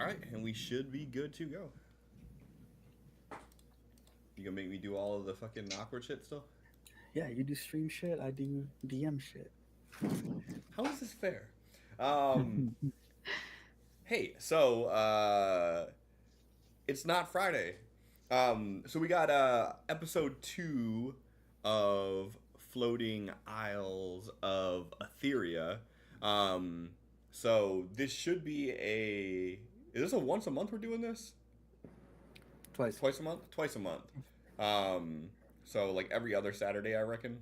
All right, and we should be good to go. You gonna make me do all of the fucking awkward shit still? Yeah, you do stream shit, I do DM shit. How is this fair? Um, hey, so it's not Friday. So we got episode 2 of Floating Isles of Aetheria. Um, so this should be a. Is this a once a month we're doing this? Twice. Twice a month? Twice a month. Um, so like every other Saturday, I reckon.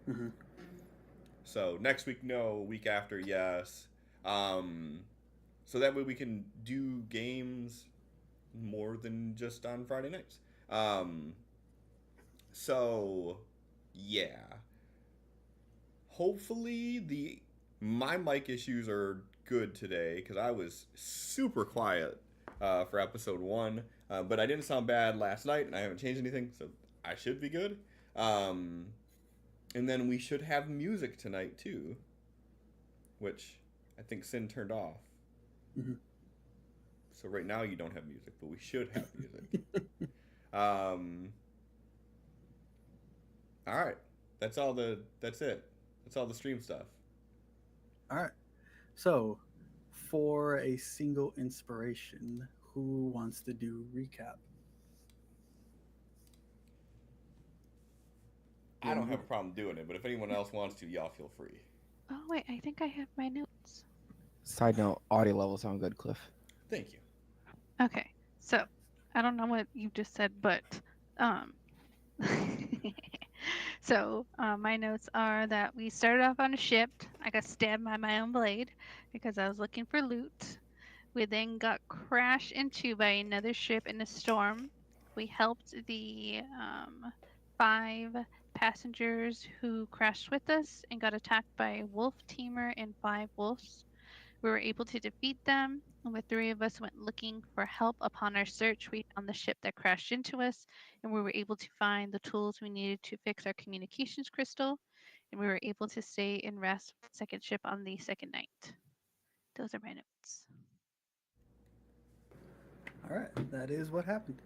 Hmm. So next week, no. Week after, yes. Um, so that way we can do games more than just on Friday nights. Um, so yeah. Hopefully the my mic issues are good today because I was super quiet for episode 1, but I didn't sound bad last night and I haven't changed anything, so I should be good. Um, and then we should have music tonight too, which I think Sin turned off. Hmm. So right now you don't have music, but we should have music. Um, all right, that's all the that's it. That's all the stream stuff. All right. So, for a single inspiration, who wants to do recap? I We'll don't move. have a problem doing it, but if anyone else wants to, y'all feel free. Oh wait, I think I have my notes. Side note, audio levels sound good, Cliff. Thank you. Okay, so I don't know what you just said, but um, my notes are that we started off on a ship. I got stabbed by my own blade because I was looking for loot. We then got crashed into by another ship in a storm. We helped the 5 passengers who crashed with us and got attacked by a wolf teamer and 5 wolves. We were able to defeat them, and the 3 of us went looking for help. Upon our search, we found the ship that crashed into us, and we were able to find the tools we needed to fix our communications crystal, and we were able to stay and rest with the second ship on the second night. Those are my notes. All right, that is what happened.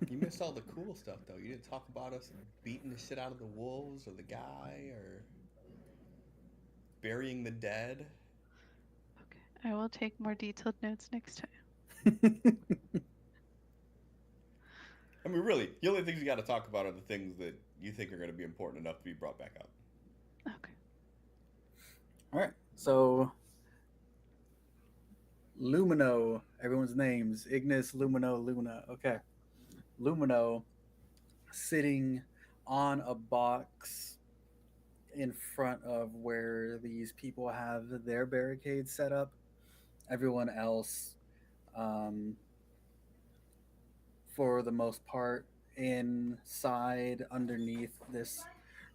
You missed all the cool stuff though. You didn't talk about us beating the shit out of the wolves or the guy or burying the dead. Okay, I will take more detailed notes next time. I mean, really, the only things you got to talk about are the things that you think are going to be important enough to be brought back up. Okay. All right. So, Lumino, everyone's names Ignis, Lumino, Luna. Okay. Lumino sitting on a box in front of where these people have their barricades set up. Everyone else, um, for the most part, inside underneath this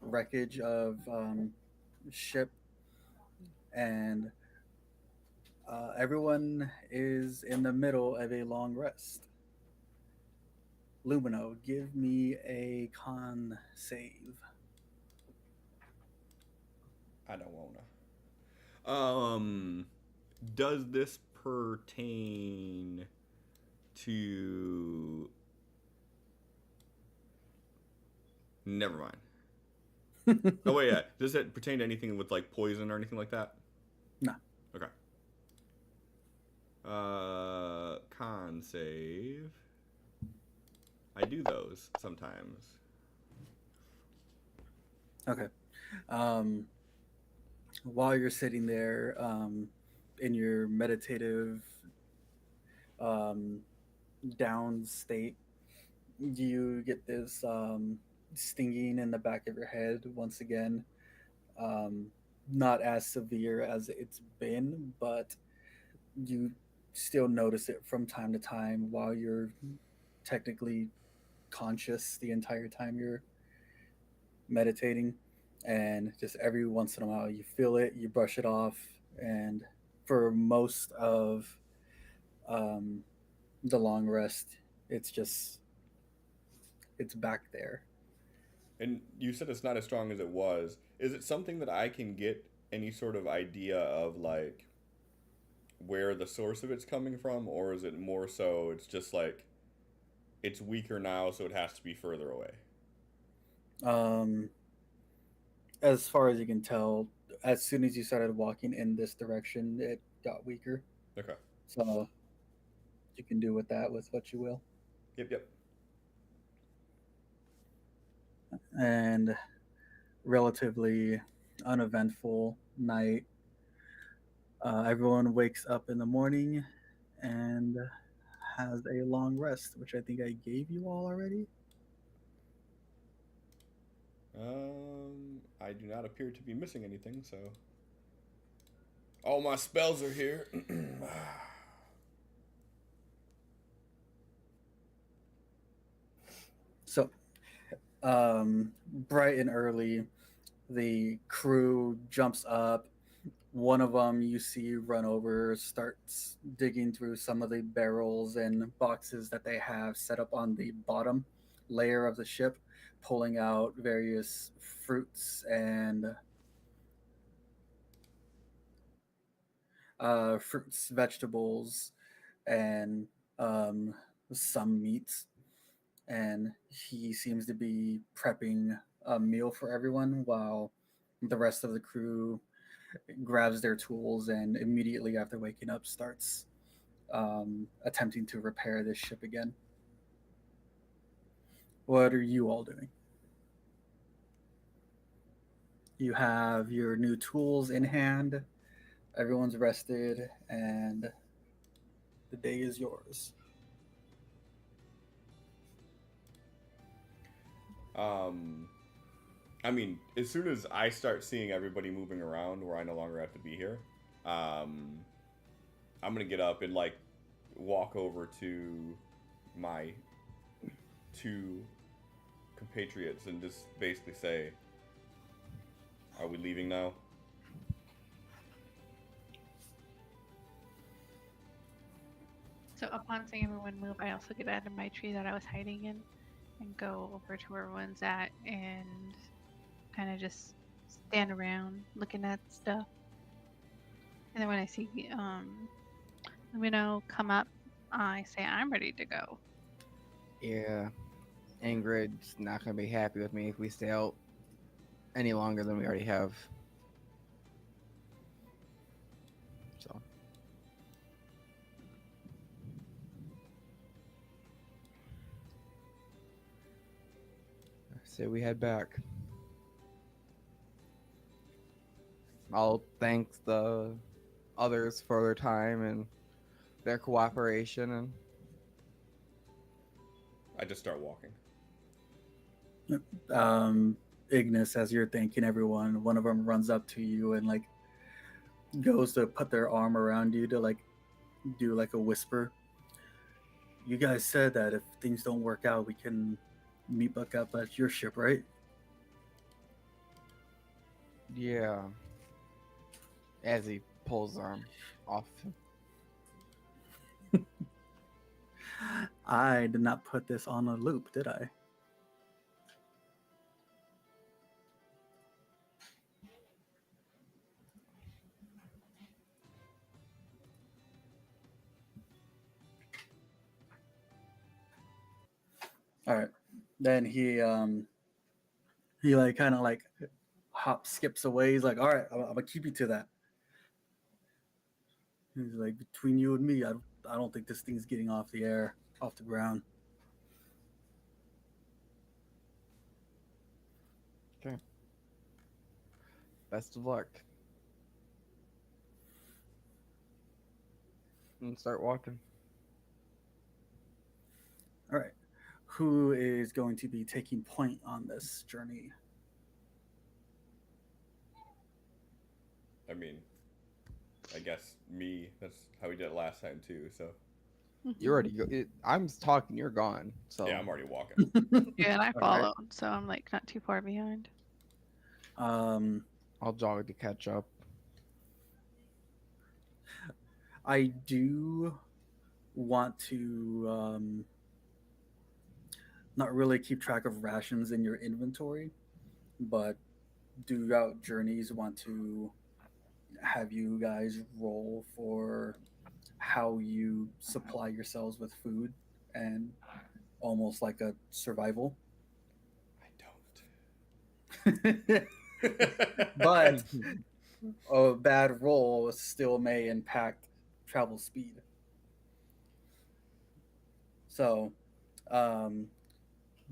wreckage of ship, and everyone is in the middle of a long rest. Lumino, give me a con save. I don't want to. Does this pertain to? Never mind. Oh wait, yeah. Does it pertain to anything with like poison or anything like that? No. Okay. Con save. I do those sometimes. Okay. Um, while you're sitting there in your meditative um, down state, you get this stinging in the back of your head once again. Um, Not as severe as it's been, but you still notice it from time to time while you're technically conscious the entire time you're meditating. And just every once in a while, you feel it, you brush it off, and for most of um, the long rest, it's just it's back there. And you said it's not as strong as it was. Is it something that I can get any sort of idea of like where the source of it's coming from, or is it more so it's just like it's weaker now, so it has to be further away? Um, as far as you can tell, as soon as you started walking in this direction, it got weaker. Okay. So you can do with that with what you will. Yep. Yep. And relatively uneventful night. Everyone wakes up in the morning and has a long rest, which I think I gave you all already. I do not appear to be missing anything, so all my spells are here. So, bright and early, the crew jumps up. One of them you see run over, starts digging through some of the barrels and boxes that they have set up on the bottom layer of the ship, pulling out various fruits, vegetables, and um, some meats. And he seems to be prepping a meal for everyone while the rest of the crew grabs their tools and immediately after waking up starts attempting to repair this ship again. What are you all doing? You have your new tools in hand, everyone's rested, and the day is yours. um, I mean, as soon as I start seeing everybody moving around where I no longer have to be here, um, I'm gonna get up and like walk over to my two compatriots and just basically say, "Are we leaving now?" So upon seeing everyone move, I also get out of my tree that I was hiding in and go over to where everyone's at and kind of just stand around looking at stuff. And then when I see Lumino come up, I say I'm ready to go. Yeah. Ingrid's not gonna be happy with me if we stay out any longer than we already have. So I say we head back. I'll thank the others for their time and their cooperation, and I just start walking. Ignis, as you're thanking everyone, one of them runs up to you and like goes to put their arm around you to like do like a whisper. You guys said that if things don't work out, we can meet back up at your ship, right? yeah. As he pulls his arm off. I did not put this on a loop, did I? All right. Then he like kind of like skips away. He's like, all right, I'm gonna keep you to that. He's like, between you and me, I don't think this thing's getting off the ground. Okay. Best of luck. And start walking. All right. Who is going to be taking point on this journey? I mean, I guess me. That's how we did it last time too. So You're already. I'm talking. You're gone. So yeah, I'm already walking. Yeah, and I All right. followed, so I'm like not too far behind. I'll jog to catch up. I do want to not really keep track of rations in your inventory, but throughout journeys want to have you guys roll for how you supply yourselves with food and almost like a survival. I don't. But a bad roll still may impact travel speed. So, um,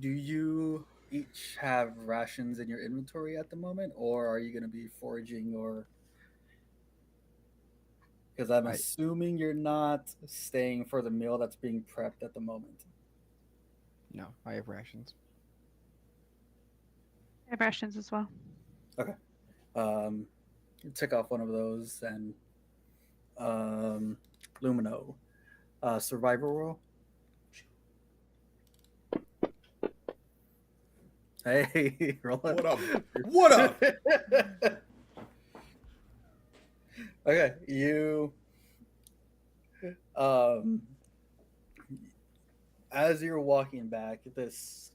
do you each have rations in your inventory at the moment, or are you going to be foraging? Or because I'm I assuming you're not staying for the meal that's being prepped at the moment. no, I have rations. I have rations as well. Okay. Tick off one of those and um, Lumino. Survivor roll. Hey, roll it. What up? What up? Okay, you um as you're walking back, this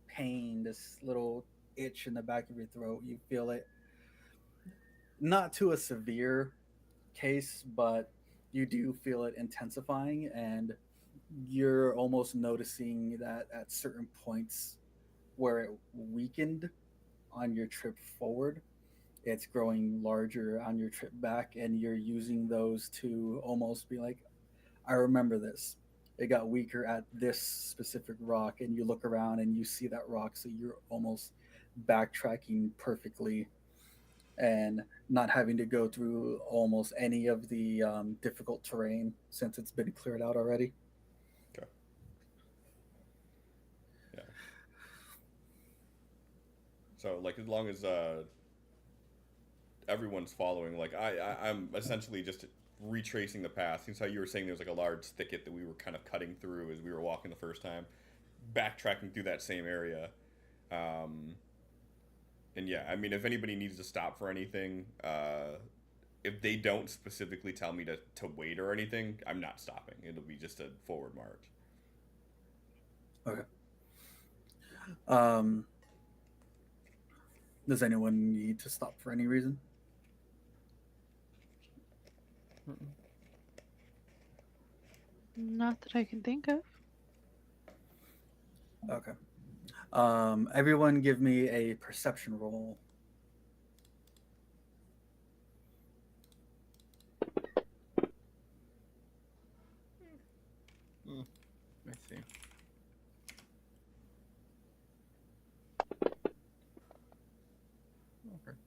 pain, this little itch in the back of your throat, you feel it. Not to a severe case, but you do feel it intensifying, and you're almost noticing that at certain points where it weakened on your trip forward, it's growing larger on your trip back, and you're using those to almost be like, I remember this. It got weaker at this specific rock, and you look around and you see that rock, so you're almost backtracking perfectly and not having to go through almost any of the difficult terrain since it's been cleared out already. Okay. Yeah. So like as long as everyone's following, like I'm essentially just retracing the path. Since how you were saying there was like a large thicket that we were kind of cutting through as we were walking the first time, backtracking through that same area. Um, and yeah, I mean, if anybody needs to stop for anything, if they don't specifically tell me to wait or anything, I'm not stopping. It'll be just a forward march. Okay. Um, does anyone need to stop for any reason? Mm-mm. Not that I can think of. Okay. Everyone give me a perception roll. I see. Okay.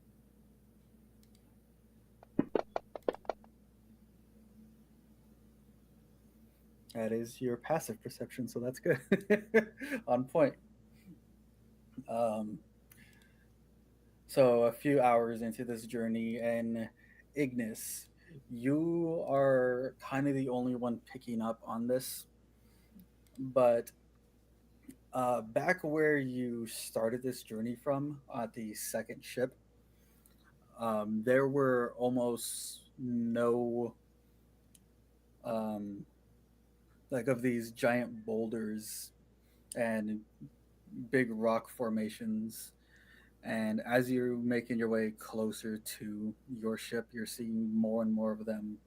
That is your passive perception, so that's good. On point. Um, so a few hours into this journey, and Ignis, you are kind of the only one picking up on this, but back where you started this journey from at the second ship, there were almost no um, like of these giant boulders and big rock formations. And as you're making your way closer to your ship, you're seeing more and more of them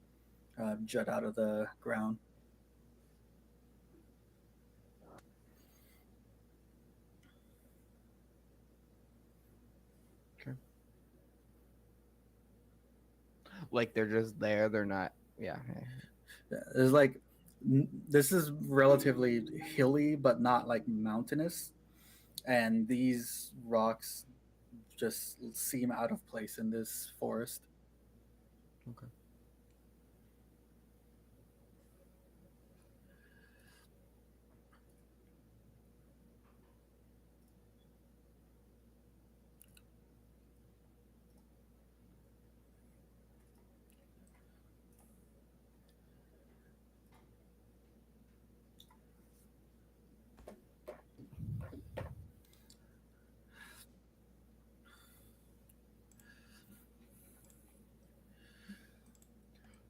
jut out of the ground. Okay. Like they're just there. They're not. Yeah. There's like this is relatively hilly, but not like mountainous, and these rocks just seem out of place in this forest. Okay.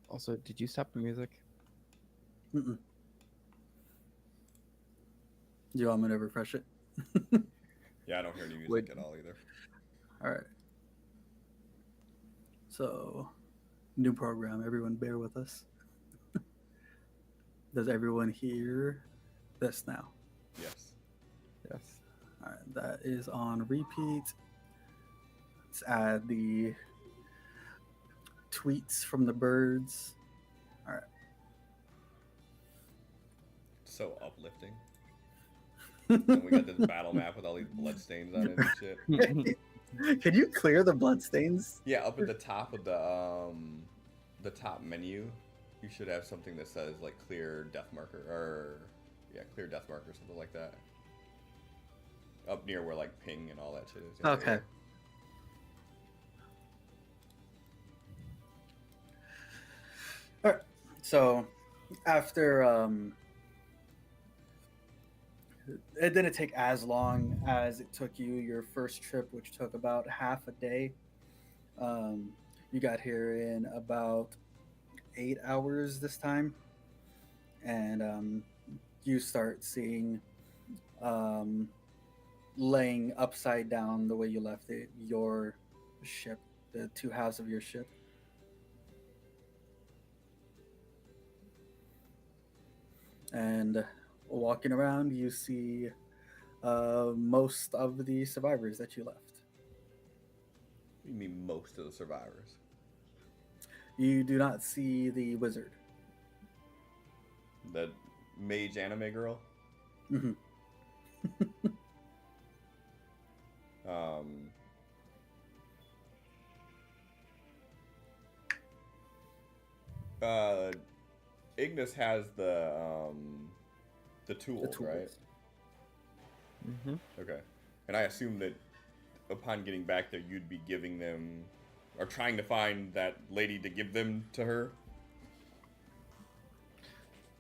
Also, did you stop the music? Mm-mm. Do you want me to refresh it? Yeah, I don't hear any music Would- at all either. All right. So, new program. Everyone, bear with us. Does everyone hear this now? Yes. Yes. All right, that is on repeat. Let's add the tweets from the birds. All So uplifting. right. And we got this battle map with all these bloodstains on it and shit. Can you clear the bloodstains? Yeah, up at the top of the top menu, you should have something that says like clear death marker or yeah, clear death marker, something like that. Up near where like ping and all that shit is. Yeah, Okay. All right. So after it didn't take as long as it took you your first trip, which took about half a day. You got here in about 8 hours this time, and you start seeing um, laying upside down the way you left it, your ship, the two halves of your ship. And walking around, you see most of the survivors that you left. You mean most of the survivors? You do not see the wizard. The mage anime girl? Mhm. Um, uh, Ignis has the tools, The tools. right? Mm-hmm. Okay. And I assume that upon getting back there, you'd be giving them, or trying to find that lady to give them to her.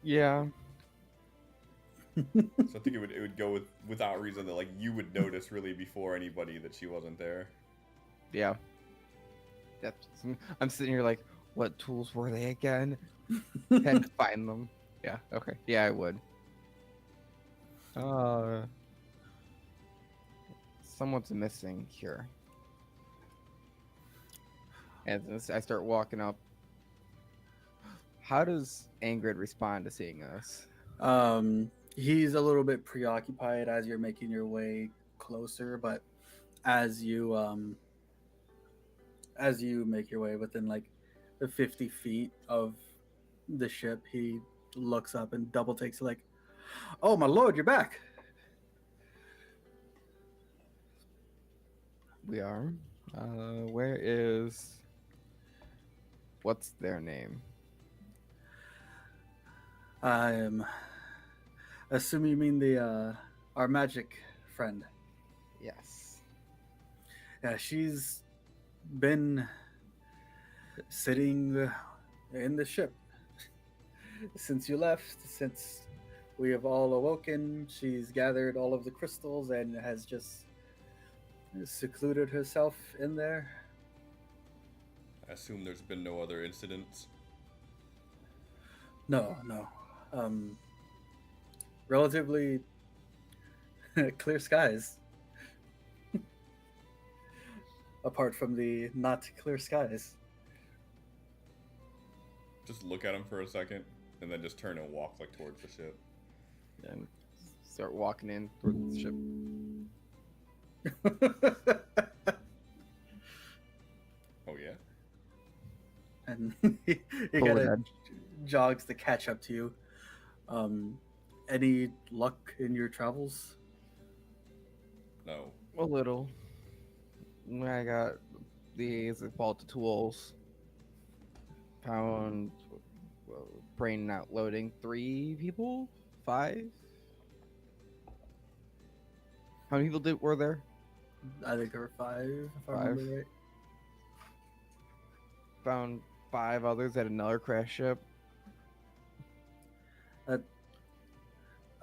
Yeah. So I think it would go without reason that like you would notice really before anybody that she wasn't there. Yeah. That's, I'm sitting here like, what tools were they again? Had to find them. Yeah. Okay. Yeah, I would. Someone's missing here. As I start walking up, how does Angrid respond to seeing us? He's a little bit preoccupied as you're making your way closer, but as you make your way within like the 50 feet of the ship, he looks up and double takes like, "Oh my lord, you're back!" We are. Where is? What's their name? I am assuming you mean the our magic friend. Yes. Yeah, she's been sitting in the ship since you left, since we have all awoken. She's gathered all of the crystals and has just secluded herself in there. I assume there's been no other incidents. No. Relatively clear skies. Apart from the not clear skies. Just look at him for a second, and then just turn and walk like towards the ship. And start walking in towards the ship. Oh yeah. And he Go kind of ahead. jogs to catch up to you. Any luck in your travels? No. A little. I got these called the tools. Found brain not loading 3 people, 5. How many people were there? I think there were 5, if I 5. remember right. Found 5 others at another crash ship.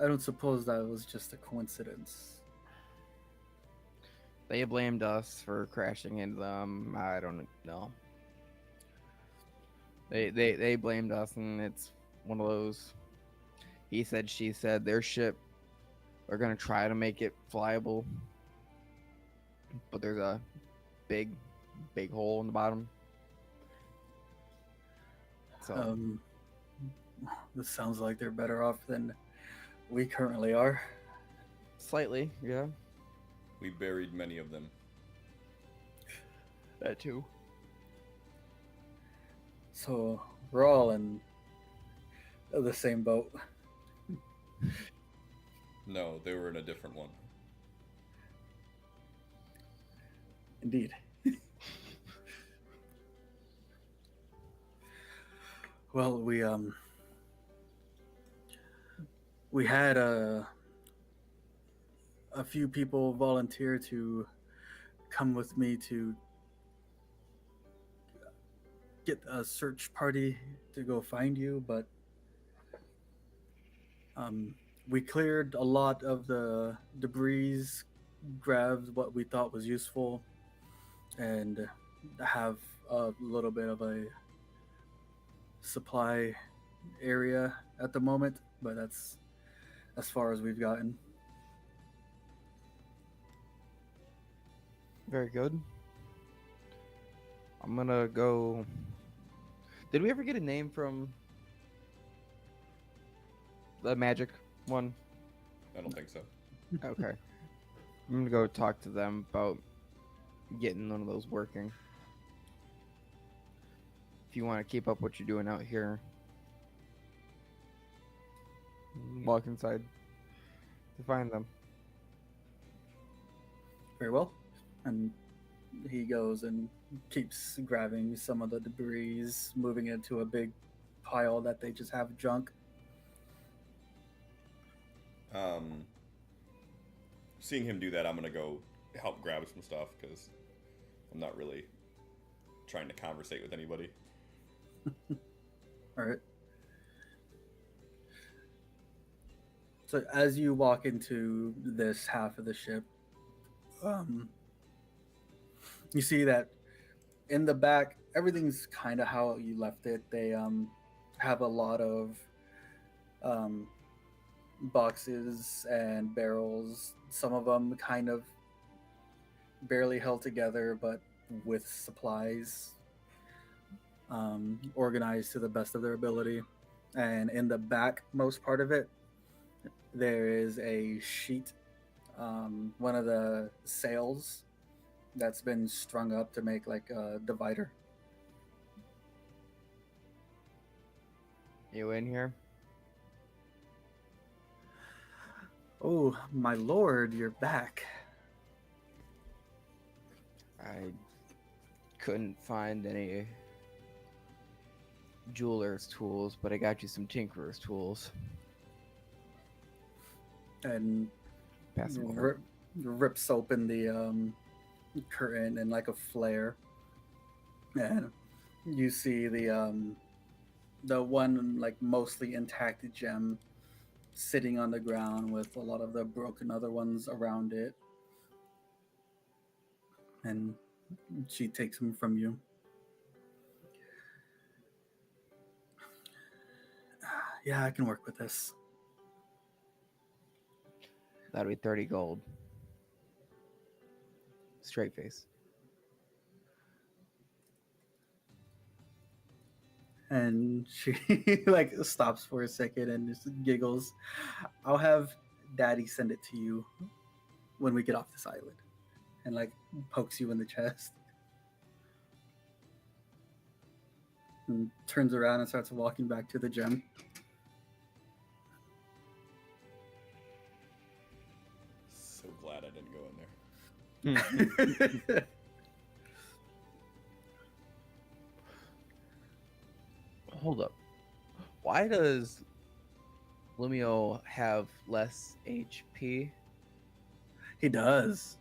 I don't suppose that was just a coincidence. They blamed us for crashing into them. I don't know. They blamed us, and it's one of those. He said, she said, their ship are gonna try to make it flyable, but there's a big hole in the bottom. So This sounds like they're better off than we currently are. Slightly, yeah. We buried many of them. That too. So we're all in the same boat. No, they were in a different one. Indeed. Well, we had a few people volunteer to come with me to get a search party to go find you, but we cleared a lot of the debris, grabbed what we thought was useful, and have a little bit of a supply area at the moment, but that's as far as we've gotten. Very good. I'm gonna go. Did we ever get a name from the magic one? I don't think so. Okay. I'm gonna go talk to them about getting one of those working. If you want to keep up what you're doing out here, walk inside to find them. Very well. And he goes and keeps grabbing some of the debris, moving it into a big pile that they just have junk. Seeing him do that, I'm gonna go help grab some stuff because I'm not really trying to conversate with anybody. All right. So as you walk into this half of the ship, you see that in the back, everything's kind of how you left it. They have a lot of boxes and barrels, some of them kind of barely held together, but with supplies organized to the best of their ability. And in the back, most part of it, there is a sheet, one of the sails that's been strung up to make like a divider. You in here? Oh, my lord, you're back. I couldn't find any jeweler's tools, but I got you some tinkerer's tools. And Pass them over. rips open the curtain and like a flare, and you see the one like mostly intact gem sitting on the ground with a lot of the broken other ones around it, and she takes them from you. Yeah, I can work with this. That'll be 30 gold. Straight face. And she like stops for a second and just giggles. I'll have daddy send it to you when we get off this island, and like pokes you in the chest and turns around and starts walking back to the gym. So glad I didn't go in there. Hold up. Why does Lumio have less HP? He does.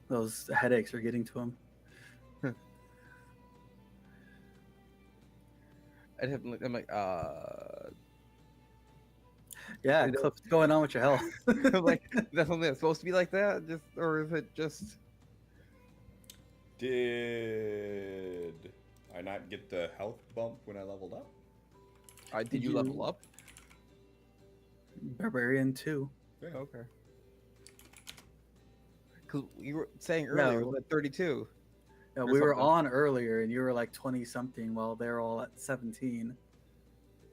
Those headaches are getting to him. I'm like, Yeah, It- Cliff, what's going on with your health? I'm like, is that something that's supposed to be like that? Just, or is it just? Did I not get the health bump when I leveled up? Did you level up? Barbarian 2. Yeah. Okay. Because you were saying No. earlier it was at 32. Yeah, or we were something. on earlier, and you were like 20 something, while they're all at 17.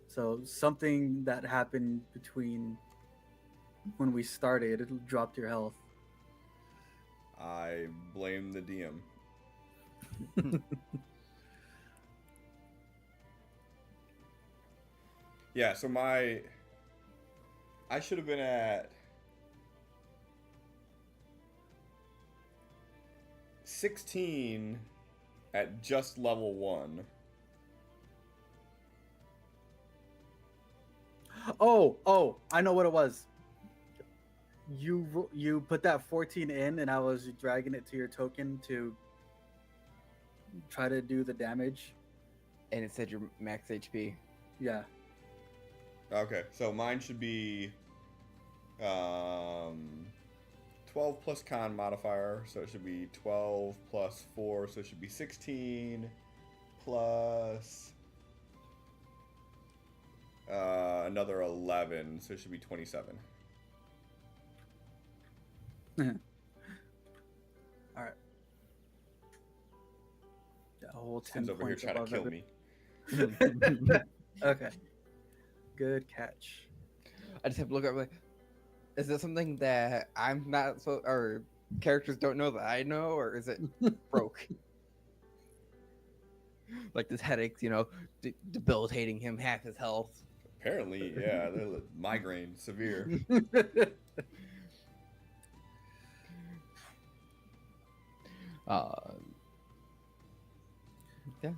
So something that happened between when we started, it dropped your health. I blame the DM. Yeah, so I should have been at 16 at just level 1. Oh, I know what it was. You put that 14 in, and I was dragging it to your token to try to do the damage. And it said your max HP. Yeah. Okay, so mine should be 12 plus con modifier, so it should be 12 plus 4, so it should be 16 plus another 11, so it should be 27. All right. A whole 10 Tim's over here points trying to above kill every- me. Okay. Good catch. I just have to look up like, is this something that I'm not so, or characters don't know that I know, or is it broke? Like this headache's, debilitating him half his health. Apparently, yeah, the migraine, severe. Yeah.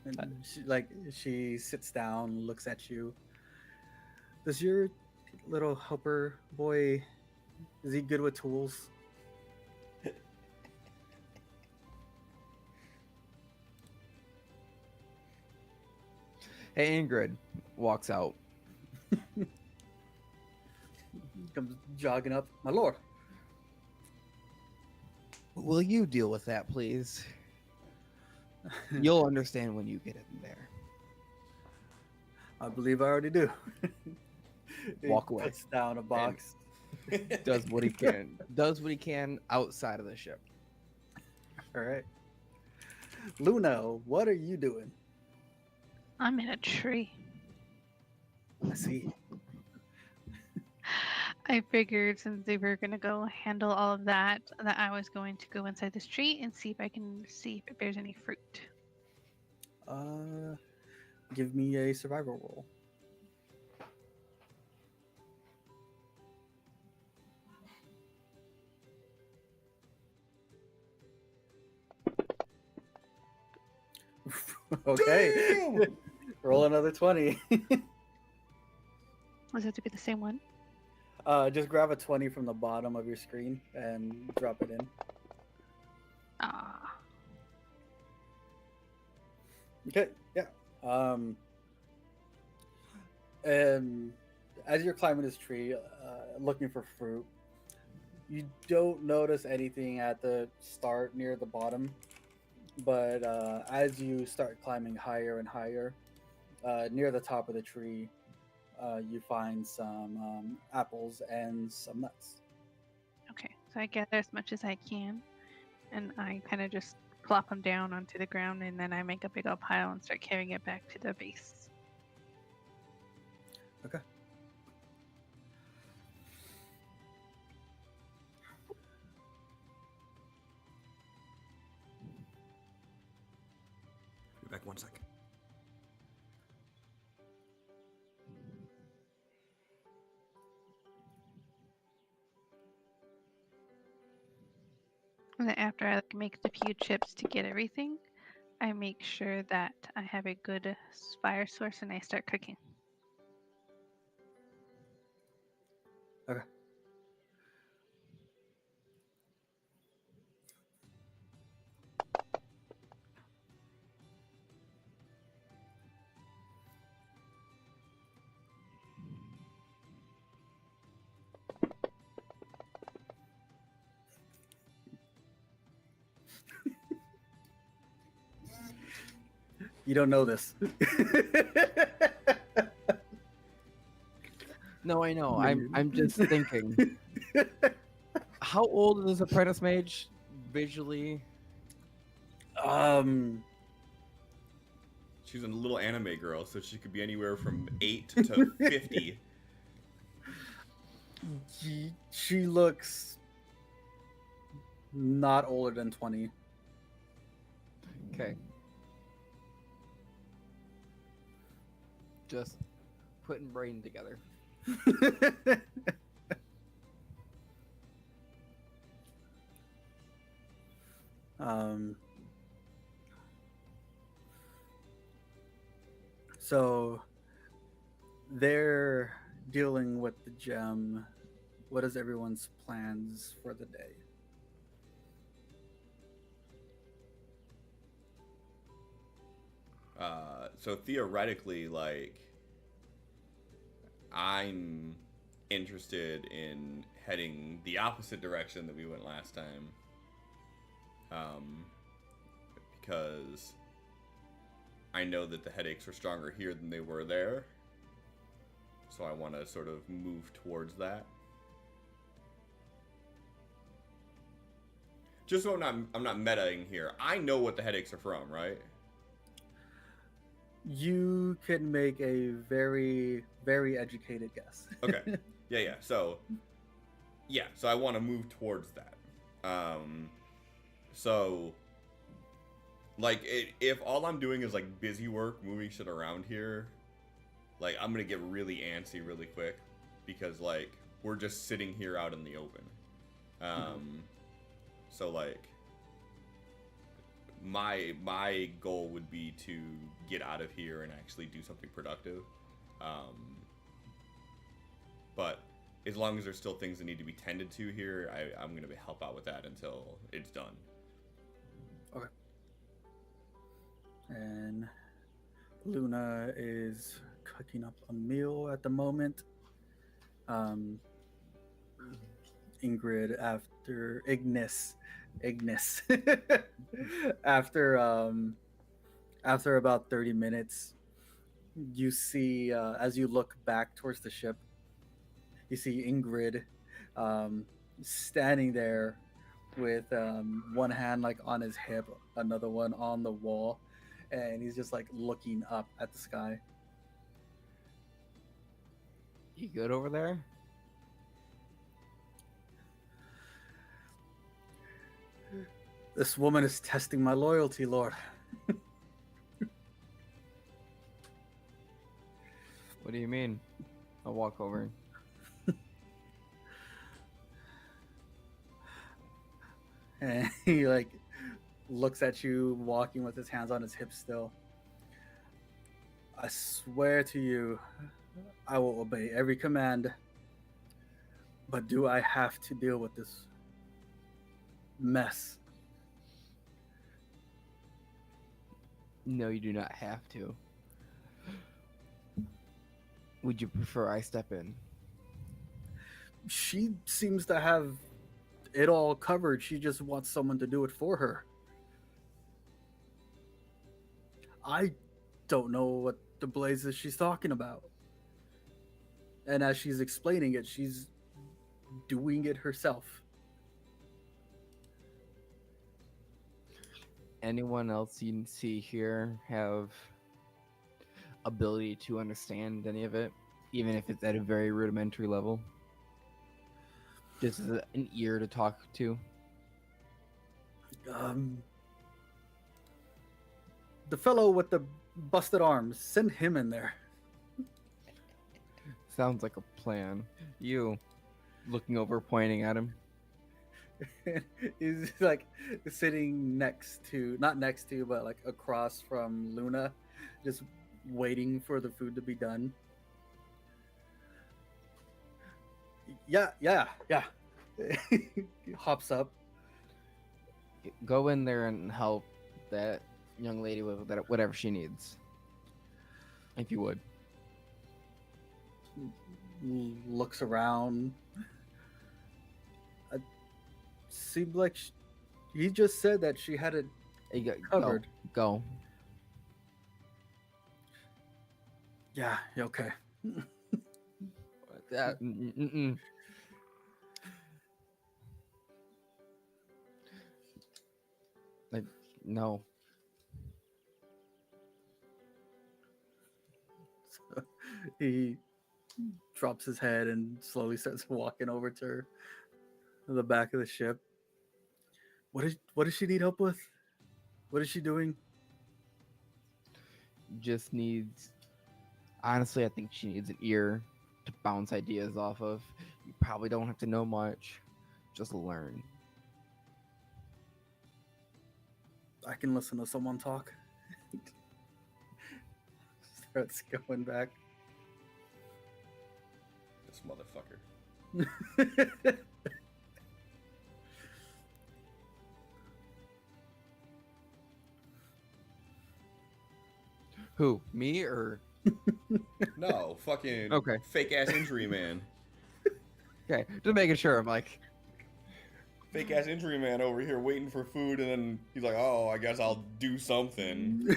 And she sits down, looks at you. Does your little helper boy, is he good with tools? Hey, Ingrid walks out. Comes jogging up. My lord. Will you deal with that, please? You'll understand when you get in there. I believe I already do. He Walk away. Puts down a box. Does what he can. Does what he can outside of the ship. All right. Luna, what are you doing? I'm in a tree. I see. I figured since they were gonna go handle all of that, that I was going to go inside this tree and see if I can see if there's any fruit. Give me a survival roll. Okay. Damn! Roll another 20. Was it to be the same one? Just grab a 20 from the bottom of your screen and drop it in. Ah, Okay, yeah. And as you're climbing this tree, looking for fruit, you don't notice anything at the start near the bottom. But as you start climbing higher and higher, near the top of the tree, you find some apples and some nuts. okay. So I gather as much as I can, and I kind of just plop them down onto the ground, and then I make a big old pile and start carrying it back to the base. Okay. Be back 1 second. And then after I make the few chips to get everything, I make sure that I have a good fire source and I start cooking. Okay. You don't know this. No, I know. I'm just thinking. How old is this apprentice mage visually? Um, She's a little anime girl, so she could be anywhere from 8 to 50. she looks not older than 20. Okay. Just putting brain together. um, so they're dealing with the gem. What is everyone's plans for the day? So theoretically, like, I'm interested in heading the opposite direction that we went last time. Because I know that the headaches are stronger here than they were there. So I want to sort of move towards that. Just so I'm not metaing here. I know what the headaches are from, right? You can make a very, very educated guess. Okay. Yeah. So I want to move towards that. So, like, if all I'm doing is, like, busy work, moving shit around here, like, I'm gonna get really antsy really quick. Because, like, we're just sitting here out in the open. So, like, my goal would be to get out of here and actually do something productive. But as long as there's still things that need to be tended to here, I'm going to help out with that until it's done. Okay. And Luna is cooking up a meal at the moment. Ingrid, after Ignis, after about 30 minutes, you see as you look back towards the ship, you see Ingrid standing there with one hand like on his hip, another one on the wall, and he's just like looking up at the sky. You good over there? This woman is testing my loyalty, Lord. What do you mean? I'll walk over. And he like looks at you walking with his hands on his hips still. I swear to you, I will obey every command. But do I have to deal with this mess? No, you do not have to. Would you prefer I step in? She seems to have it all covered. She just wants someone to do it for her. I don't know what the blazes she's talking about. And as she's explaining it, she's doing it herself. Anyone else you see here have ability to understand any of it, even if it's at a very rudimentary level? Just as an ear to talk to? The fellow with the busted arms, send him in there. Sounds like a plan. You looking over, pointing at him. He's like sitting not next to, but like across from Luna, just waiting for the food to be done. Yeah. He hops up. Go in there and help that young lady with that, whatever she needs. If you would. Looks around. Seemed like he just said that she had it covered. Go. Yeah, okay. That, Like, no. He drops his head and slowly starts walking over to the back of the ship. What does she need help with? What is she doing? Just needs. Honestly, I think she needs an ear to bounce ideas off of. You probably don't have to know much. Just learn. I can listen to someone talk. Starts going back. This motherfucker. Who? Me or? No, fucking Okay. fake ass injury man. Okay, just making sure. I'm like, Fake ass injury man over here waiting for food, and then he's like, "Oh, I guess I'll do something."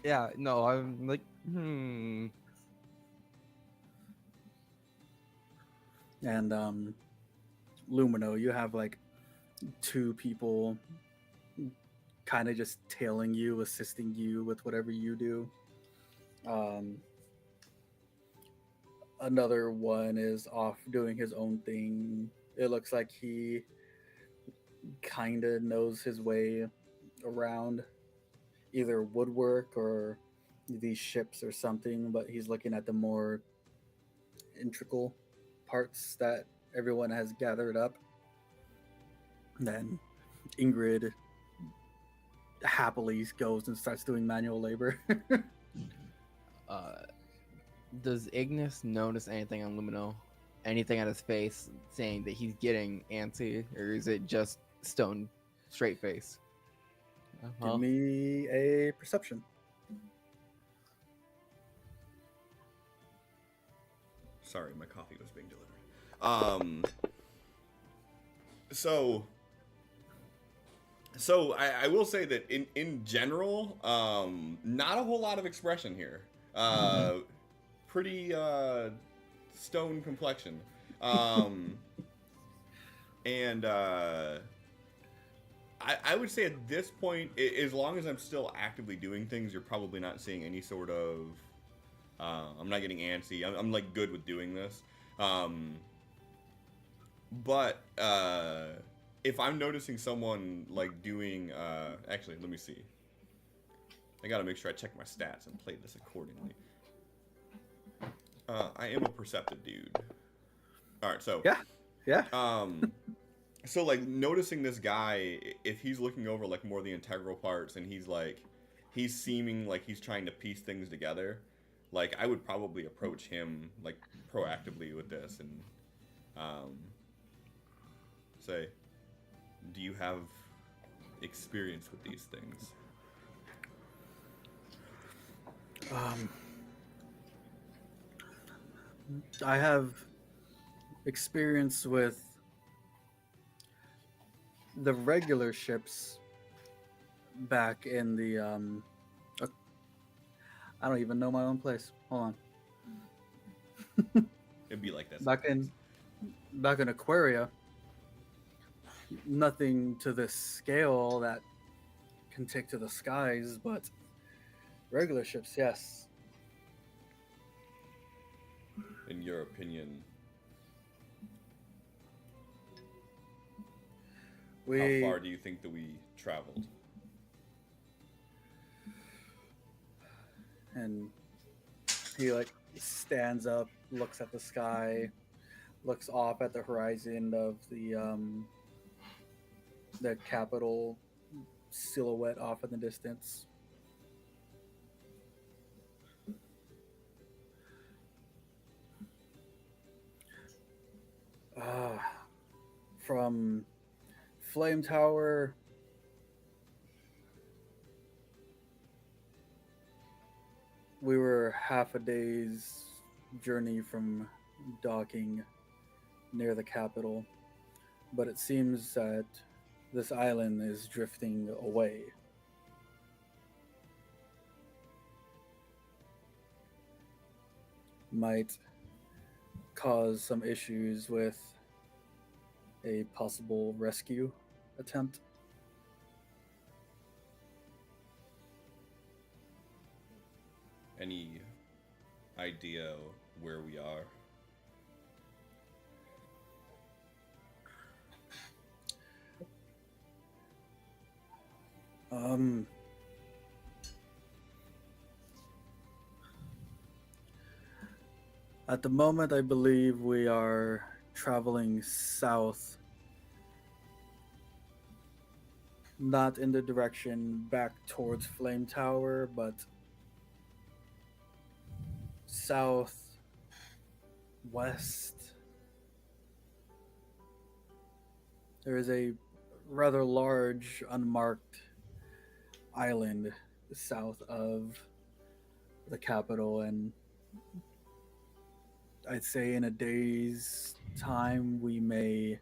yeah, no, I'm like, And Lumino, you have like two people kind of just tailing you, assisting you with whatever you do. Another one is off doing his own thing. It looks like he kind of knows his way around either woodwork or these ships or something, but he's looking at the more integral parts that everyone has gathered up. Then Ingrid happily goes and starts doing manual labor. does Ignis notice anything on Lumino? Anything on his face saying that he's getting antsy, or is it just stone straight face? Give me a perception. Sorry, my coffee was being delivered. So I will say that in general, not a whole lot of expression here. Pretty stone complexion. And I would say at this point, as long as I'm still actively doing things, you're probably not seeing any sort of. I'm not getting antsy. I'm like good with doing this. But if I'm noticing someone like doing, actually, let me see. I gotta make sure I check my stats and play this accordingly. I am a perceptive dude. All right, so Yeah. So like noticing this guy, if he's looking over like more the integral parts, and he's seeming like he's trying to piece things together, like I would probably approach him like proactively with this and say, do you have experience with these things? I have experience with the regular ships back in the I don't even know my own place. Hold on. It'd be like that. Back in Aquaria, nothing to this scale that can take to the skies, but regular ships, yes. In your opinion, how far do you think that we traveled? And he like stands up, looks at the sky, looks off at the horizon of the capital silhouette off in the distance. From Flame Tower we were half a day's journey from docking near the capital, but it seems that this island is drifting away. Might cause some issues with a possible rescue attempt. idea where we are? Um, at the moment, I believe we are traveling south, not in the direction back towards Flame Tower, but south west. There is a rather large, unmarked island south of the capital, and I'd say in a day's time we may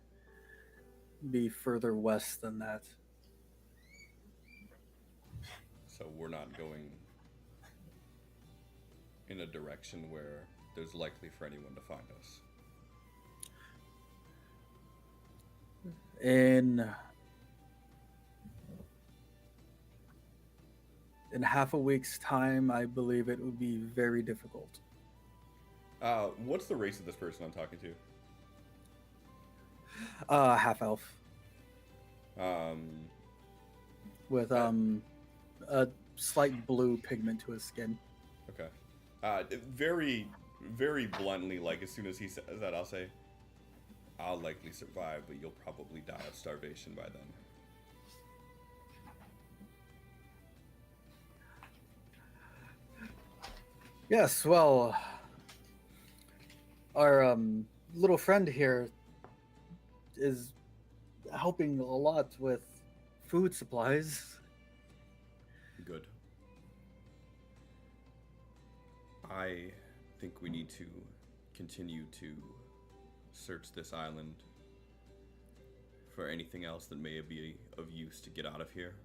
be further west than that. So we're not going in a direction where there's likely for anyone to find us. In half a week's time, I believe it would be very difficult. What's the race of this person I'm talking to? Half elf Um, with a slight blue pigment to his skin. okay. Very, very bluntly, like as soon as he says that, I'll say, I'll likely survive, but you'll probably die of starvation by then. Yes, well, our little friend here is helping a lot with food supplies. Good. I think we need to continue to search this island for anything else that may be of use to get out of here.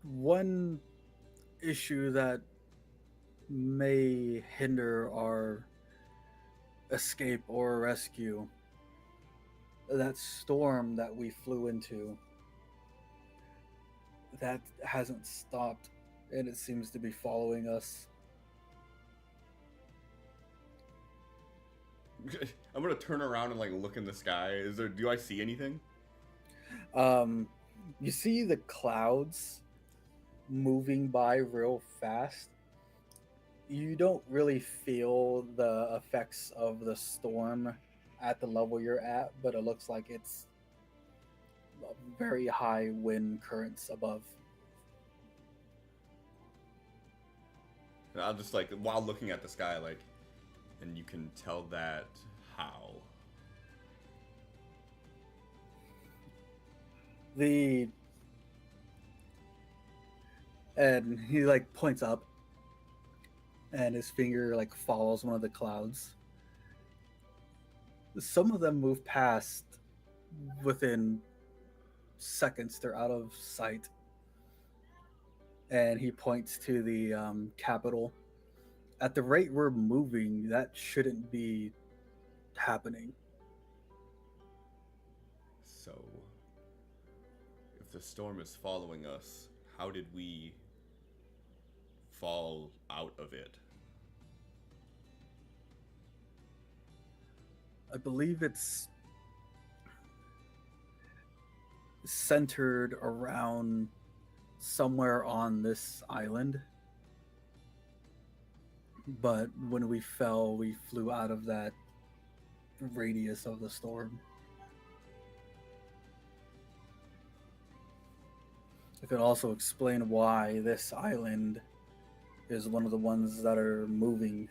One issue that may hinder our escape or rescue, that storm that we flew into, that hasn't stopped, and it seems to be following us. I'm gonna turn around and like look in the sky. Do I see anything? You see the clouds moving by real fast. You don't really feel the effects of the storm at the level you're at, but it looks like it's very high wind currents above. And I'll just like while looking at the sky, like, and you can tell that how. And he like points up, and his finger like follows one of the clouds. Some of them move past within seconds. They're out of sight. And he points to the capital. At the rate we're moving, that shouldn't be happening. So, if the storm is following us, how did we fall out of it? I believe it's centered around somewhere on this island. But when we fell, we flew out of that radius of the storm. I could also explain why this island is one of the ones that are moving.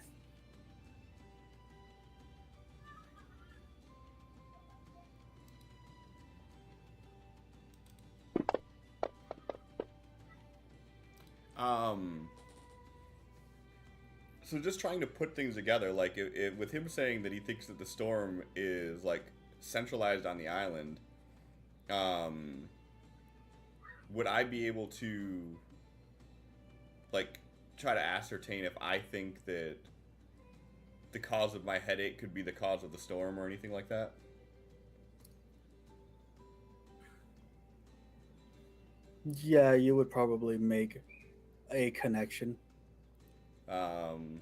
So just trying to put things together, like with him saying that he thinks that the storm is like centralized on the island, would I be able to like try to ascertain if I think that the cause of my headache could be the cause of the storm or anything like that? Yeah, you would probably make a connection. Um,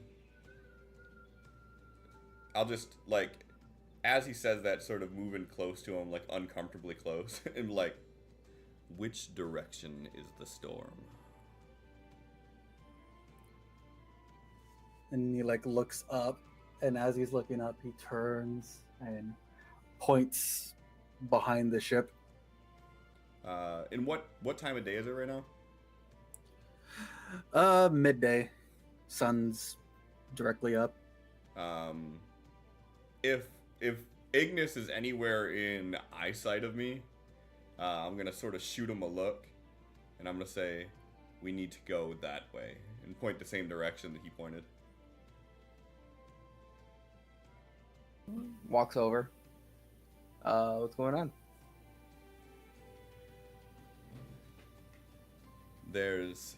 I'll just like, as he says that, sort of moving close to him, like uncomfortably close, and like, which direction is the storm? And he like looks up, and as he's looking up, he turns and points behind the ship. And what time of day is it right now? Midday. Sun's directly up. Um, if Ignis is anywhere in eyesight of me, I'm gonna sort of shoot him a look, and I'm gonna say, "We need to go that way," and point the same direction that he pointed. Walks over. What's going on? There's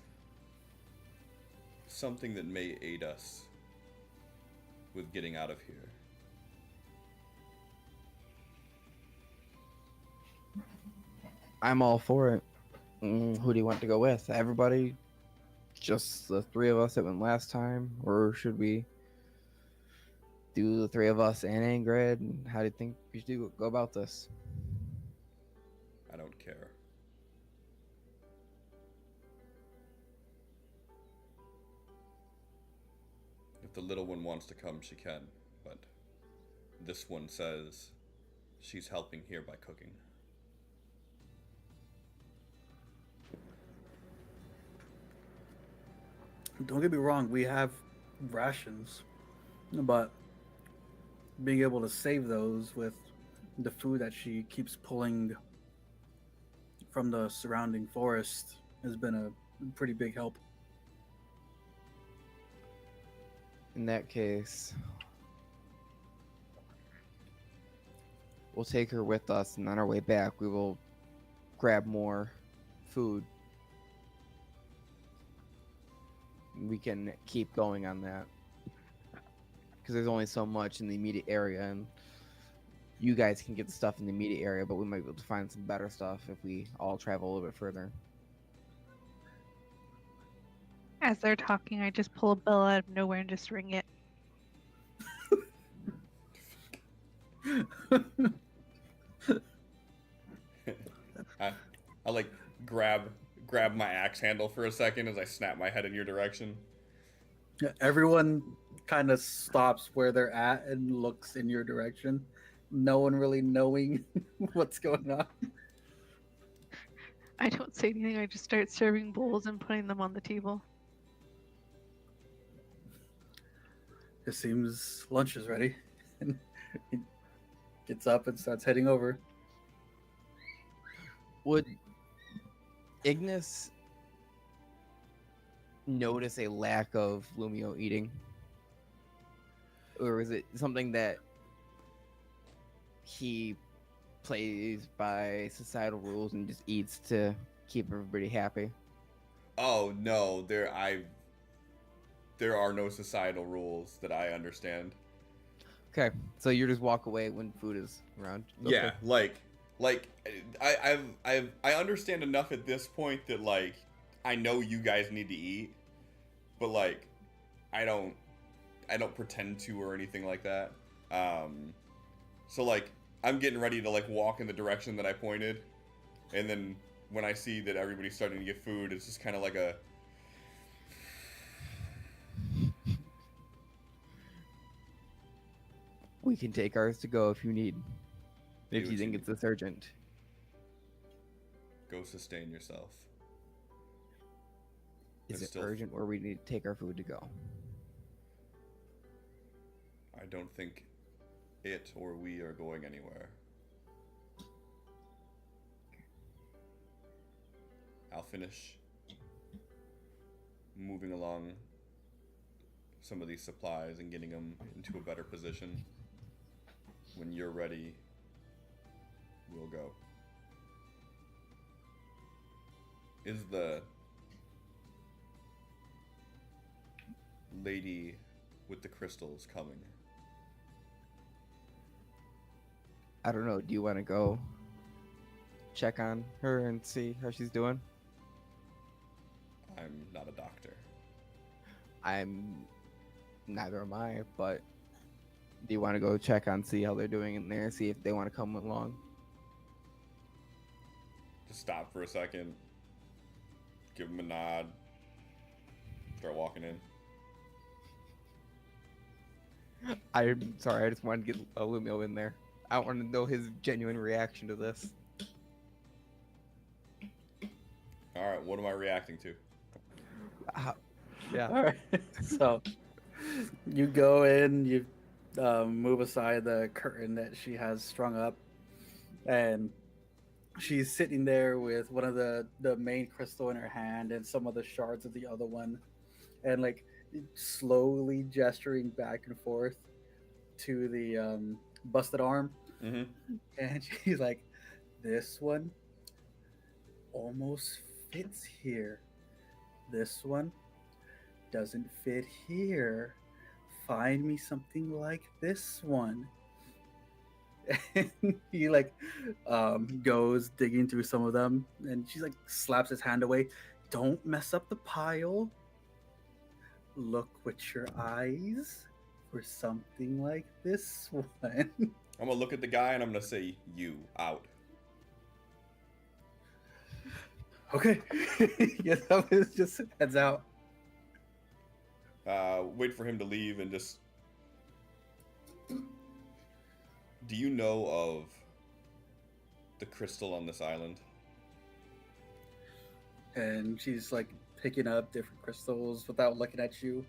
something that may aid us with getting out of here. I'm all for it. Who do you want to go with? Everybody? Just the three of us that went last time? Or should we do the three of us and Ingrid? And how do you think we should go about this? I don't care. If the little one wants to come, she can, but this one says she's helping here by cooking. Don't get me wrong, we have rations, but being able to save those with the food that she keeps pulling from the surrounding forest has been a pretty big help. In that case, we'll take her with us, and on our way back, we will grab more food. We can keep going on that. Because there's only so much in the immediate area, and you guys can get the stuff in the immediate area, but we might be able to find some better stuff if we all travel a little bit further. As they're talking, I just pull a bell out of nowhere and just ring it. I like grab my axe handle for a second as I snap my head in your direction. Everyone kind of stops where they're at and looks in your direction. No one really knowing what's going on. I don't say anything, I just start serving bowls and putting them on the table. It seems lunch is ready. And he gets up and starts heading over. Would Ignis notice a lack of Lumio eating? Or is it something that he plays by societal rules and just eats to keep everybody happy? Oh no, there are no societal rules that I understand. Okay, so you just walk away when food is around. Okay. Yeah, like I understand enough at this point that like I know you guys need to eat, but like I don't pretend to or anything like that. So like I'm getting ready to like walk in the direction that I pointed, and then when I see that everybody's starting to get food, it's just kind of like a We can take ours to go if you need. Do If what you think you it's this urgent. go sustain yourself. Is It's it still- urgent or we need to take our food to go? I don't think it or we are going anywhere. I'll finish moving along some of these supplies and getting them into a better position. When you're ready, we'll go. Is the lady with the crystals coming? I don't know. Do you want to go check on her and see how she's doing? I'm not a doctor. Neither am I, but do you want to go check on, see how they're doing in there, see if they want to come along? Just stop for a second, give him a nod, start walking in. I'm sorry, I just wanted to get Lumio in there. I want to know his genuine reaction to this. All right, what am I reacting to? Yeah. All right. So you go in, you move aside the curtain that she has strung up, and she's sitting there with one of the main crystal in her hand and some of the shards of the other one, and like slowly gesturing back and forth to the busted arm. Mm-hmm. And she's like, this one almost fits here. This one doesn't fit here. Find me something like this one. And he like goes digging through some of them, and she like slaps his hand away. Don't mess up the pile. Look with your eyes for something like this one. I'm gonna look at the guy and I'm gonna say, "You out." Okay. Yeah, that was just heads out. Wait for him to leave and just. Do you know of the crystal on this island? And she's like picking up different crystals without looking at you.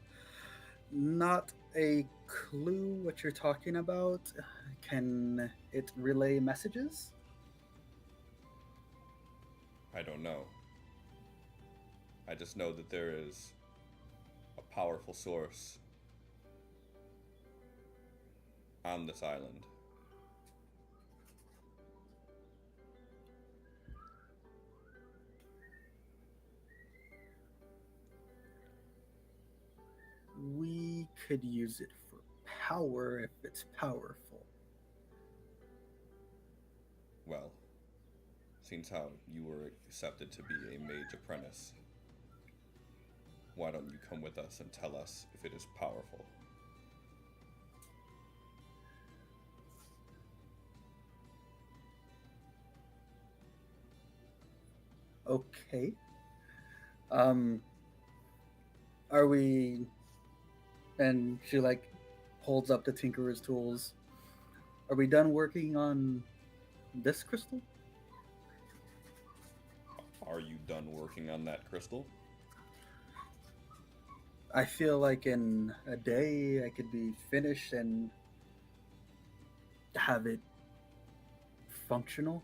Not a clue what you're talking about. Can it relay messages? I don't know. I just know that there is a powerful source on this island. We could use it for power if it's powerful. Well, seems how you were accepted to be a mage apprentice, why don't you come with us and tell us if it is powerful? Okay. Are we? And she like holds up the tinkerer's tools. Are we done working on this crystal? Are you done working on that crystal? I feel like in a day I could be finished and have it functional.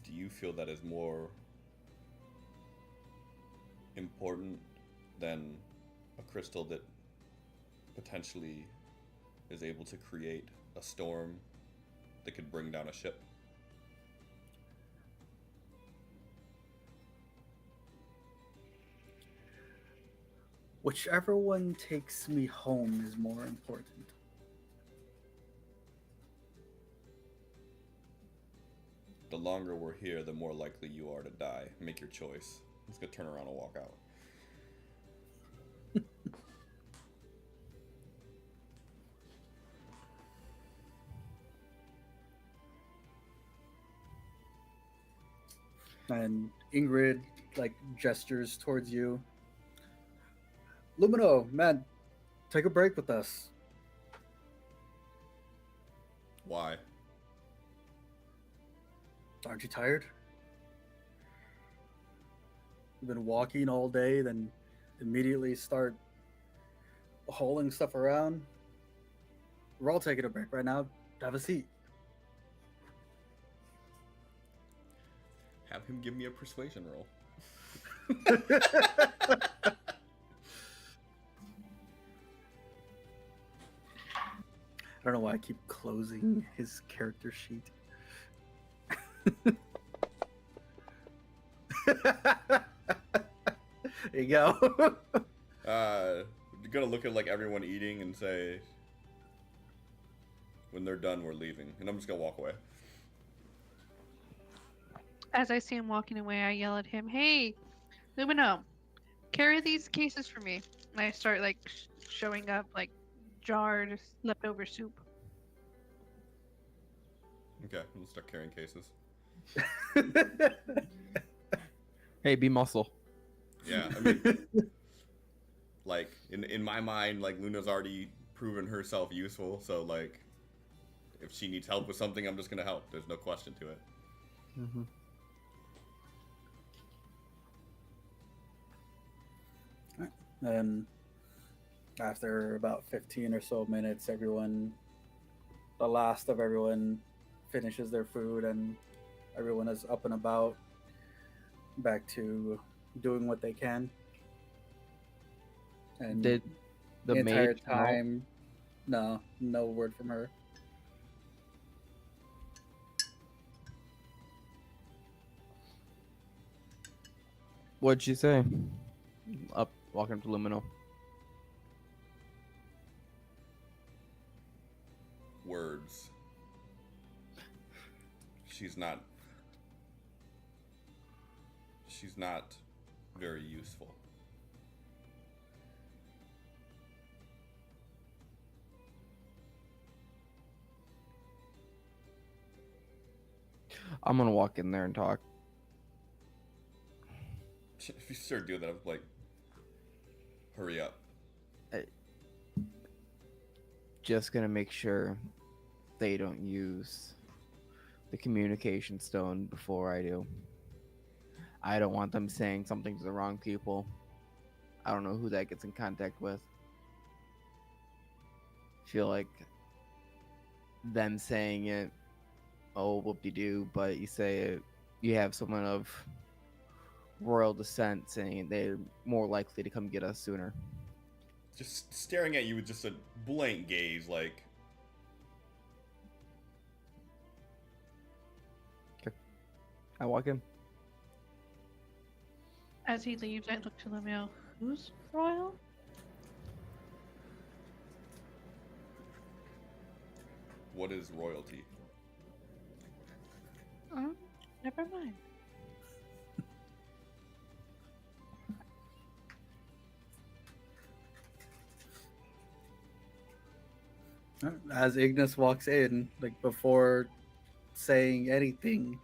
Do you feel that is more important than a crystal that potentially is able to create a storm that could bring down a ship? Whichever one takes me home is more important. The longer we're here, the more likely you are to die. Make your choice. I'm just gonna turn around and walk out. And Ingrid like gestures towards you. Lumino, man, take a break with us. Why? Aren't you tired? You've been walking all day, then immediately start hauling stuff around. We're all taking a break right now. Have a seat. Have him give me a persuasion roll. I don't know why I keep closing his character sheet. There you go. Gonna look at like everyone eating and say, when they're done, we're leaving, and I'm just gonna walk away. As I see him walking away, I yell at him, "Hey, Lumino, carry these cases for me." And I start like showing up like jarred leftover soup. Okay, we'll start carrying cases. Hey, be muscle. Yeah, I mean, like in my mind, like Luna's already proven herself useful, so like if she needs help with something, I'm just gonna help. There's no question to it. Mm-hmm. And after about 15 or so minutes, the last of everyone, finishes their food, and everyone is up and about, back to doing what they can. And Did the entire mage know? time, no word from her. What'd she say? Up, walking to Lumino. Words. She's not. She's not very useful. I'm gonna walk in there and talk. If you start doing that, I'm like, hurry up. Just gonna make sure they don't use the communication stone before I do. I don't want them saying something to the wrong people. I don't know who that gets in contact with. Feel like them saying it, oh, whoop-de-doo, but you say it, you have someone of royal descent saying it, they're more likely to come get us sooner. Just staring at you with just a blank gaze, like. I walk in. As he leaves, I look to Lumio. Who's royal? What is royalty? Never mind. As Ignis walks in, like before saying anything,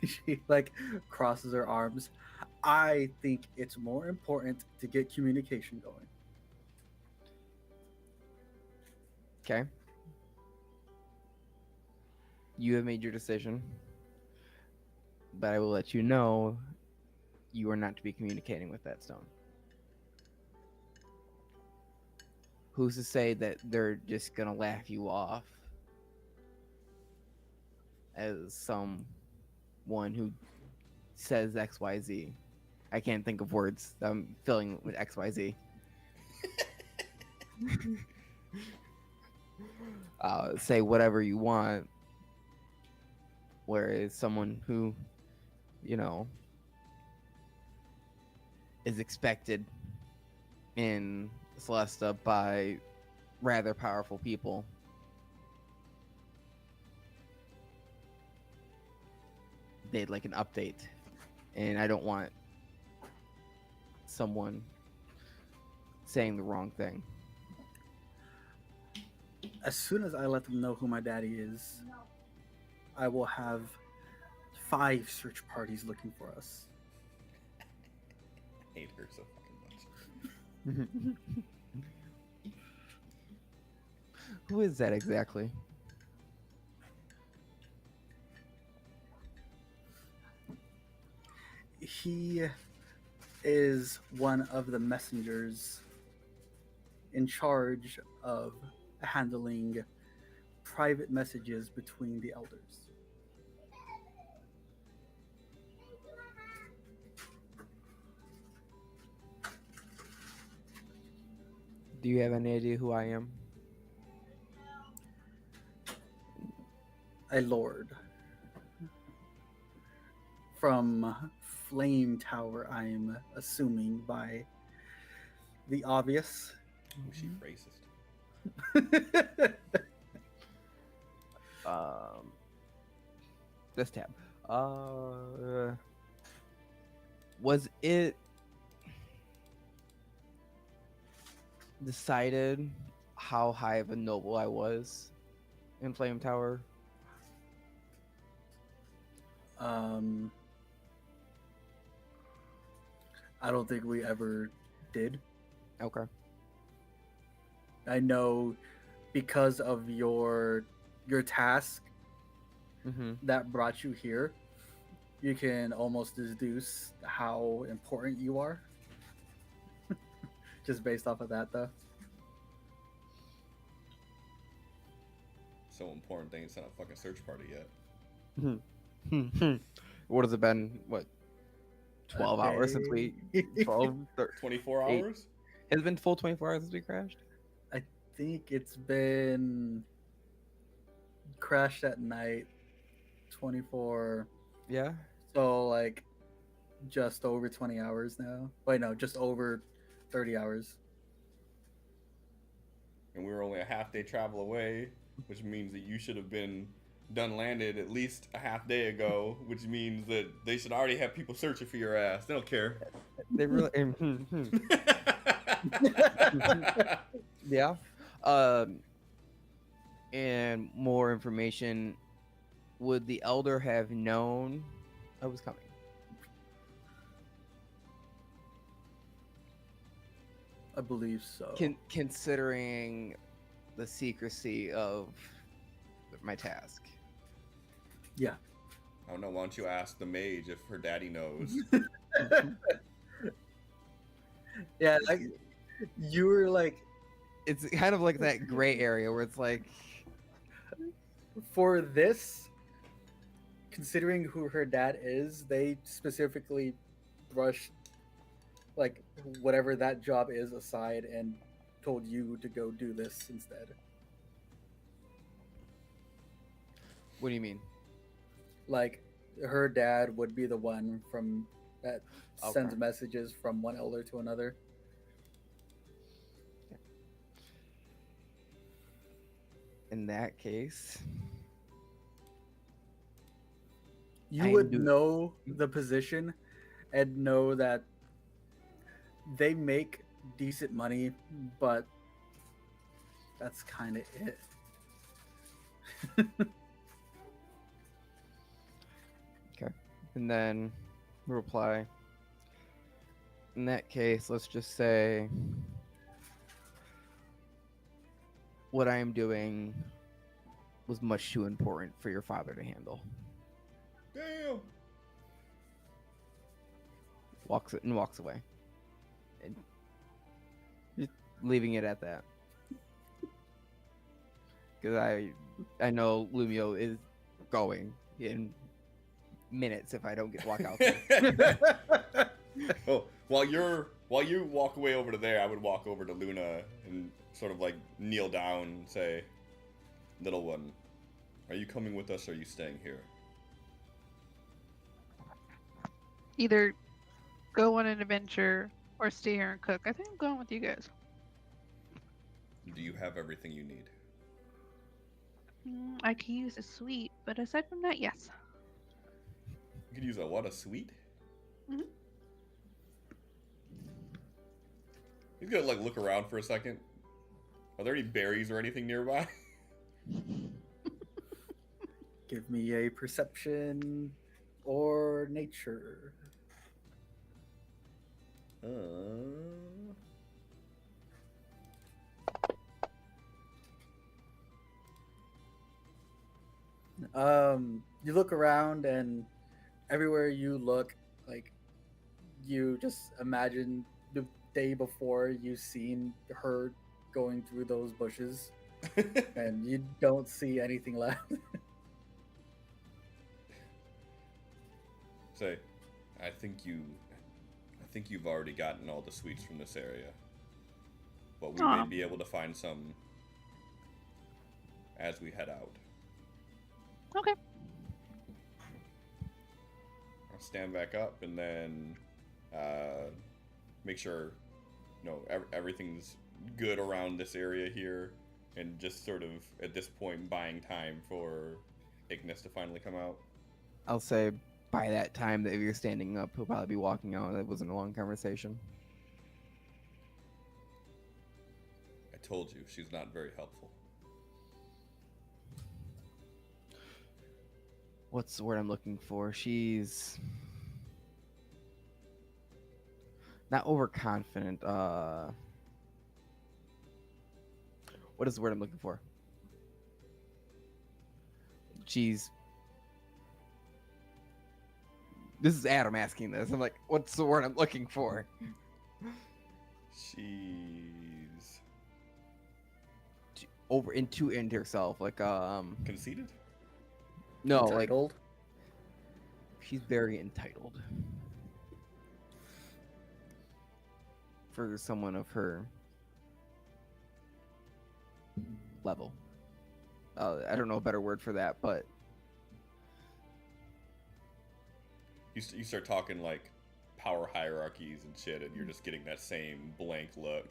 she like crosses her arms. I think it's more important to get communication going. Okay. You have made your decision, but I will let you know you are not to be communicating with that stone. Who's to say that they're just gonna laugh you off as someone who says XYZ? I can't think of words. I'm filling with XYZ. Say whatever you want. Whereas someone who, you know, is expected in Celesta by rather powerful people. They'd like an update, and I don't want someone saying the wrong thing. As soon as I let them know who my daddy is, I will have 5 search parties looking for us. I hate her so fucking much. Who is that exactly? He is one of the messengers in charge of handling private messages between the elders. Do you have any idea who I am? A lord from Flame Tower, I'm assuming by the obvious. Was she racist? This tab. Was it decided how high of a noble I was in Flame Tower? I don't think we ever did. Okay. I know because of your task Mm-hmm. that brought you here, you can almost deduce how important you are. Just based off of that, though. So important they ain't sent a fucking search party yet. What has it been? What, 12 hours since we 12 24 8. hours? It's been full 24 hours since we crashed. I think it's been crashed at night 24, Yeah. so like just over 20 hours now. Wait, no, just over 30 hours. And we were only a half day travel away, which means that you should have been done landed at least a half day ago, which means that they should already have people searching for your ass. They don't care. They really yeah. And more information, would the elder have known I was coming? I believe so. Considering the secrecy of my task. Yeah. I don't know. Why don't you ask the mage if her daddy knows? Yeah, like you were like, It's kind of like that gray area where it's like, for this, considering who her dad is, they specifically brushed like whatever that job is aside and told you to go do this instead. what do you mean? Like her dad would be the one from that sends Okay. messages from one elder to another. In that case, You I would do- know the position and know that they make decent money, but that's kind of it. and then reply. In that case, let's just say what I am doing was much too important for your father to handle. Damn. Walks away, and just leaving it at that. Because I know Lumio is going in minutes if I don't walk out there. Oh, while you walk away over to there, I would walk over to Luna and sort of like kneel down and say, "Little one, are you coming with us or are you staying here?" Either go on an adventure or stay here and cook. I think I'm going with you guys. Do you have everything you need? I could use a sweet, but aside from that, yes. You could use a sweet? Mhm. He's gonna like look around for a second. Are there any berries or anything nearby? Give me a perception or nature. You look around and everywhere you look, like you just imagine the day before you seen her going through those bushes, and you don't see anything left. Say, I think you've already gotten all the sweets from this area, but we may Aw. be able to find some as we head out. Okay. I'll stand back up and then make sure everything's good around this area here, and just sort of at this point buying time for Ignis to finally come out. I'll say by that time that if you're standing up, he'll probably be walking out. That wasn't a long conversation. I told you, she's not very helpful. What's the word I'm looking for? She's not overconfident. What is the word I'm looking for? She's. This is Adam asking this. I'm like, what's the word I'm looking for? She's Over into herself, like conceited? no, like Entitled. she's very entitled for someone of her level. I don't know a better word for that, but You start talking like power hierarchies and shit, and you're just getting that same blank look.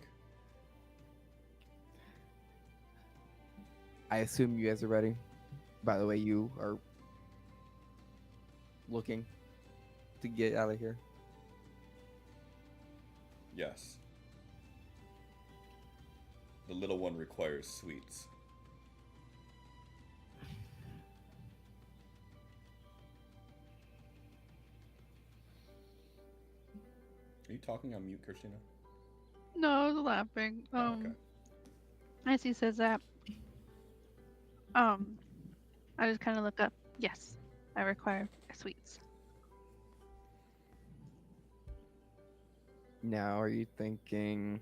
I assume you guys are ready. By the way, you are looking to get out of here. Yes. The little one requires sweets. Are you talking on mute, Christina? No, I was laughing. Oh, okay. As he says that, I just kind of look up. Yes, I require sweets. Now, are you thinking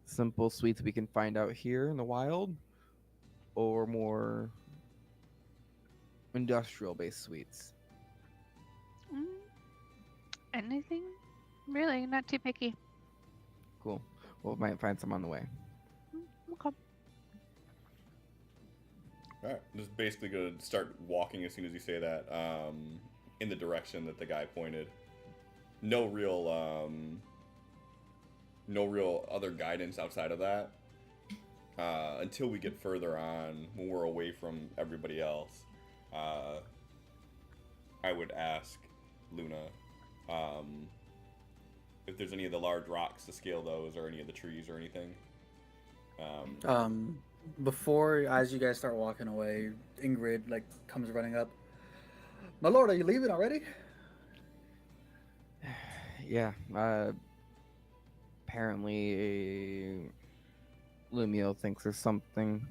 simple sweets we can find out here in the wild, or more industrial-based sweets? Mm, anything, really? Not too picky. Cool. Well, we might find some on the way. Okay. Alright, I'm just basically gonna start walking as soon as you say that, in the direction that the guy pointed. No real other guidance outside of that. Until we get further on, when we're away from everybody else, I would ask Luna if there's any of the large rocks to scale those, or any of the trees or anything. Before, as you guys start walking away, Ingrid like comes running up. My lord, are you leaving already? Yeah. Apparently, Lumio thinks there's something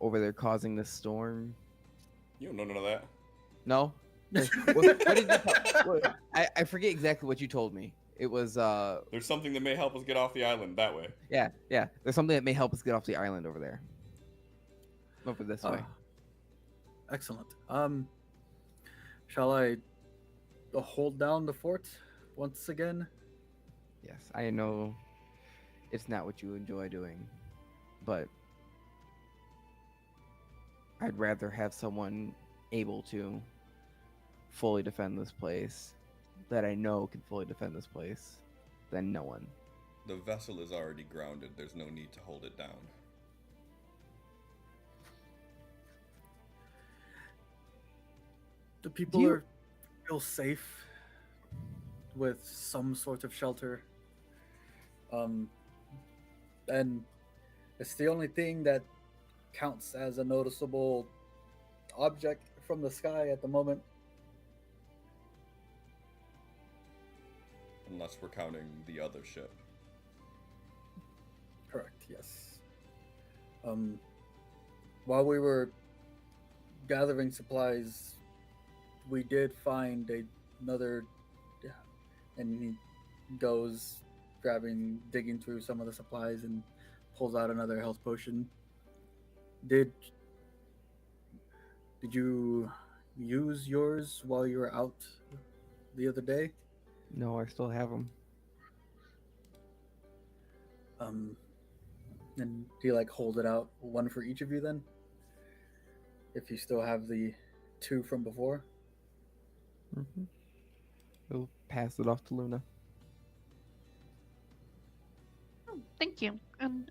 over there causing this storm. You don't know none of that. No? What did you I forget exactly what you told me. It was There's something that may help us get off the island that way. yeah. There's something that may help us get off the island over there. Over this way. Excellent. Shall I hold down the fort once again? Yes, I know it's not what you enjoy doing, but I'd rather have someone able to fully defend this place, that I know can fully defend this place, than no one. The vessel is already grounded. There's no need to hold it down. The people feel safe with some sort of shelter. And it's the only thing that counts as a noticeable object from the sky at the moment. Unless we're counting the other ship. Correct, yes. While we were gathering supplies, we did find another, and he goes digging through some of the supplies and pulls out another health potion. Did you use yours while you were out the other day? No, I still have them. And do you like hold it out, one for each of you then? If you still have the two from before? Mm-hmm. We'll pass it off to Luna. Oh, thank you. And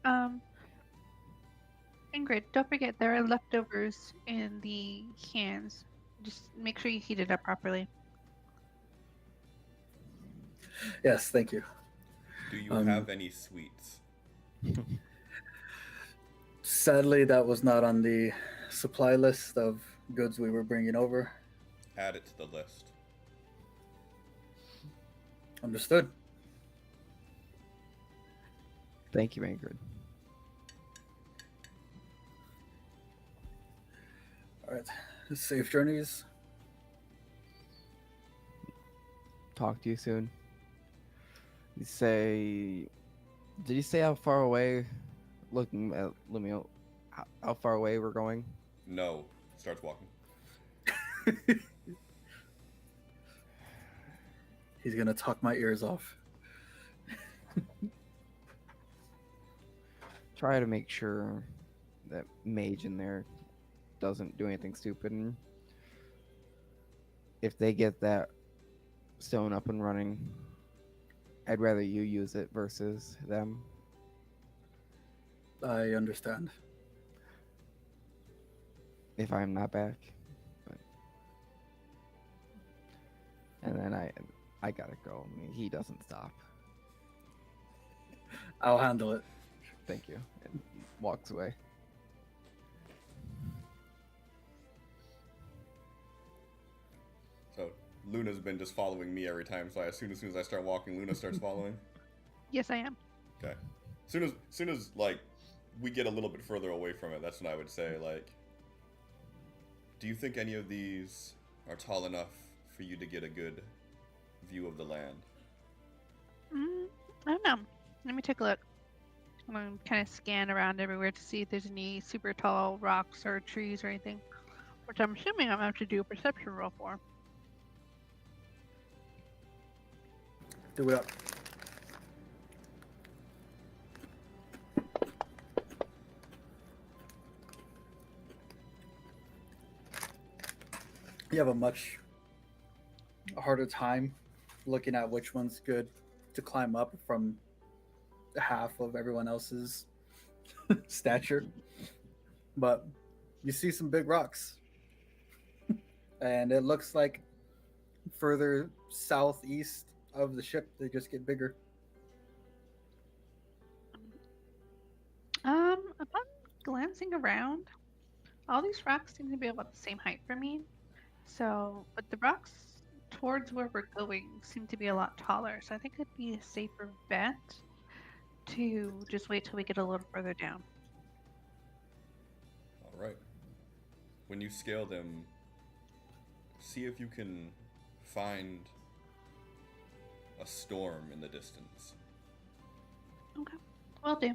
Ingrid, don't forget there are leftovers in the cans. Just make sure you heat it up properly. Yes, thank you. Do you have any sweets? Sadly, that was not on the supply list of goods we were bringing over. Add it to the list. Understood. Thank you, Ingrid. All right. Safe journeys. Talk to you soon. You say, did you say how far away? Looking at Lumio, how far away we're going? No. Starts walking. He's gonna talk my ears off. Try to make sure that mage in there doesn't do anything stupid. And if they get that stone up and running, I'd rather you use it versus them. I understand. If I'm not back. But... And then I gotta go. I mean, he doesn't stop. I'll handle it. Thank you. And walks away. So Luna's been just following me every time, so I assume as soon as I start walking, Luna starts following. Yes, I am. Okay. Soon as like we get a little bit further away from it, that's when I would say, like, do you think any of these are tall enough for you to get a good view of the land? I don't know. Let me take a look. I'm going to kind of scan around everywhere to see if there's any super tall rocks or trees or anything, which I'm assuming I'm going to have to do a perception roll for. Do it up. You have a much harder time looking at which one's good to climb up from half of everyone else's stature. But you see some big rocks. And it looks like further southeast of the ship, they just get bigger. Upon glancing around, all these rocks seem to be about the same height for me. So, but the rocks towards where we're going seem to be a lot taller. So I think it'd be a safer bet to just wait till we get a little further down. All right. When you scale them, see if you can find a storm in the distance. Okay, will do.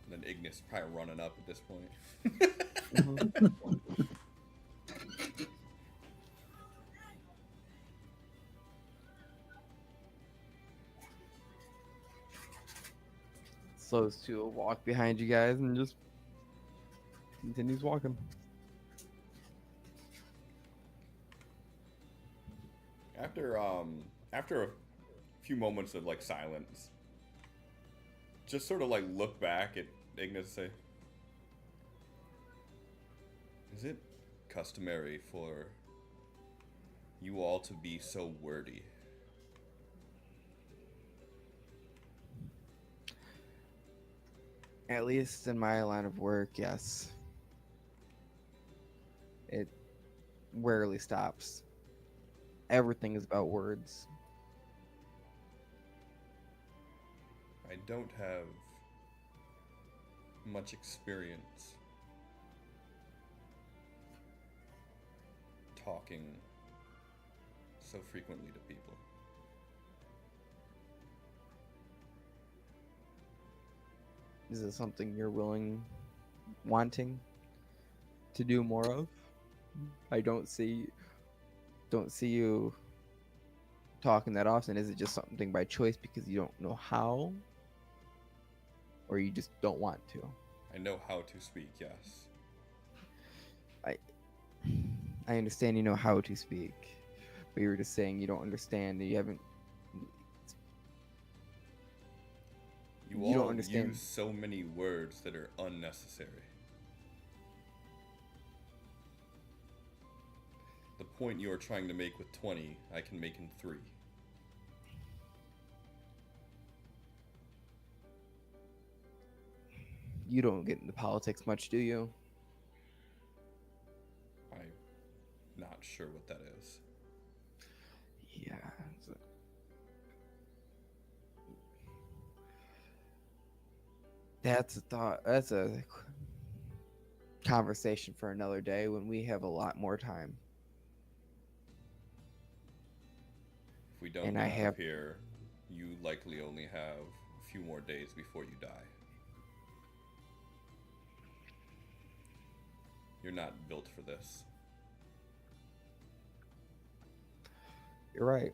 And then Ignis probably running up at this point. Slows to a walk behind you guys and just continues walking. After a few moments of like silence, just sort of like look back at Ignis and say, is it customary for you all to be so wordy? At least in my line of work, yes. It rarely stops. Everything is about words. I don't have much experience talking so frequently to people. Is it something you're wanting to do more of? I don't see you talking that often. Is it just something by choice because you don't know how? Or you just don't want to? I know how to speak, yes. I understand you know how to speak, but you were just saying you don't understand. You haven't. You You don't all understand. use so many words that are unnecessary. The point you are trying to make with 20, I can make in 3. You don't get into politics much, do you? I'm not sure what that is. Yeah. That's a thought. That's a conversation for another day when we have a lot more time. If we don't And get I out have of here, you likely only have a few more days before you die. You're not built for this. You're right.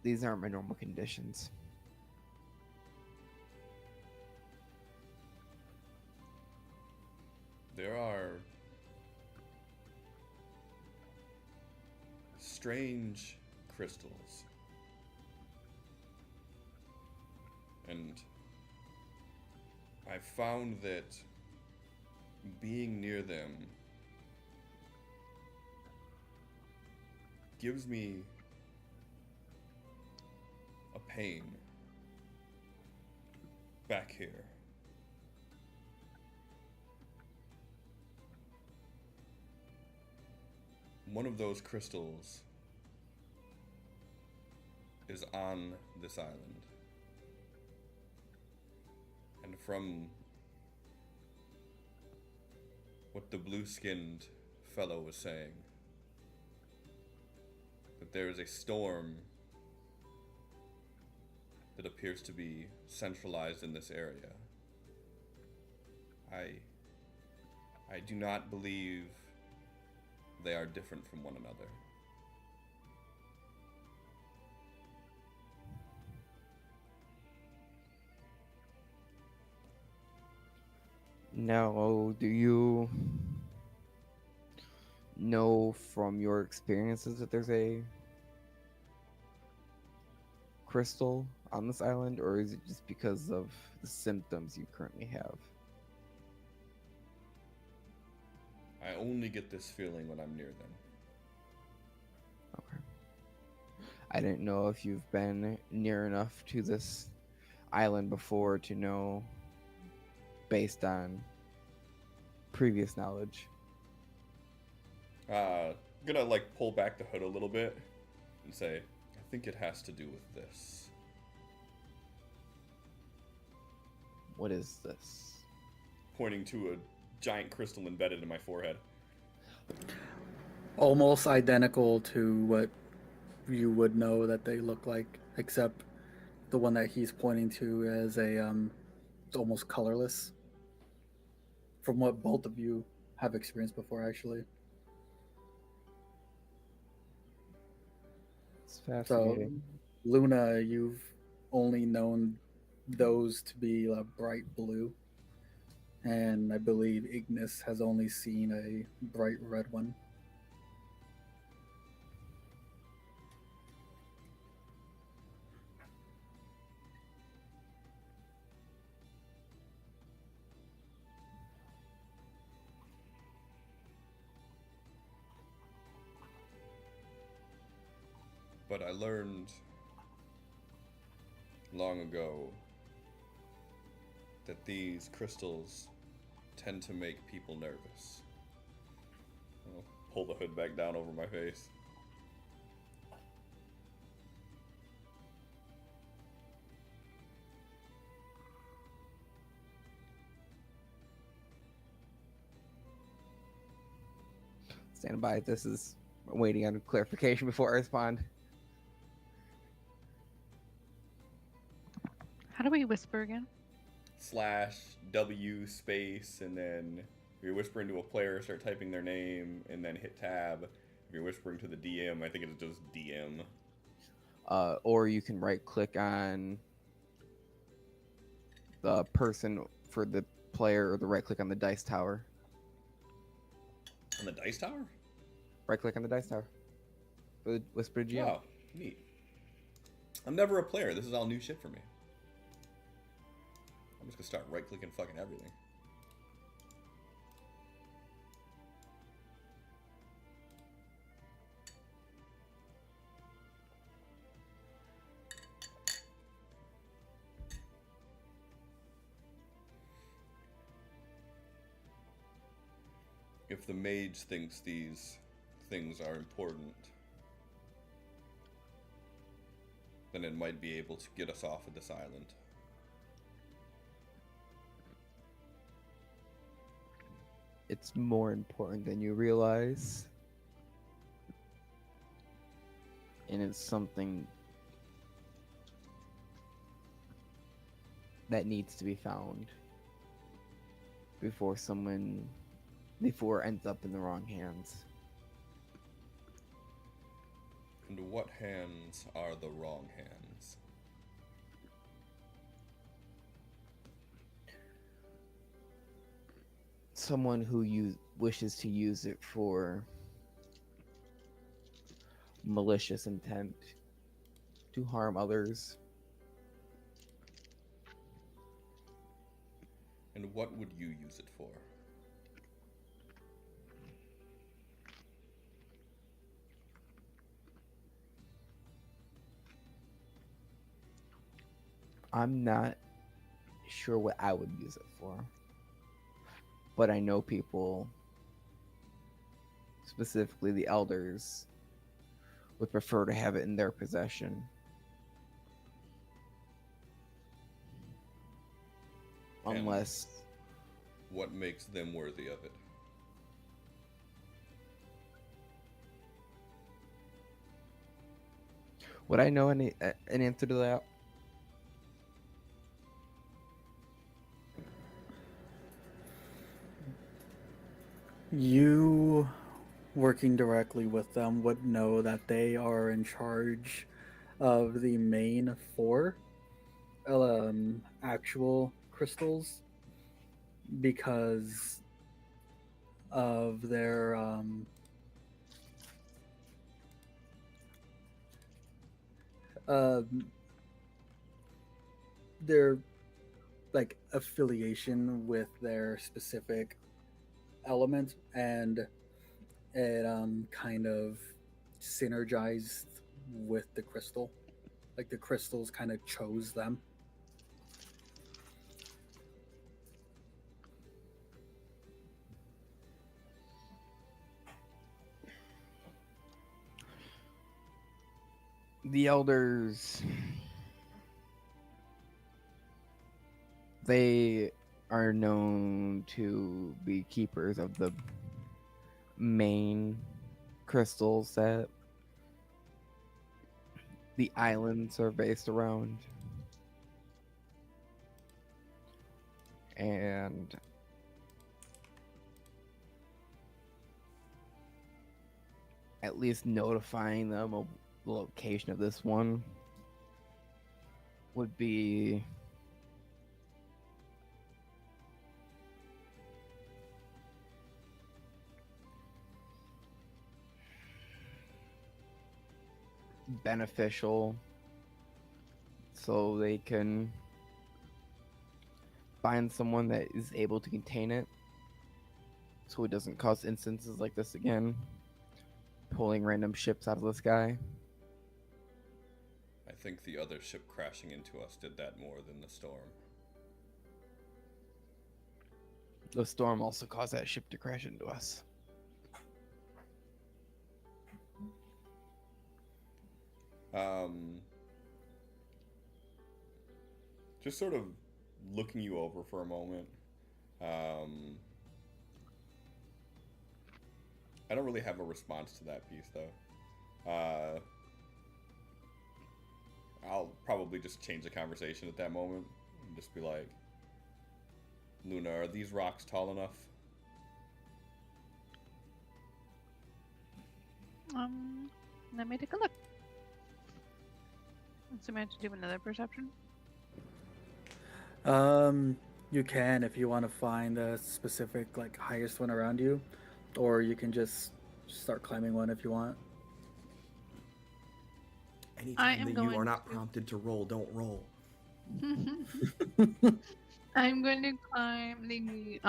These aren't my normal conditions. There are strange crystals. And I found that being near them gives me a pain back here. One of those crystals is on this island. And from what the blue-skinned fellow was saying, that there is a storm that appears to be centralized in this area. I do not believe they are different from one another. Now, do you know from your experiences that there's a crystal on this island, or is it just because of the symptoms you currently have? I only get this feeling when I'm near them. Okay. I didn't know if you've been near enough to this island before to know based on previous knowledge. Gonna like pull back the hood a little bit and say, I think it has to do with this. What is this? Pointing to a giant crystal embedded in my forehead. Almost identical to what you would know that they look like, except the one that he's pointing to as a it's almost colorless. From what both of you have experienced before, actually. It's So, fascinating. Luna, you've only known those to be bright blue, and I believe Ignis has only seen a bright red one. But I learned long ago that these crystals tend to make people nervous. I'll pull the hood back down over my face. Stand by. This is waiting on clarification before I respond. How do we whisper again? /W space, and then if you're whispering to a player, start typing their name, and then hit tab. If you're whispering to the DM, I think it's just DM. Or you can right click on the person for the player, or the right click on the dice tower. On the dice tower? Right click on the dice tower. For the whisper GM. Wow, neat. I'm never a player. This is all new shit for me. I'm just gonna start right-clicking fucking everything. If the mage thinks these things are important, then it might be able to get us off of this island. It's more important than you realize. And it's something that needs to be found before it ends up in the wrong hands. And what hands are the wrong hands? Someone who wishes to use it for malicious intent to harm others. And what would you use it for? I'm not sure what I would use it for, but I know people, specifically the elders, would prefer to have it in their possession. And Unless what makes them worthy of it? would I know an answer to that? You, working directly with them, would know that they are in charge of the main 4 actual crystals because of their like affiliation with their specific element, and it kind of synergized with the crystal. Like the crystals kind of chose them. The elders, they are known to be keepers of the main crystals that the islands are based around. And at least notifying them of the location of this one would be beneficial, so they can find someone that is able to contain it, so it doesn't cause instances like this again, pulling random ships out of the sky. I think the other ship crashing into us did that more than the storm. The storm also caused that ship to crash into us. Just sort of looking you over for a moment. I don't really have a response to that piece, though. I'll probably just change the conversation at that moment and just be like, Luna, are these rocks tall enough? Let me take a look. So I have to do another perception. You can if you want to find a specific like highest one around you, or you can just start climbing one if you want. Anytime that you are not prompted to roll, don't roll. I'm going to climb the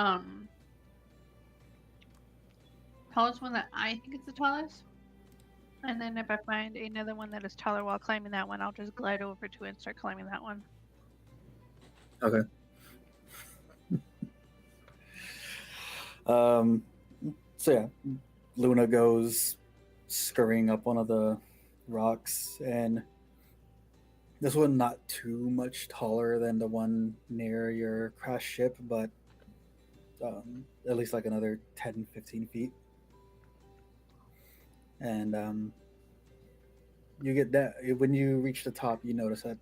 tallest one that I think is the tallest. And then if I find another one that is taller while climbing that one, I'll just glide over to it and start climbing that one. Okay. So yeah, Luna goes scurrying up one of the rocks, and this one not too much taller than the one near your crash ship, but at least like another 10, 15 feet. And you get that when you reach the top, you notice that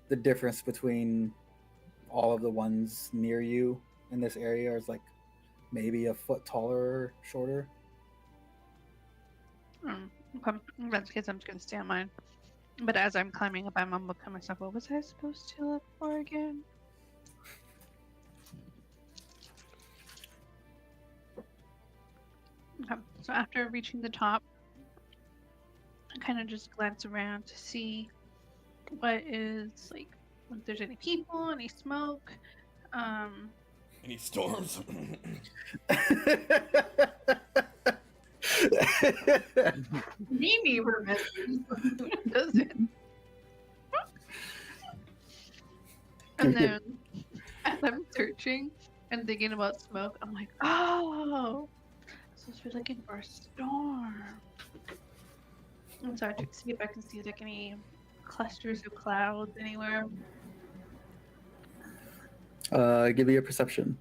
the difference between all of the ones near you in this area is like maybe a foot taller or shorter. Okay. In that case, I'm just going to stay on mine. But as I'm climbing up, I mumble to myself, what was I supposed to look for again? Okay. So after reaching the top, I kind of just glance around to see what is, like, if there's any people, any smoke. Any storms? Mimi remembers. Does it? And then as I'm searching and thinking about smoke, I'm like, oh, so we're looking for a storm. And so I check to see if I can see like any clusters of clouds anywhere. Give me a perception.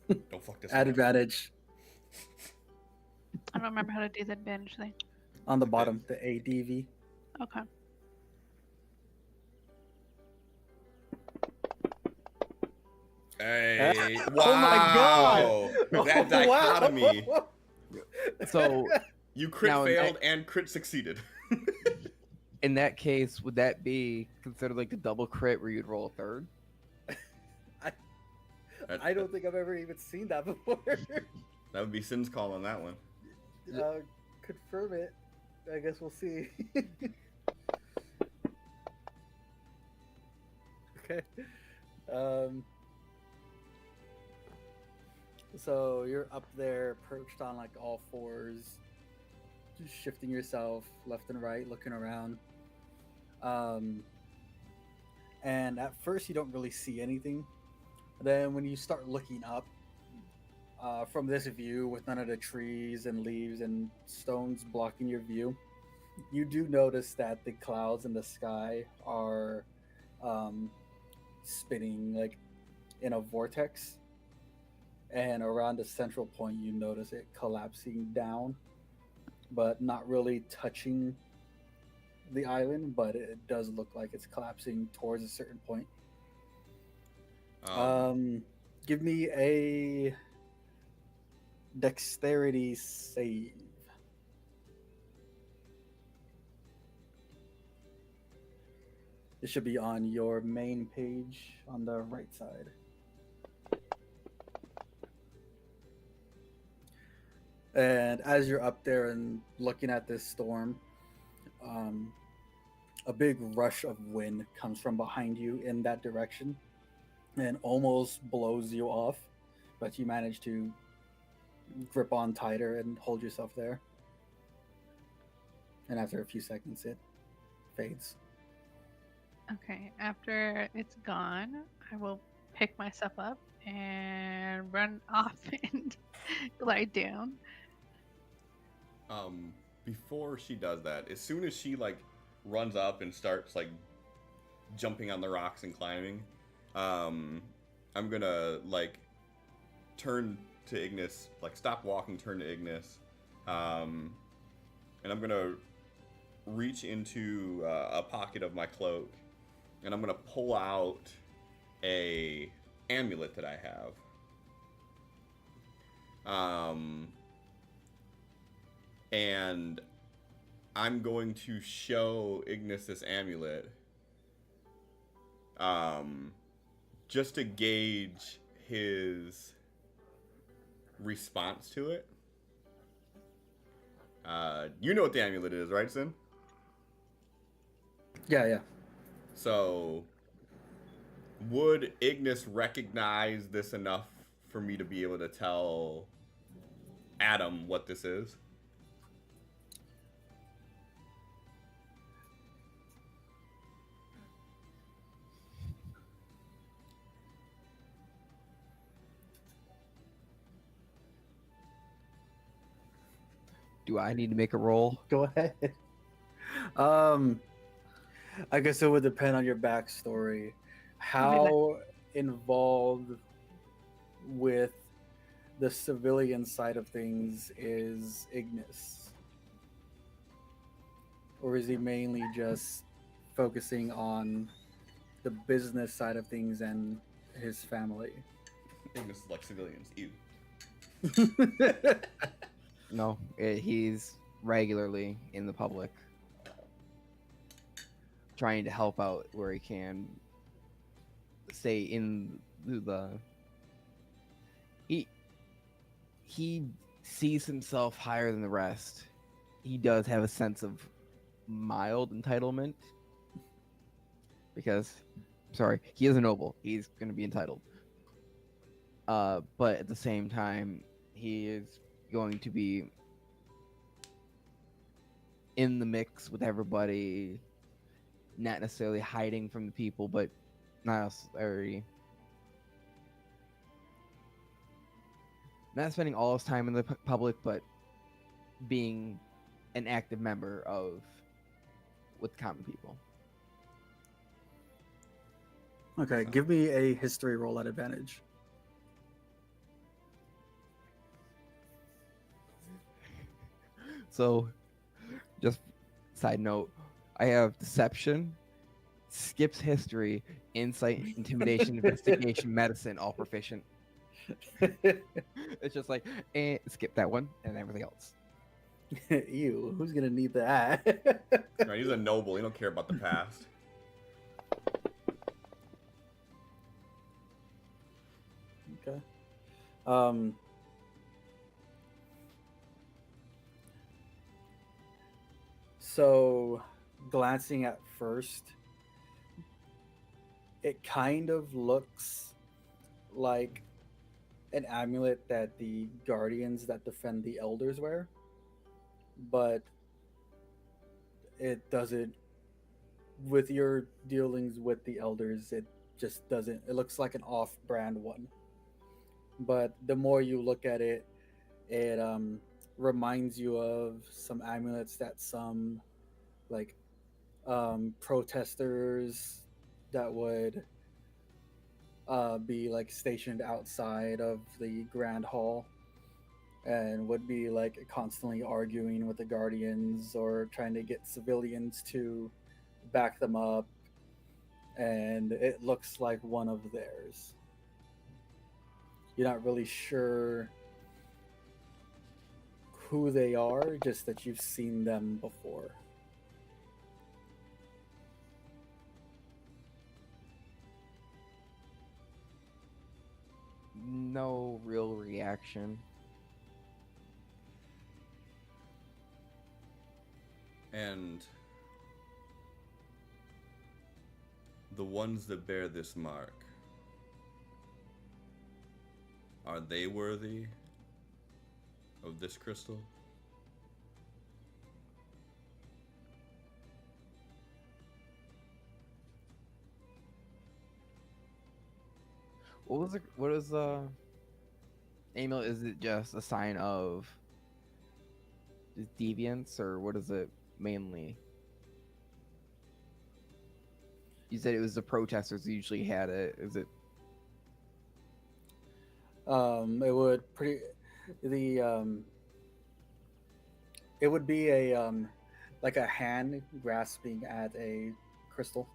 Don't fuck this Add one up. advantage I don't remember how to do the advantage thing. on the bottom, the ADV. Okay. Hey, wow. Oh my god! That dichotomy. Wow. So You crit Now, in failed and crit succeeded. in that case, would that be considered like a double crit where you'd roll a third? I don't think I've ever even seen that before. That would be Sin's call on that one. Confirm it. I guess we'll see. Okay. So you're up there, perched on like all fours, just shifting yourself left and right, looking around. And at first you don't really see anything. Then when you start looking up, from this view with none of the trees and leaves and stones blocking your view, you do notice that the clouds in the sky are spinning like in a vortex, and around the central point you notice it collapsing down, but not really touching the island, but it does look like it's collapsing towards a certain point. Give me a dexterity save. It should be on your main page on the right side. And as you're up there and looking at this storm, a big rush of wind comes from behind you in that direction and almost blows you off, but you manage to grip on tighter and hold yourself there. And after a few seconds, it fades. Okay, after it's gone, I will pick myself up and run off and glide down. Before she does that, as soon as she like runs up and starts like jumping on the rocks and climbing, I'm gonna like turn to Ignis, like stop walking, turn to Ignis, and I'm gonna reach into a pocket of my cloak, and I'm gonna pull out a amulet that I have. And I'm going to show Ignis this amulet, just to gauge his response to it. You know what the amulet is, right, Sin? Yeah. So Would Ignis recognize this enough for me to be able to tell Adam what this is? Do I need to make a roll? Go ahead. I guess it would depend on your backstory. How involved with the civilian side of things is Ignis? Or is he mainly just focusing on the business side of things and his family? Ignis is like civilians. Ew. No, he's regularly in the public, trying to help out where he can. Stay in the. He sees himself higher than the rest. He does have a sense of mild entitlement because, sorry, he is a noble. He's going to be entitled. But at the same time, he is going to be in the mix with everybody, not necessarily hiding from the people, but not necessarily not spending all his time in the public, but being an active member of with common people. Okay, give me a history roll at advantage. So, just side note, I have deception, skips history, insight, intimidation, investigation, medicine, all proficient. It's just like, skip that one and everything else. Ew, who's gonna need that? Right, he's a noble. He don't care about the past. Okay. So, glancing at first, it kind of looks like an amulet that the guardians that defend the elders wear, but it doesn't. With your dealings with the elders, it just doesn't. It looks like an off-brand one. But the more you look at it, it reminds you of some amulets that some like protesters that would be like stationed outside of the Grand Hall and would be like constantly arguing with the Guardians or trying to get civilians to back them up. And it looks like one of theirs. You're not really sure who they are, just that you've seen them before. No real reaction. And the ones that bear this mark, are they worthy of this crystal? What is amulet? Is it just a sign of deviance, or what is it mainly? You said it was the protesters who usually had it. Is it? It would it would be a like a hand grasping at a crystal.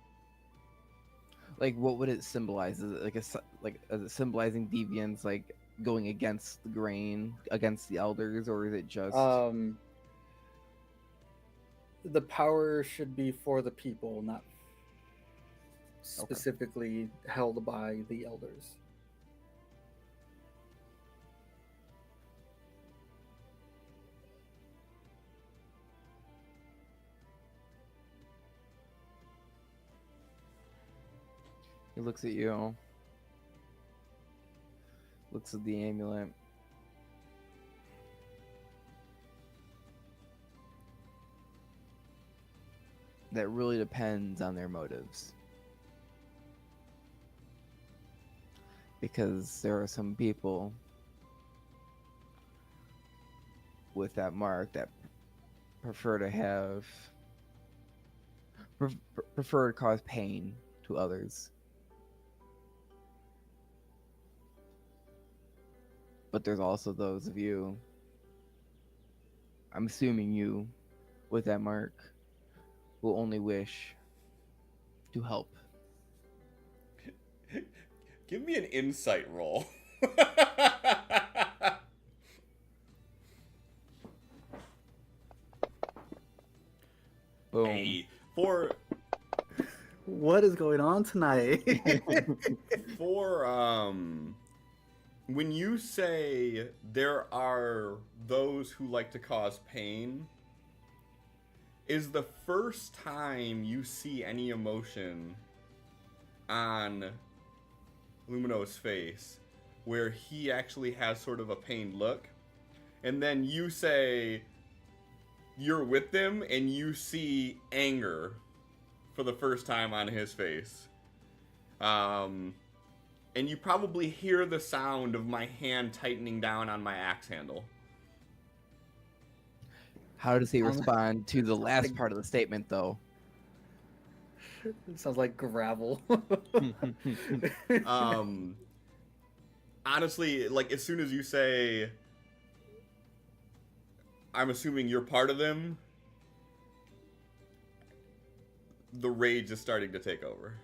Like, what would it symbolize? Is it is it symbolizing deviance, like going against the grain, against the elders, or is it just? The power should be for the people, not specifically held by the elders. He looks at you. Looks at the amulet. That really depends on their motives. Because there are some people with that mark that prefer to cause pain to others. But there's also those of you, I'm assuming you, with that mark, who only wish to help. Give me an insight roll. Boom. Hey, What is going on tonight? when you say there are those who like to cause pain, is the first time you see any emotion on Lumino's face where he actually has sort of a pained look, and then you say you're with them and you see anger for the first time on his face. And you probably hear the sound of my hand tightening down on my axe handle. How does he respond to the last part of the statement, though? It sounds like gravel. Honestly, like, as soon as you say, I'm assuming you're part of them, the rage is starting to take over.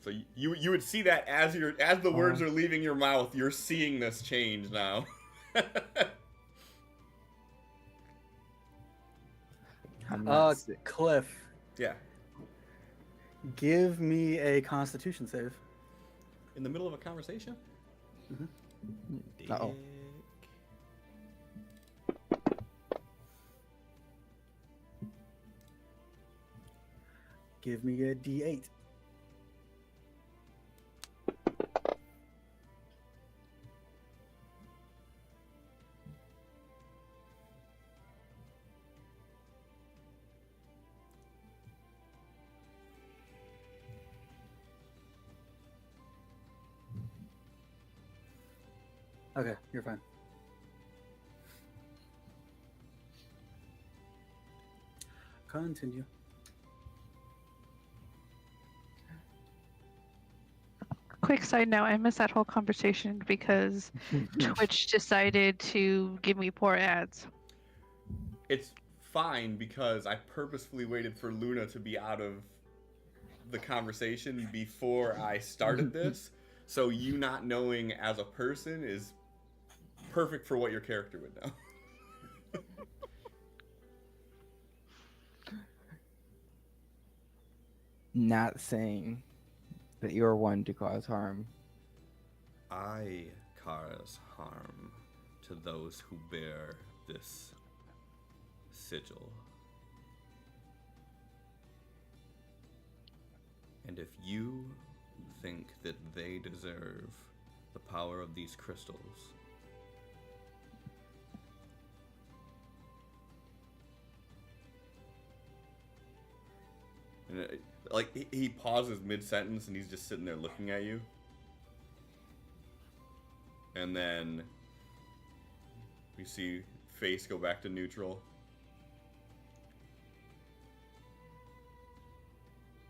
So you would see that as the words are leaving your mouth, you're seeing this change now. Cliff, Yeah. give me a Constitution save. In the middle of a conversation? Uh-oh. Give me a D8. Okay, you're fine. Continue. Quick side note, I missed that whole conversation because Twitch decided to give me poor ads. It's fine because I purposefully waited for Luna to be out of the conversation before I started this. So you not knowing as a person is perfect for what your character would know. Not saying that you are one to cause harm. I cause harm to those who bear this sigil. And if you think that they deserve the power of these crystals, and like he pauses mid-sentence and he's just sitting there looking at you. And then you see face go back to neutral.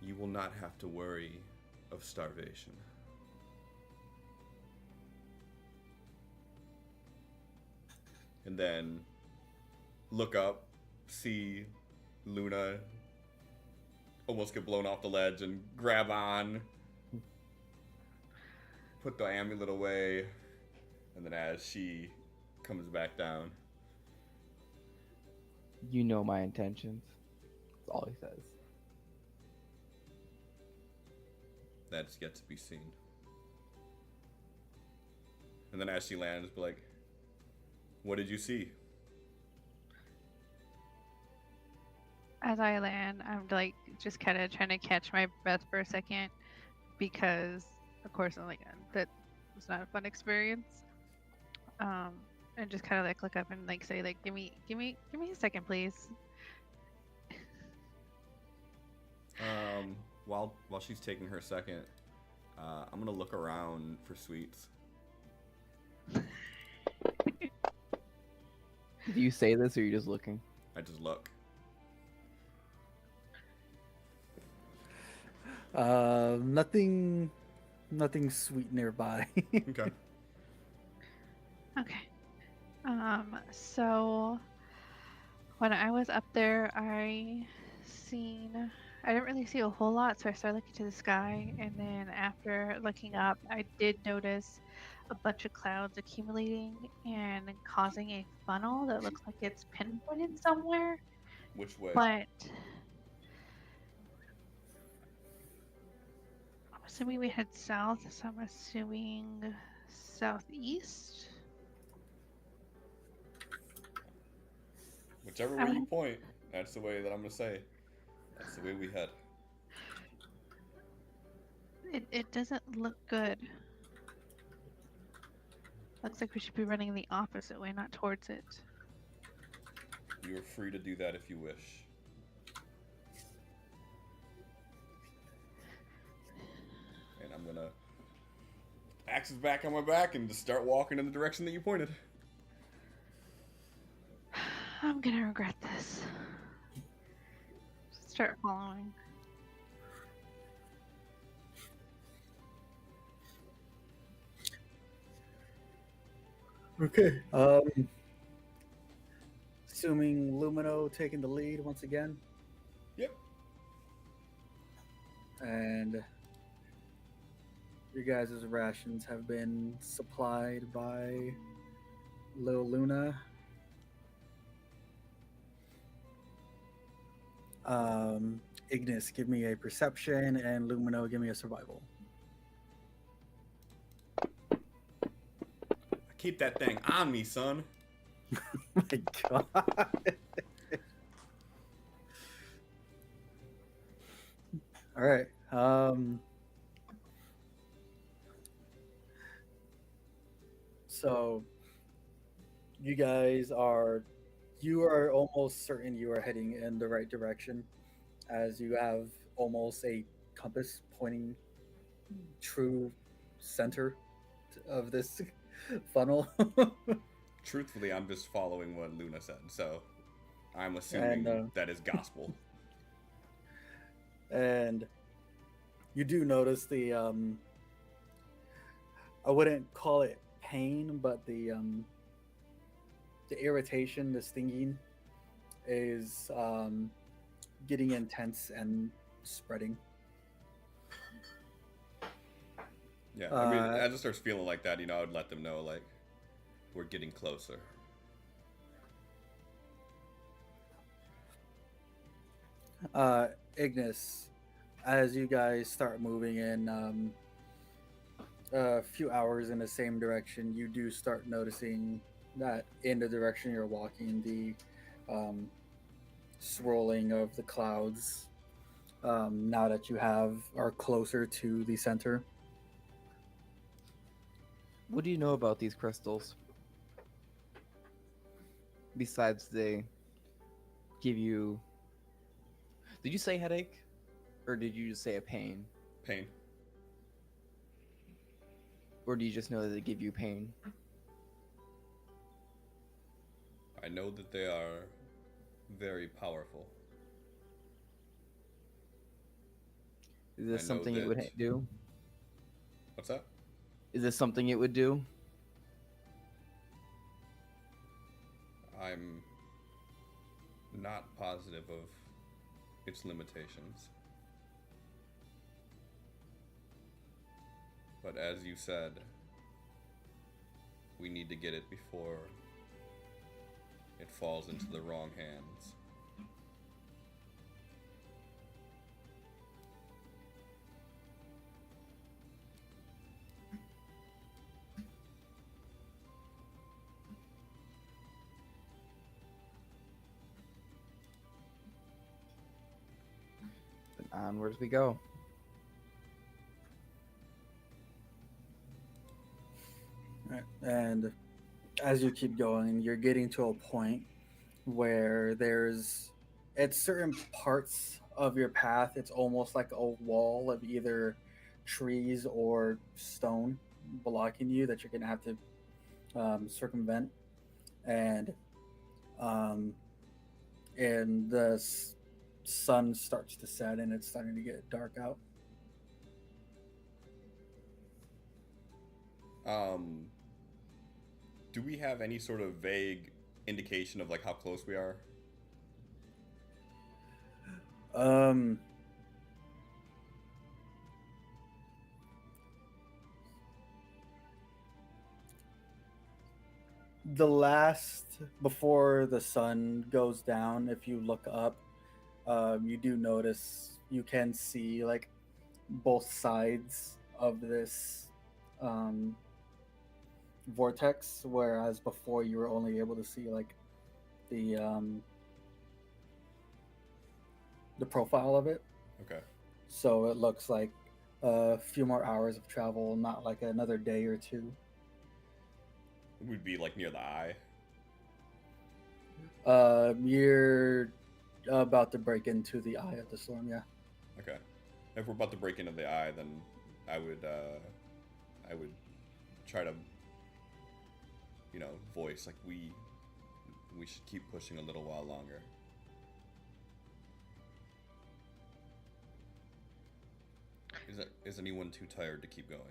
You will not have to worry of starvation. And then look up, see Luna almost get blown off the ledge and grab on, put the amulet away, and then as she comes back down. You know my intentions. That's all he says. That's yet to be seen. And then as she lands, be like, what did you see? As I land, I'm like just kind of trying to catch my breath for a second because, of course, I'm like that was not a fun experience. And just kind of like look up and like say like, give me a second, please. While she's taking her second, I'm gonna look around for sweets. Do you say this or are you just looking? I just look. Nothing sweet nearby. Okay. Okay. So when I was up there, I didn't really see a whole lot, so I started looking to the sky, and then after looking up, I did notice a bunch of clouds accumulating and causing a funnel that looks like it's pinpointed somewhere. Which way? But I'm assuming we head south, so I'm assuming southeast. Whichever way you point, that's the way that I'm gonna say. That's the way we head. It doesn't look good. Looks like we should be running the opposite way, not towards it. You are free to do that if you wish. And I'm gonna axes back on my back and just start walking in the direction that you pointed. I'm gonna regret this. Start following. Okay. Assuming Lumino taking the lead once again. Yep. And your guys' rations have been supplied by Lil Luna. Ignis, give me a perception, and Lumino, give me a survival. Keep that thing on me, son. My God. All right. So you are almost certain you are heading in the right direction, as you have almost a compass pointing true center of this funnel. Truthfully, I'm just following what Luna said, so I'm assuming that is gospel. And you do notice the I wouldn't call it pain, but the irritation, the stinging is getting intense and spreading. Yeah, I mean, as it starts feeling like that, I would let them know, like, we're getting closer. Ignis, as you guys start moving in a few hours in the same direction, you do start noticing that in the direction you're walking, the swirling of the clouds, now that you are closer to the center. What do you know about these crystals? Besides they give you... Did you say headache? Or did you just say a pain? Pain. Or do you just know that they give you pain? I know that they are very powerful. Is this I know something it would that- do? What's that? Is this something it would do? I'm not positive of its limitations. But as you said, we need to get it before it falls into the wrong hands. onwards we go. Right. And as you keep going, you're getting to a point where there's at certain parts of your path, it's almost like a wall of either trees or stone blocking you that you're gonna have to circumvent. And um, and the sun starts to set, and it's starting to get dark out. Do we have any sort of vague indication of like how close we are? Um, the last before the sun goes down, if you look up, you do notice you can see like both sides of this vortex, whereas before you were only able to see like the profile of it. Okay. So it looks like a few more hours of travel, not like another day or two. We'd be like near the eye. You're about to break into the eye of the storm, yeah. Okay. If we're about to break into the eye, then I would try to, voice like we should keep pushing a little while longer. Is anyone too tired to keep going?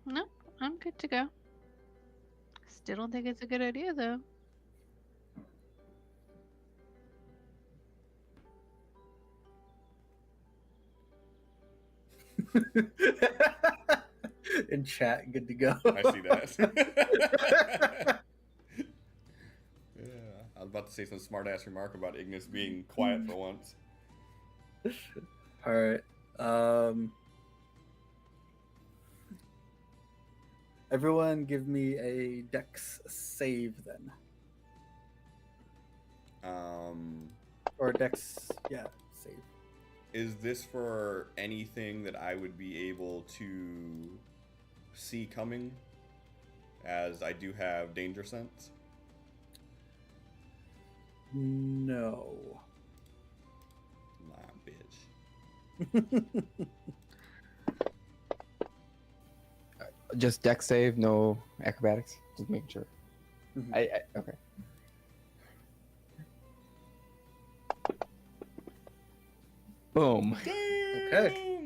Nope, I'm good to go. Still don't think it's a good idea though. In chat, good to go. I see that. Yeah, I was about to say some smart ass remark about Ignis being quiet for once. All right. Everyone, give me a Dex save then, or Dex, yeah, save. Is this for anything that I would be able to see coming, as I do have danger sense? No. Nah, bitch. Just deck save, no acrobatics. Just making sure. Mhm. I okay. Boom. Okay.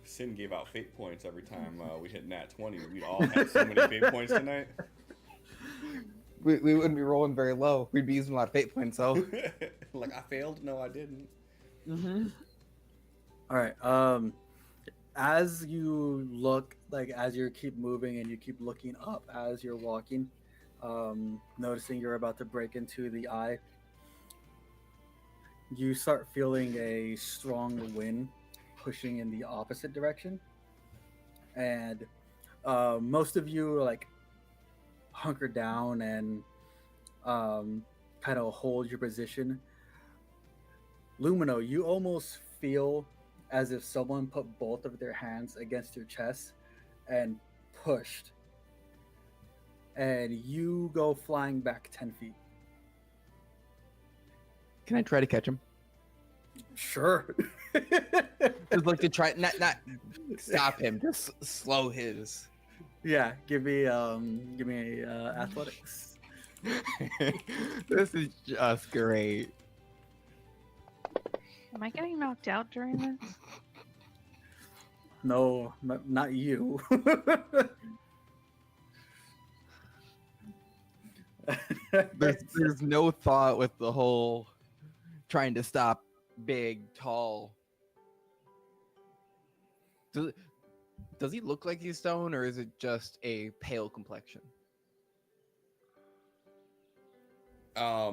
Sin gave out fate points every time we hit nat 20. We'd all have so many fate points tonight. We wouldn't be rolling very low. We'd be using a lot of fate points, though. Like, I failed? No, I didn't. Mm-hmm. All right. As you look, like as you keep moving and you keep looking up as you're walking, noticing you're about to break into the eye, you start feeling a strong wind pushing in the opposite direction, and most of you like hunker down and kind of hold your position. Lumino, you almost feel as if someone put both of their hands against your chest and pushed, and you go flying back 10 feet. Can I try to catch him? Sure. Just like to try not stop him, just slow his. Yeah, give me athletics. This is just great. Am I getting knocked out during this? No, not you. There's no thought with the whole trying to stop big, tall. Does he look like he's stone, or is it just a pale complexion? I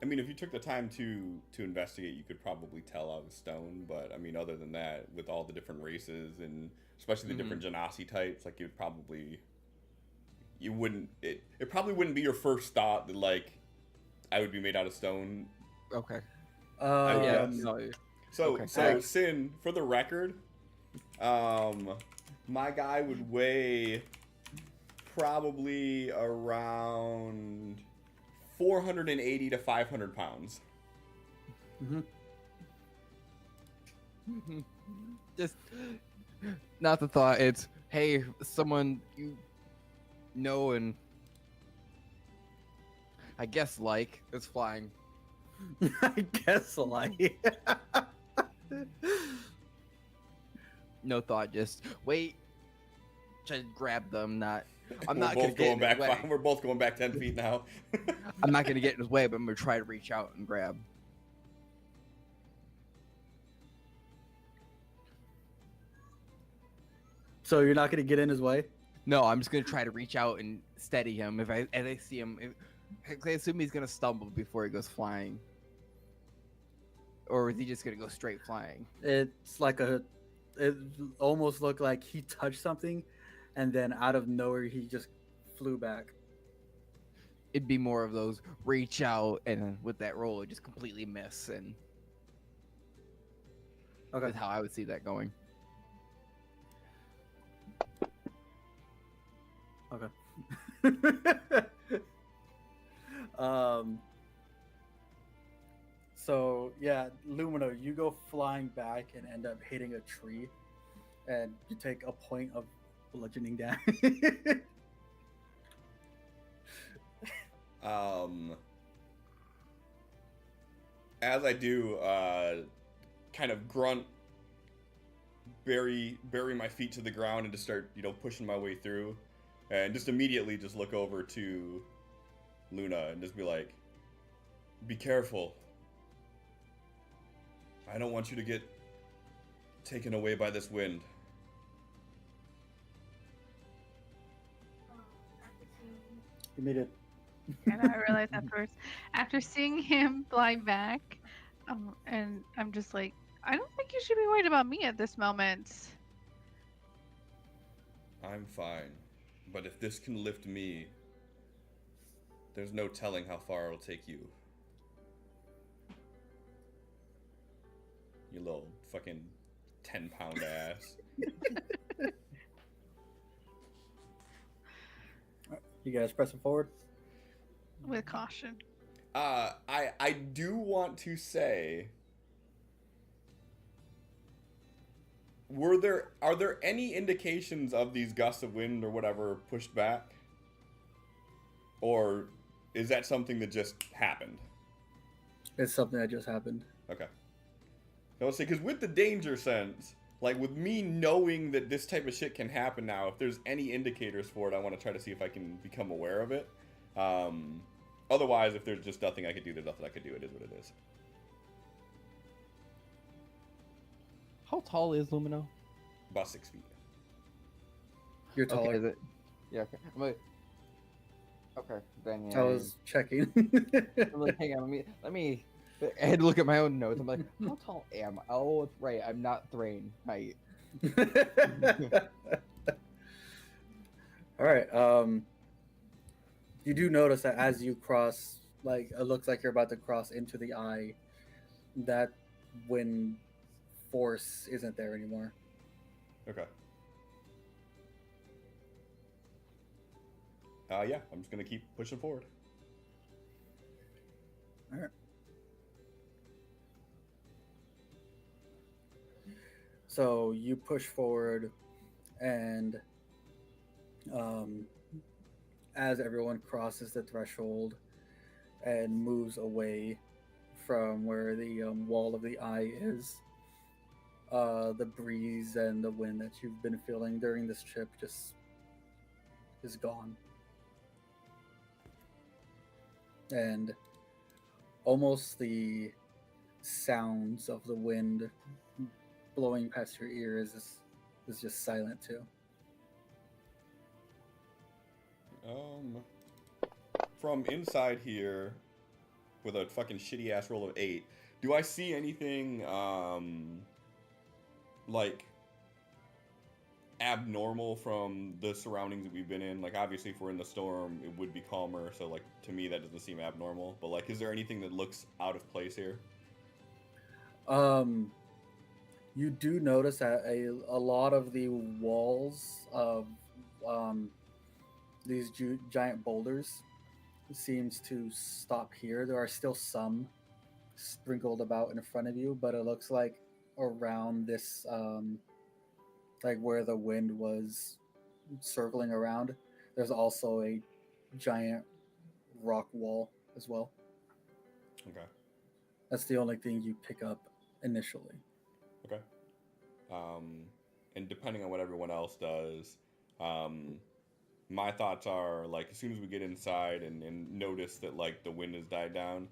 mean, if you took the time to investigate, you could probably tell I was stone. But I mean, other than that, with all the different races and especially the different genasi types, like you wouldn't it probably wouldn't be your first thought that like I would be made out of stone. Okay. I Yeah. guess. No. So Okay. so Sin, for the record, my guy would weigh probably around 480 to 500 pounds. Just not the thought. It's hey, someone you know and I guess like is flying. I guess like. No thought. Just wait. Just grab them. Not. I'm We're not both gonna get going in back. his way. We're both going back 10 feet now. I'm not gonna get in his way, but I'm gonna try to reach out and grab. So you're not gonna get in his way? No, I'm just gonna try to reach out and steady him. If I see him, I assume he's gonna stumble before he goes flying, or is he just gonna go straight flying? It's like it almost looked like he touched something, and then out of nowhere he just flew back. It'd be more of those reach out and then with that roll, it just completely miss, and Okay. that's how I would see that going. Okay. So yeah, Lumino, you go flying back and end up hitting a tree, and you take a point of bludgeoning damage. As I do, kind of grunt, bury my feet to the ground, and just start, pushing my way through, and just immediately just look over to Luna and just be like, "Be careful. I don't want you to get taken away by this wind." You made it. And I realized afterwards, after seeing him fly back, and I'm just like, I don't think you should be worried about me at this moment. I'm fine, but if this can lift me, there's no telling how far it'll take you. You little fucking 10-pound ass. You guys pressing forward? With caution. I do want to say, are there any indications of these gusts of wind or whatever pushed back? Or is that something that just happened? It's something that just happened. Okay. I was saying, because with the danger sense, like with me knowing that this type of shit can happen now, if there's any indicators for it, I want to try to see if I can become aware of it. Otherwise, if there's just nothing I could do, there's nothing I could do. It is what it is. How tall is Lumino? About 6 feet. You're taller. Okay, is it? Yeah. Okay. I'm like, okay. Then yeah. I was checking. I'm like, hang on. Let me. I had to look at my own notes. I'm like, how tall am I? Oh, it's right. I'm not Thrain height. All right. You do notice that as you cross, like it looks like you're about to cross into the eye, that wind force isn't there anymore. Okay. Yeah, I'm just gonna keep pushing forward. All right. So you push forward, and as everyone crosses the threshold and moves away from where the wall of the eye is, the breeze and the wind that you've been feeling during this trip just is gone. And almost the sounds of the wind blowing past your ears is just silent too. From inside here, with a fucking shitty ass roll of 8. Do I see anything like abnormal from the surroundings that we've been in? Like, obviously, if we're in the storm, it would be calmer. So, like, to me, that doesn't seem abnormal. But like, is there anything that looks out of place here? You do notice that a lot of the walls of these giant boulders seems to stop here. There are still some sprinkled about in front of you, but it looks like around this, like where the wind was circling around, there's also a giant rock wall as well. Okay. That's the only thing you pick up initially. Okay. And depending on what everyone else does, my thoughts are like, as soon as we get inside and notice that like the wind has died down,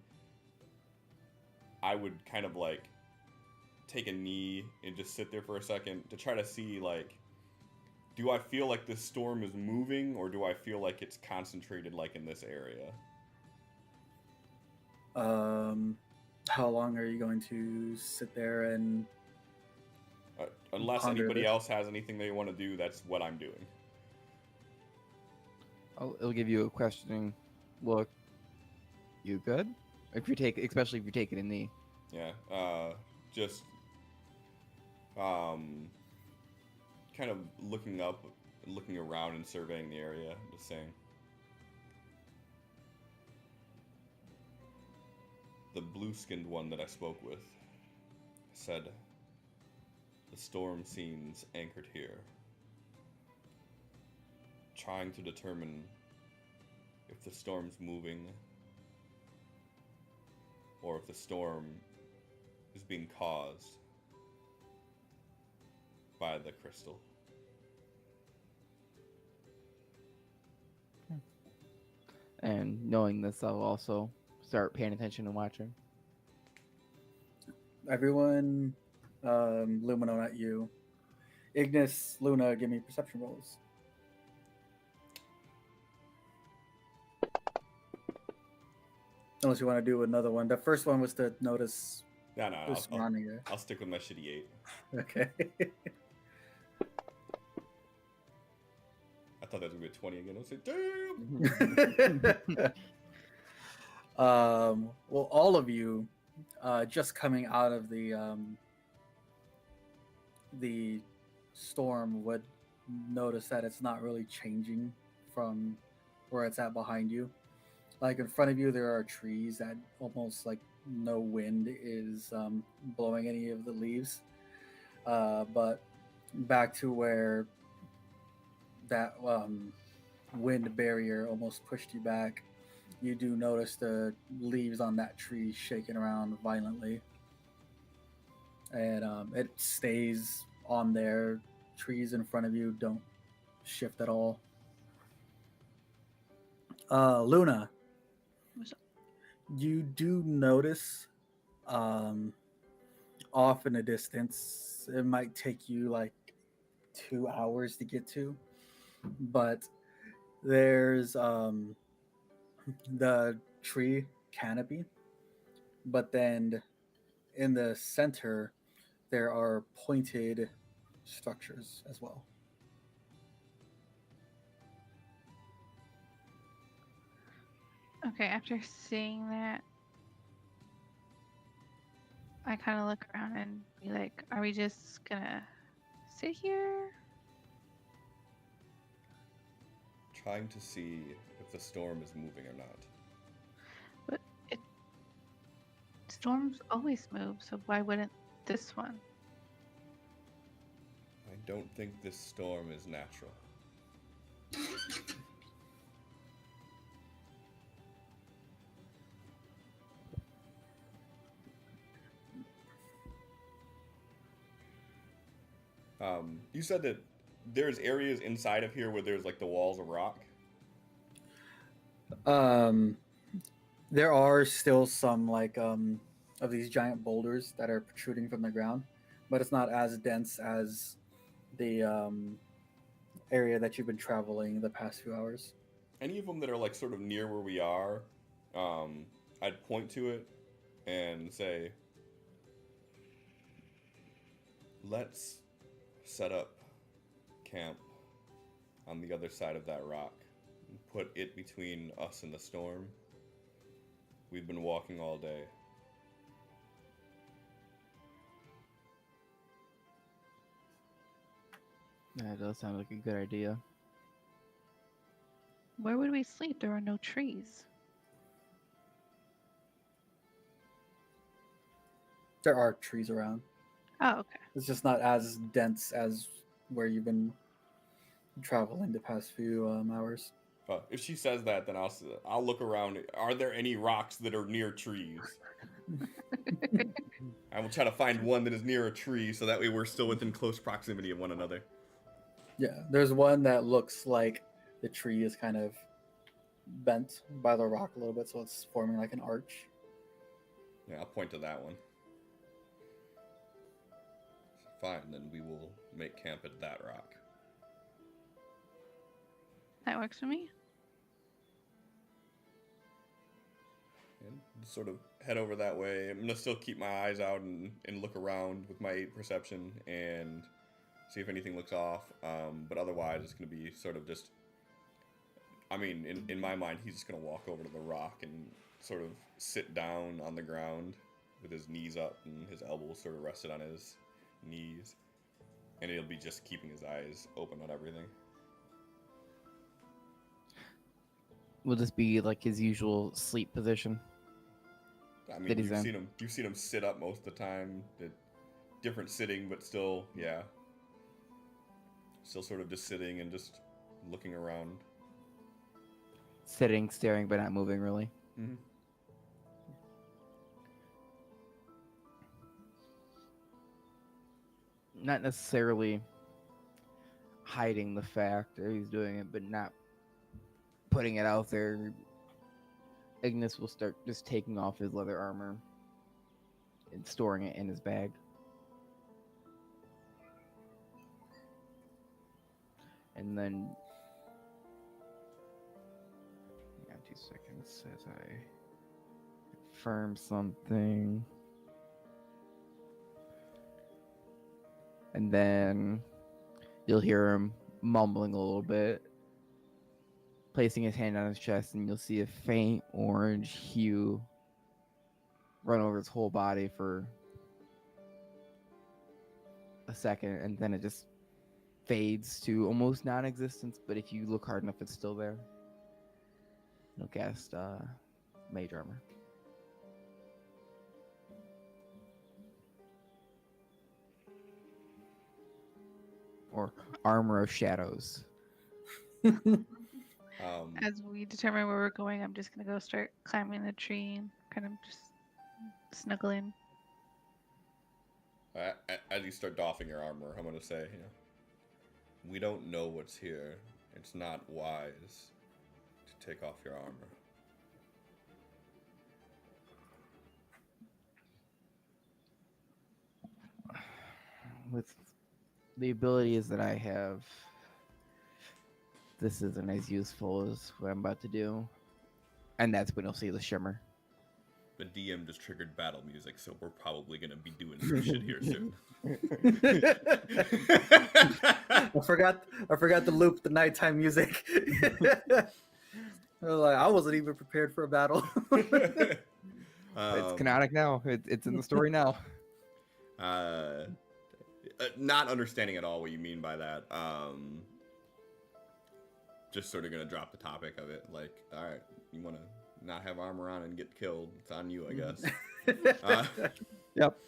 I would kind of like take a knee and just sit there for a second to try to see like, do I feel like this storm is moving, or do I feel like it's concentrated like in this area? How long are you going to sit there and Unless ponder anybody this? else has anything they want to do, that's what I'm doing. It'll give you a questioning look. You good? Especially if you're taking a knee. Yeah. Just kind of looking up, looking around and surveying the area, just saying. The blue-skinned one that I spoke with said, the storm seems anchored here. Trying to determine if the storm's moving or if the storm is being caused by the crystal. And knowing this, I'll also start paying attention and watching. Everyone, Lumino, not you. Ignis, Luna, give me perception rolls. Unless you want to do another one. The first one was to notice No, the surrounding area. I'll stick with my shitty 8. Okay. I thought that was gonna be a 20 again. I was like, damn. Well, all of you, just coming out of the storm, would notice that it's not really changing from where it's at behind you. Like in front of you, there are trees that almost like no wind is blowing any of the leaves. But back to where that wind barrier almost pushed you back, you do notice the leaves on that tree shaking around violently. And it stays on there. Trees in front of you don't shift at all. Luna, What's up? you do notice off in the distance, it might take you like 2 hours to get to, but there's the tree canopy, but then in the center there are pointed structures as well. Okay, after seeing that, I kind of look around and be like, are we just gonna sit here? Trying to see if the storm is moving or not. But storms always move, so why wouldn't this one? I don't think this storm is natural. You said that there's areas inside of here where there's like the walls of rock. There are still some like of these giant boulders that are protruding from the ground, but it's not as dense as the area that you've been traveling the past few hours. Any of them that are like sort of near where we are, I'd point to it and say, let's set up camp on the other side of that rock and put it between us and the storm. We've been walking all day. That does sound like a good idea. Where would we sleep? There are no trees. There are trees around. Oh, okay. It's just not as dense as where you've been traveling the past few hours. If she says that, then I'll look around. Are there any rocks that are near trees? I will try to find one that is near a tree, so that way we're still within close proximity of one another. Yeah, there's one that looks like the tree is kind of bent by the rock a little bit, so it's forming like an arch. Yeah, I'll point to that one. Fine, then we will make camp at that rock. That works for me. And sort of head over that way. I'm gonna still keep my eyes out and look around with my 8 perception and see if anything looks off. But otherwise, it's gonna be sort of just. I mean, in my mind, he's just gonna walk over to the rock and sort of sit down on the ground with his knees up and his elbows sort of rested on his knees, and he'll be just keeping his eyes open on everything. Will this be like his usual sleep position? I mean, That he's in. you've seen him sit up most of the time. Different sitting, but still, yeah. Still sort of just sitting and just looking around. Sitting, staring, but not moving really. Mm-hmm. Not necessarily hiding the fact that he's doing it, but not putting it out there. Ignis will start just taking off his leather armor and storing it in his bag. And then, yeah, 2 seconds as I confirm something. And then you'll hear him mumbling a little bit, placing his hand on his chest, and you'll see a faint orange hue run over his whole body for a second, and then it just fades to almost non-existence, but if you look hard enough, it's still there. He'll cast Mage Armor. Or Armor of Shadows. As we determine where we're going, I'm just gonna go start climbing the tree and kind of just snuggling. As you start doffing your armor, I'm gonna say, we don't know what's here. It's not wise to take off your armor. With the abilities that I have, this isn't as useful as what I'm about to do. And that's when you'll see the shimmer. The DM just triggered battle music, so we're probably gonna be doing some shit here soon. I forgot to loop the nighttime music. I wasn't even prepared for a battle. It's canonic now. It's in the story now. Not understanding at all what you mean by that. Just sort of gonna drop the topic of it. Like, all right, you want to not have armor on and get killed? It's on you, I guess. Yep.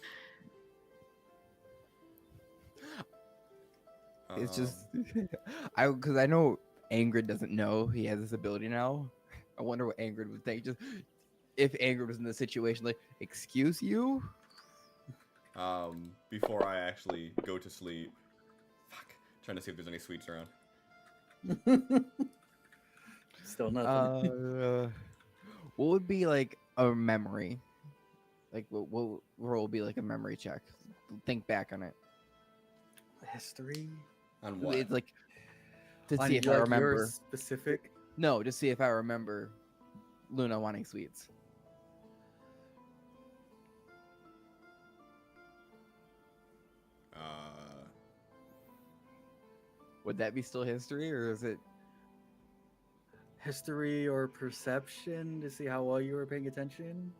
It's just, because I know Angrid doesn't know he has this ability now. I wonder what Angrid would think. Just if Angrid was in this situation, like, excuse you. Before I actually go to sleep, trying to see if there's any sweets around. Still nothing. What would be like a memory? Like, what role would be like a memory check? Think back on it. History? On what? It's like to On see if I your remember. specific? No, just see if I remember Luna wanting sweets. Would that be still history, or is it? History or perception to see how well you were paying attention?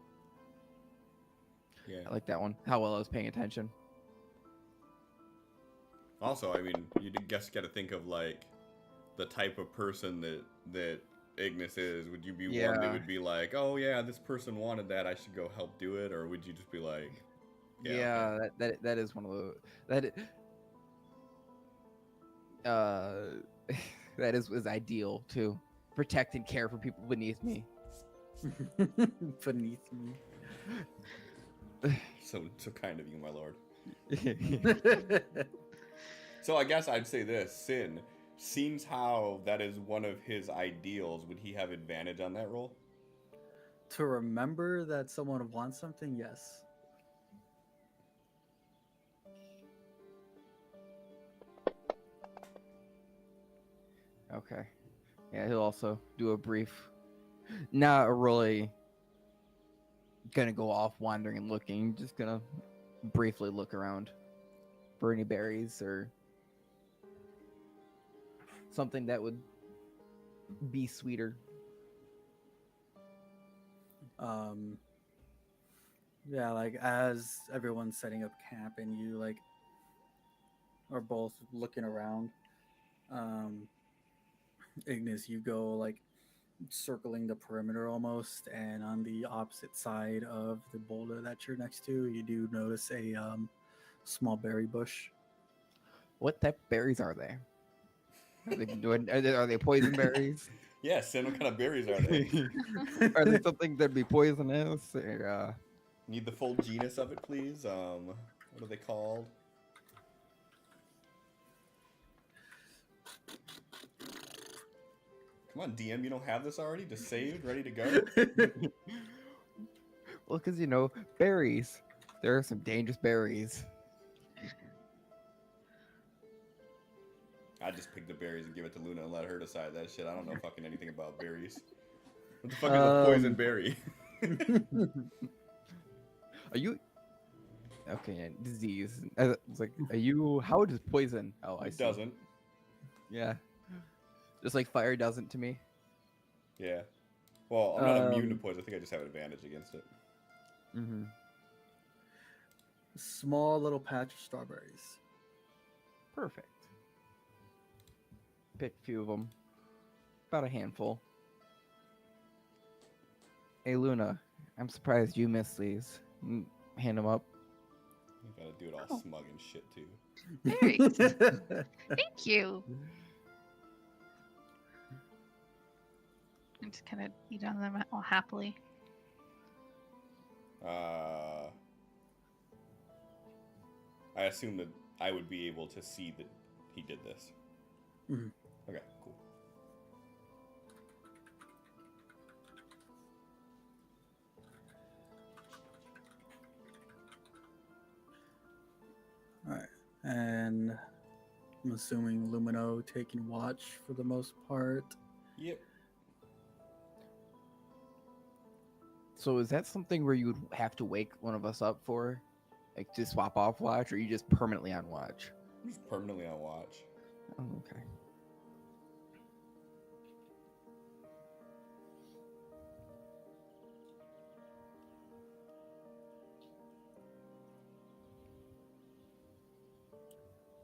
Yeah. I like that one. How well I was paying attention. Also, I mean, you guess got to think of like the type of person that Ignis is. Would you be one that Yeah. would be like, oh yeah, this person wanted that, I should go help do it, or would you just be like, yeah, Yeah, that is one of the that that is ideal too. Protect and care for people beneath me. Beneath me. so kind of you, my lord. So I guess I'd say this: Sin, seems how that is one of his ideals. Would he have advantage on that roll? To remember that someone wants something, yes. Okay. Yeah, he'll also do a brief, not really gonna go off wandering and looking, just gonna briefly look around for any berries or something that would be sweeter. Yeah, like as everyone's setting up camp and you like are both looking around, Ignis, you go like circling the perimeter almost, and on the opposite side of the boulder that you're next to, you do notice a small berry bush. What type of berries are they? Are they poison berries? Yeah, Sin, what kind of berries are they? Are they something that'd be poisonous? Or, Need the full genus of it, please. What are they called? Come on, DM, you don't have this already? Just saved, ready to go? well, because berries. There are some dangerous berries. I'd just pick the berries and give it to Luna and let her decide that shit. I don't know fucking anything about berries. What the fuck is a poison berry? Are you okay? Yeah, disease. It's like, are you? How does poison? Oh, I It see. doesn't. Yeah, just like fire doesn't to me. Yeah. Well, I'm not immune to poison. I think I just have an advantage against it. Mm-hmm. Small little patch of strawberries. Perfect. Pick a few of them. About a handful. Hey, Luna, I'm surprised you missed these. Hand them up. You gotta do it all Oh. smug and shit too. Berries. Thank you. I'm just kind of eat on them all happily. I assume that I would be able to see that he did this. Mhm. Okay, cool. All right, and I'm assuming Lumino taking watch for the most part. Yep. So is that something where you would have to wake one of us up for? Like to swap off watch, or are you just permanently on watch? I'm just permanently on watch. Oh, okay.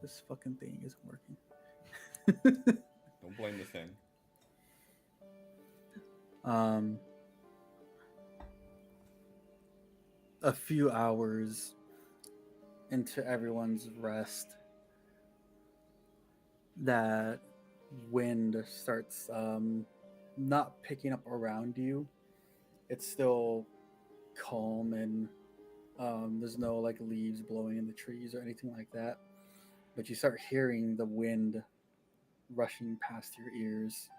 This fucking thing isn't working. Don't blame the thing. A few hours into everyone's rest, that wind starts not picking up around you. It's still calm, and there's no like leaves blowing in the trees or anything like that. But you start hearing the wind rushing past your ears.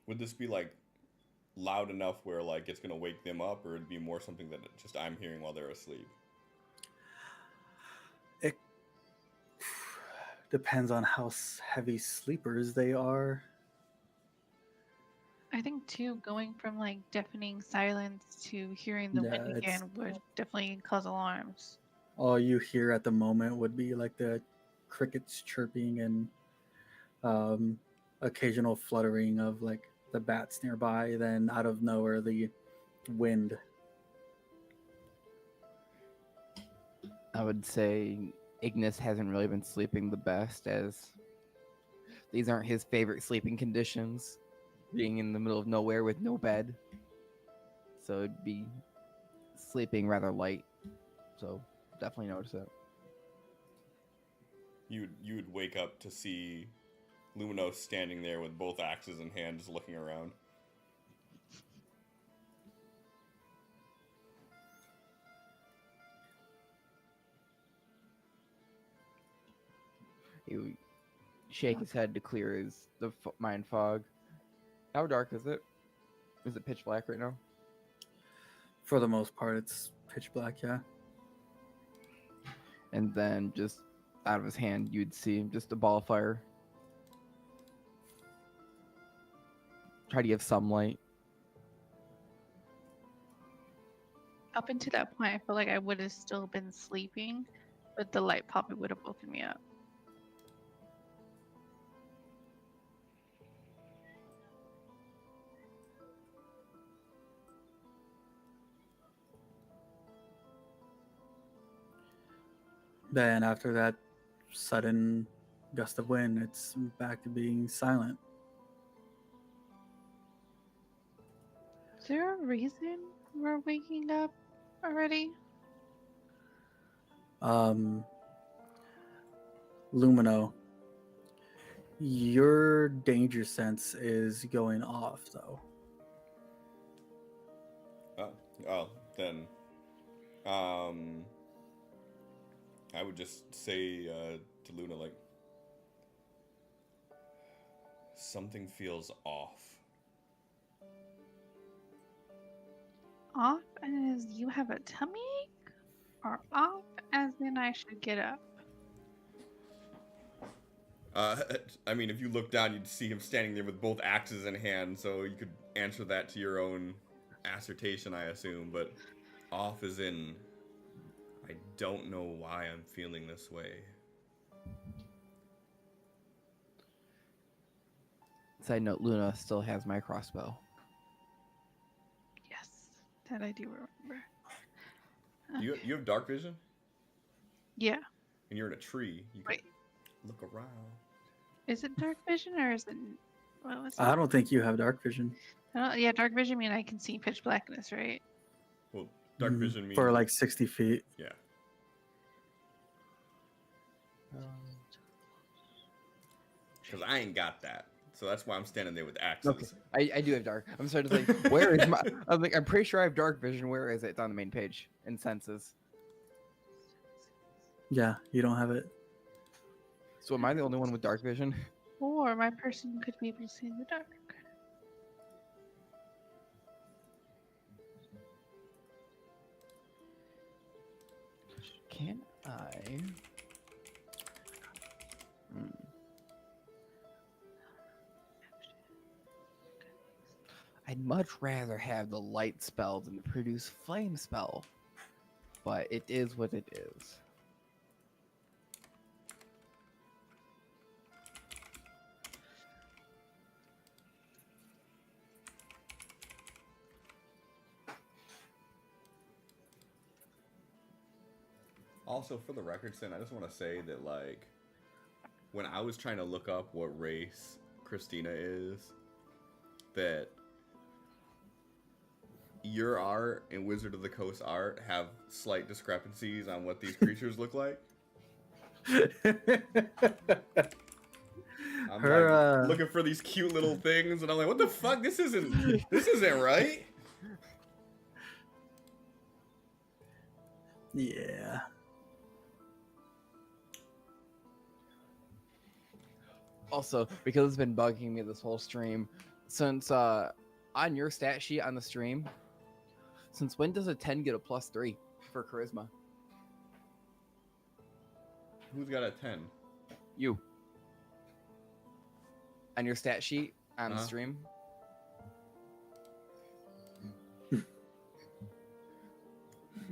Would this be like loud enough where like it's gonna wake them up, or it'd be more something that just I'm hearing while they're asleep? It depends on how heavy sleepers they are. I think too, going from like deafening silence to hearing the Yeah, wind it's again would definitely cause alarms. all you hear at the moment would be like the crickets chirping and um, occasional fluttering of like the bats nearby. Then out of nowhere, the wind. I would say Ignis hasn't really been sleeping the best, as these aren't his favorite sleeping conditions, being in the middle of nowhere with no bed. So it'd be sleeping rather light. So definitely notice it. You'd wake up to see Luminos standing there with both axes in hand, just looking around. He would shake his head to clear the mind fog. How dark is it? Is it pitch black right now? For the most part, it's pitch black. Yeah. And then just out of his hand, you'd see just a ball of fire. Try to give some light. Up until that point, I feel like I would have still been sleeping, but the light probably would have woken me up. Then after that sudden gust of wind, it's back to being silent. Is there a reason we're waking up already? Lumino, your danger sense is going off though. Oh, then, I would just say to Luna, like, something feels off. Off as you have a tummy ache? Or off as in I should get up? I mean, if you look down, you'd see him standing there with both axes in hand, so you could answer that to your own assertion, I assume. But off as in, I don't know why I'm feeling this way. Side note, Luna still has my crossbow. Yes, that I do remember. You have dark vision? Yeah. And you're in a tree. You can Wait. look around. Is it dark vision or is it? What was it? I don't think you have dark vision. Yeah, dark vision mean I can see pitch blackness, right? Well, dark vision means for like 60 feet. yeah. Because I ain't got that, so that's why I'm standing there with axes. Okay, I do have dark. I'm starting to think, where is my? I'm like, I'm pretty sure I have dark vision. Where is it? It's on the main page in senses. Yeah, you don't have it. So am I the only one with dark vision? Or my person could be able to see in the dark. Can I? I'd much rather have the light spell than the produce flame spell, but it is what it is. Also, for the record, Sin, I just want to say that, like, when I was trying to look up what race Christina is, that your art and Wizard of the Coast art have slight discrepancies on what these creatures look like. I'm like, looking for these cute little things, and I'm like, what the fuck? This isn't right. Yeah. Also, because it's been bugging me this whole stream, since on your stat sheet on the stream, since when does a 10 get a +3 for charisma? Who's got a 10? You. On your stat sheet on the stream.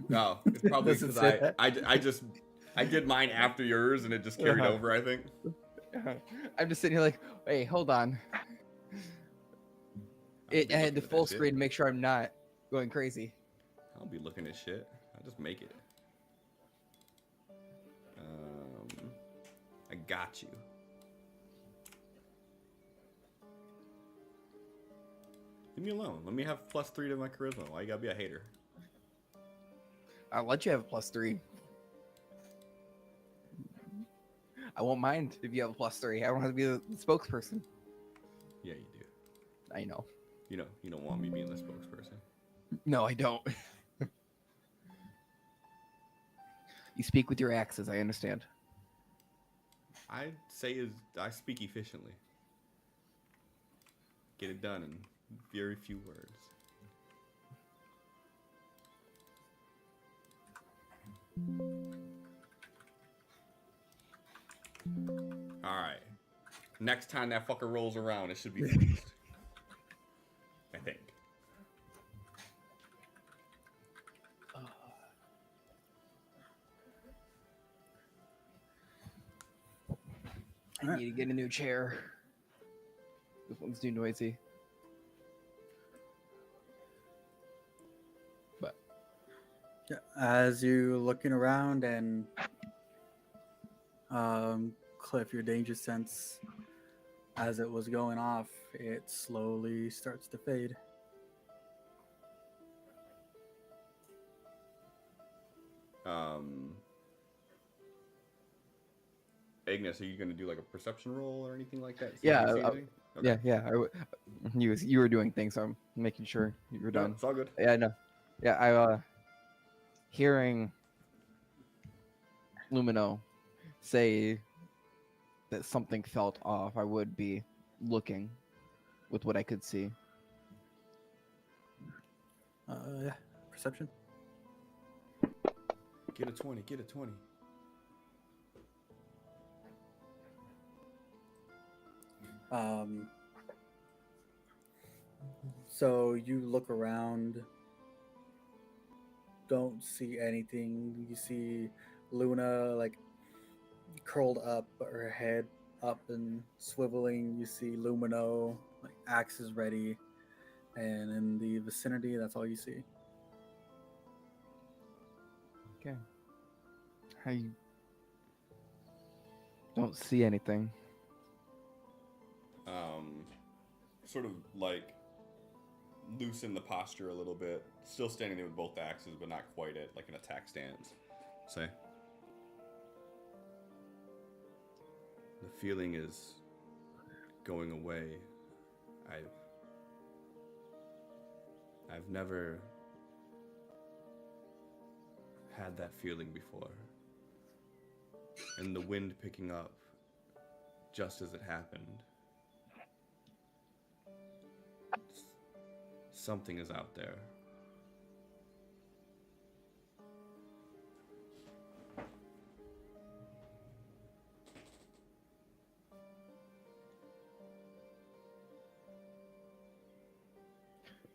No, it's probably Doesn't because say that. I did mine after yours and it just carried Uh-huh. over. I think. I'm just sitting here like, hey, hold on. I'll I be had looking the at that full shit. screen to make sure I'm not going crazy. I'll be looking at shit. I'll just make it. I got you. Leave me alone. Let me have +3 to my charisma. Why you gotta be a hater? I'll let you have a +3. I won't mind if you have a +3. I don't have to be the spokesperson. Yeah, you do. I know. You don't want me being the spokesperson. No, I don't. You speak with your axes, I understand. I speak efficiently. Get it done in very few words. Alright. Next time that fucker rolls around, it should be fixed. I think. I need to get a new chair. This one's too noisy. But Yeah, as you're looking around and Cliff, your danger sense, as it was going off, it slowly starts to fade. Agnes, are you gonna do like a perception roll or anything like that? See if yeah, you see anything? Okay. yeah. You were doing things, so I'm making sure you were No, done. it's all good. Yeah, no. Yeah, I hearing Lumino say that something felt off, I would be looking with what I could see. Yeah, perception. Get a 20. Get a 20. So you look around, don't see anything. You see Luna like curled up, her head up and swiveling. You see Lumino like axes ready, and in the vicinity, that's all you see. Okay. I don't see anything. Sort of like loosen the posture a little bit. Still standing there with both axes, but not quite at like an attack stance. Say. The feeling is going away. I've never had that feeling before. And the wind picking up just as it happened. Something is out there.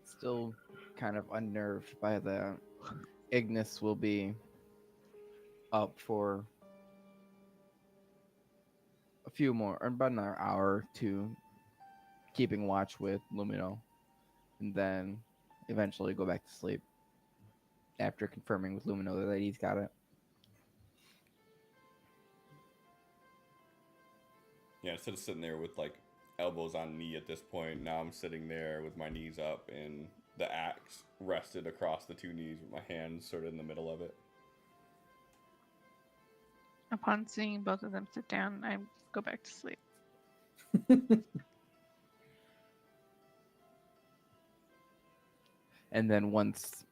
Still kind of unnerved by that. Ignis will be up for a few more, or about another hour or two, keeping watch with Lumino, and then eventually go back to sleep after confirming with Lumino that he's got it. Yeah, instead of sitting there with like elbows on knee at this point, now I'm sitting there with my knees up and the axe rested across the two knees with my hands sort of in the middle of it. Upon seeing both of them sit down, I go back to sleep. And then once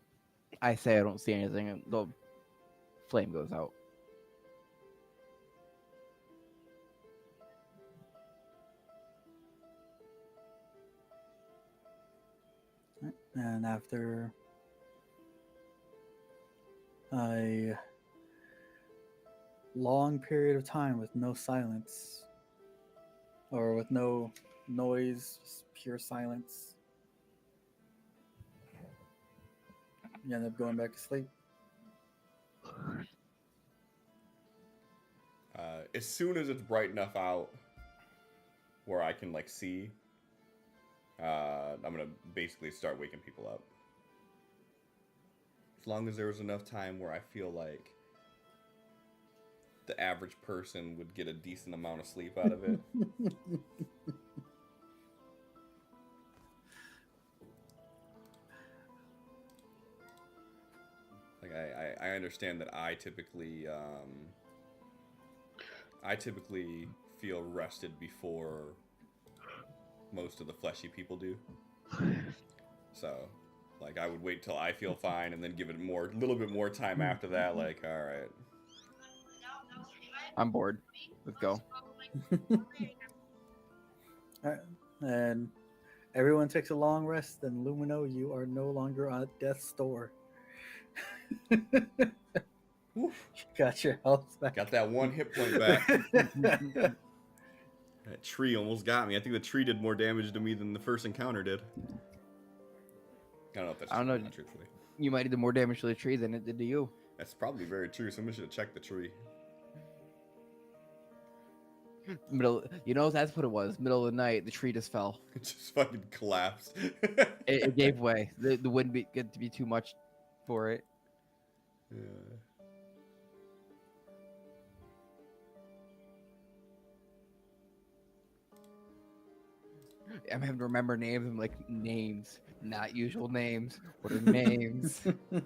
I say I don't see anything, the flame goes out. And after a long period of time with no silence, or with no noise, just pure silence, you end up going back to sleep. as soon as it's bright enough out where I can like see, I'm gonna basically start waking people up. As long as there was enough time where I feel like the average person would get a decent amount of sleep out of it. Like I understand that I typically feel rested before most of the fleshy people do. So, like, I would wait till I feel fine and then give it a little bit more time after that. Like, all right, I'm bored. Let's go. Alright, and everyone takes a long rest, and Lumino, you are no longer on death's door. Woof. You got your health back. Got that one hit point back. That tree almost got me. I think the tree did more damage to me than the first encounter did. I don't know if that's I don't true or know. not, truthfully. You might have done more damage to the tree than it did to you. That's probably very true. Somebody should have checked the tree. That's what it was. Middle of the night, the tree just fell. It just fucking collapsed. It gave way. The wind get to be too much for it. Yeah. I'm having to remember names. I'm like, names, not usual names. What are names? All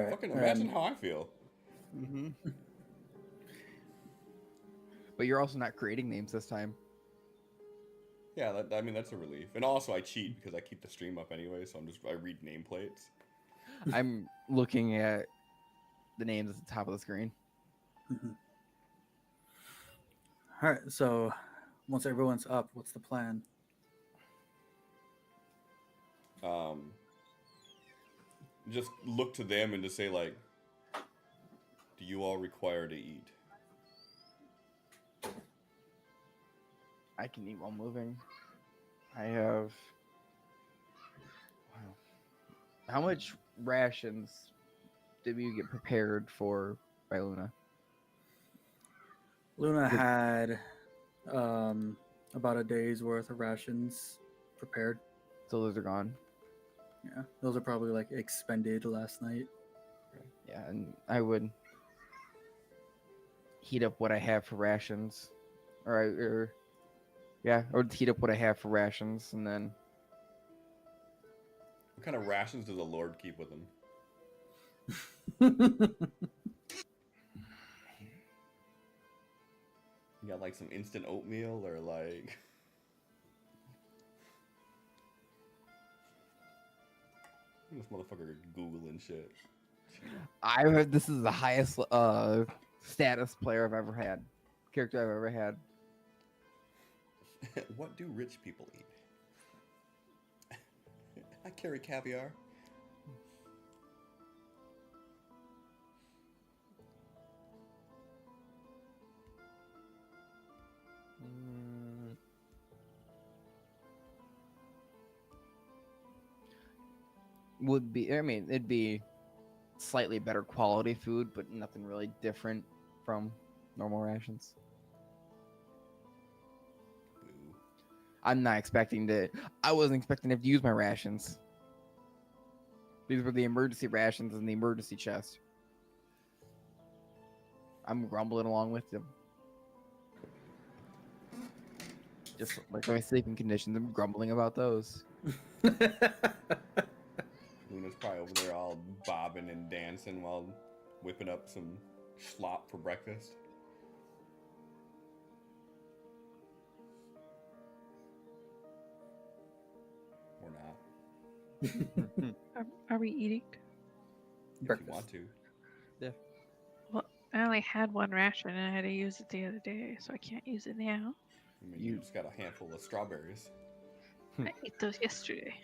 right. Fucking imagine how I feel. Mm-hmm. But you're also not creating names this time. Yeah, I mean that's a relief. And also I cheat because I keep the stream up anyway, so I read nameplates. I'm looking at the names at the top of the screen. All right. So once everyone's up, what's the plan? Just look to them and just say like, do you all require to eat? I can eat while moving. I have. Wow. How much rations did we get prepared for by Luna? Luna had about a day's worth of rations prepared. So those are gone. Yeah, those are probably like expended last night. Yeah, and I would heat up what I have for rations, or heat up what I have for rations, and then What kind of rations does a lord keep with him? You got like some instant oatmeal or like this motherfucker Googling shit. I heard this is the highest status player I've ever had, character I've ever had. What do rich people eat? I carry caviar. It'd be slightly better quality food, but nothing really different from normal rations. Boo. I wasn't expecting to have to use my rations. These were the emergency rations in the emergency chest. I'm grumbling along with them. Just like my sleeping conditions, I'm grumbling about those. Luna's probably over there all bobbing and dancing while whipping up some slop for breakfast. Or not, Are we eating? if Breakfast. you want to. Well, I only had one ration and I had to use it the other day, so I can't use it now. I mean, you just got a handful of strawberries. I ate those yesterday.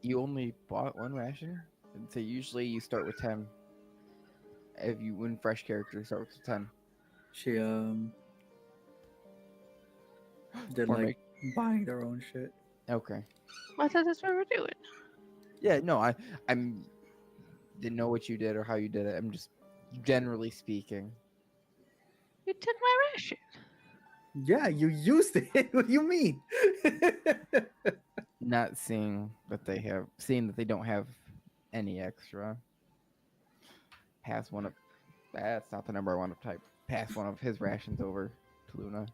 You only bought one ration? And so usually you start with 10. If you win fresh character, start with 10. She did Or like buying their own shit. Okay. Well, I thought that's what we're doing. Yeah, no, I'm didn't know what you did or how you did it. I'm just generally speaking. You took my ration. Yeah, you used it. What do you mean? Not seeing that they don't have any extra. Pass one of that's not the number I want to type. Pass one of his rations over to Luna.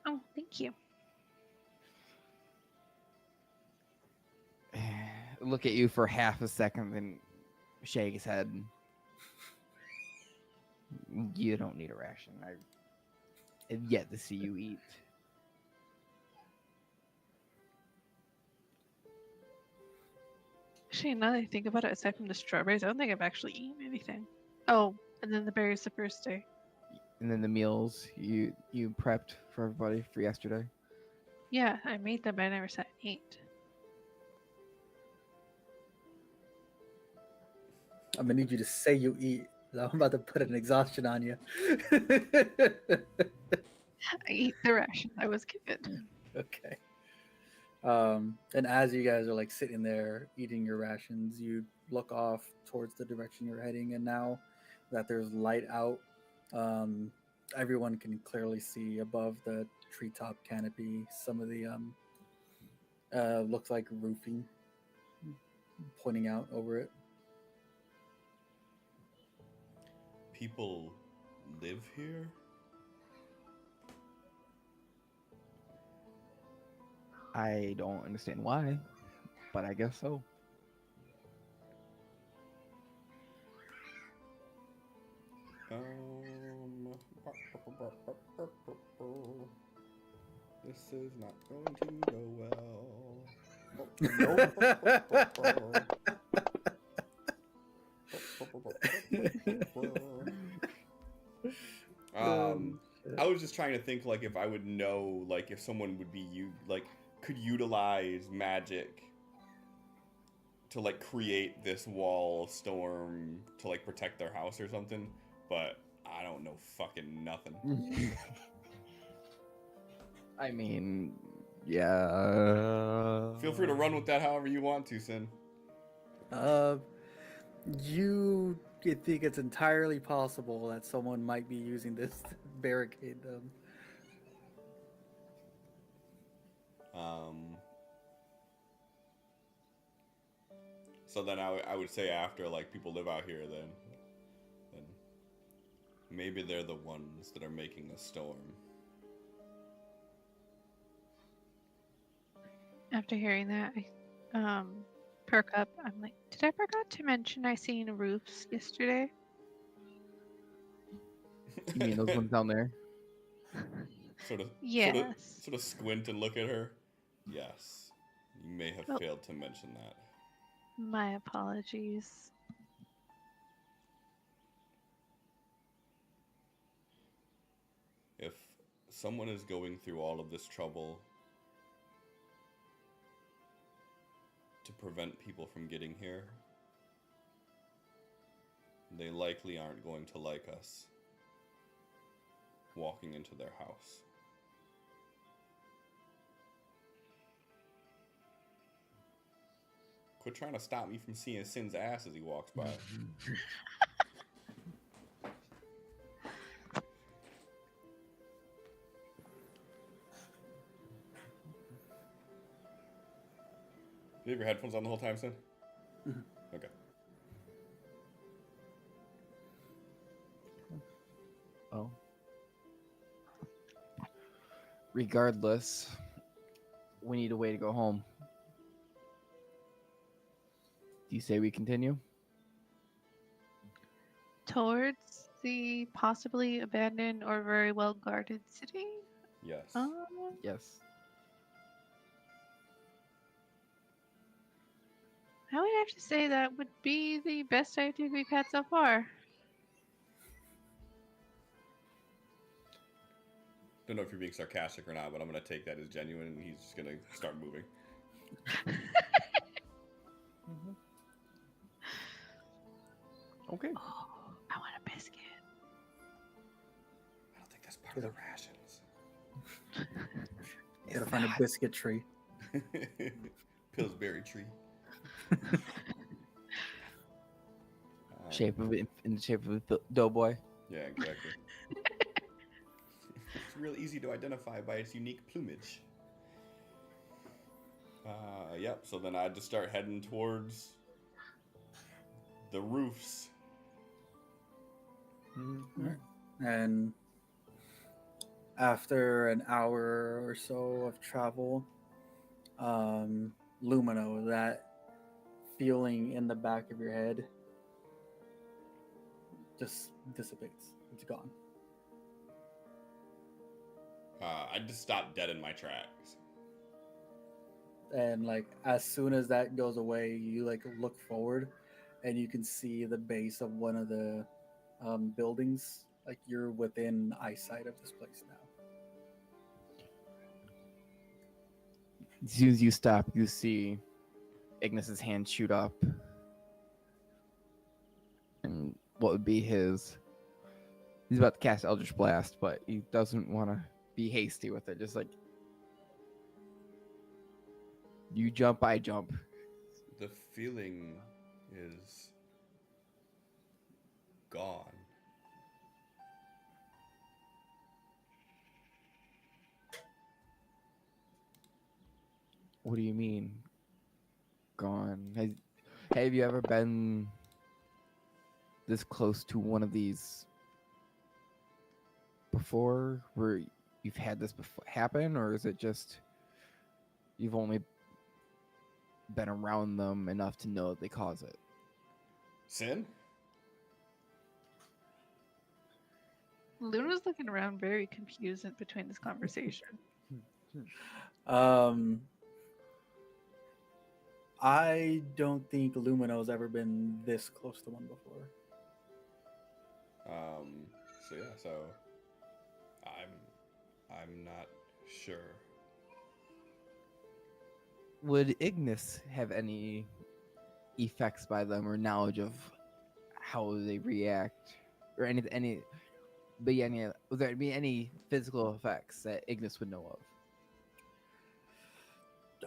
Oh, thank you. Look at you for half a second, then shake his head. You don't need a ration. I've yet to see you eat. Actually, now that I think about it, aside from the strawberries, I don't think I've actually eaten anything. Oh, and then the berries the first day. And then the meals you prepped for everybody for yesterday. Yeah, I made them, but I never sat and ate. I'm gonna need you to say you eat. I'm about to put an exhaustion on you. I ate the ration I was given. Okay. And as you guys are like sitting there eating your rations, you look off towards the direction you're heading, and now that there's light out, everyone can clearly see above the treetop canopy some of the looks like roofing pointing out over it. People live here? I don't understand why, but I guess so. This is not going to go well. I was just trying to think like if I would know like if someone would be could utilize magic to like create this wall of storm to like protect their house or something, but I don't know fucking nothing. I mean, yeah. Feel free to run with that however you want to, Sin. You think it's entirely possible that someone might be using this to barricade them. So then I would say after like people live out here, then maybe they're the ones that are making the storm. After hearing that, I perk up. I'm like, did I forgot to mention I seen roofs yesterday? You mean those ones down there? Yes. Sort of squint and look at her. Yes, you may have failed to mention that. My apologies. If someone is going through all of this trouble to prevent people from getting here, they likely aren't going to like us walking into their house. Quit trying to stop me from seeing Sin's ass as he walks by. Do you have your headphones on the whole time, Sin? Mm-hmm. Okay. Oh. Regardless, we need a way to go home. Do you say we continue? Towards the possibly abandoned or very well guarded city? Yes. Yes. I would have to say that would be the best idea we've had so far. Don't know if you're being sarcastic or not, but I'm going to take that as genuine, and he's just going to start moving. Okay. Oh, I want a biscuit. I don't think that's part of the rations. You gotta find a biscuit tree. Pillsbury tree. shape of it, in the shape of a doughboy. Yeah, exactly. It's real easy to identify by its unique plumage. Yep. So then I just start heading towards the roofs. Alright. And after an hour or so of travel, Lumino, that feeling in the back of your head just dissipates. It's gone. I just stopped dead in my tracks. And like as soon as that goes away, you like look forward and you can see the base of one of the buildings. Like you're within eyesight of this place now. As soon as you stop, you see Ignis's hand shoot up, and what would be his? He's about to cast Eldritch Blast, but he doesn't want to be hasty with it. Just like you jump, I jump. The feeling is gone. What do you mean? Gone? Have you ever been this close to one of these before, where you've had this happen, or is it just you've only been around them enough to know that they cause it? Sin? Luna's looking around very confused in between this conversation. I don't think Lumino's ever been this close to one before. So yeah, so I'm not sure. Would Ignis have any effects by them or knowledge of how they react, or would there be any physical effects that Ignis would know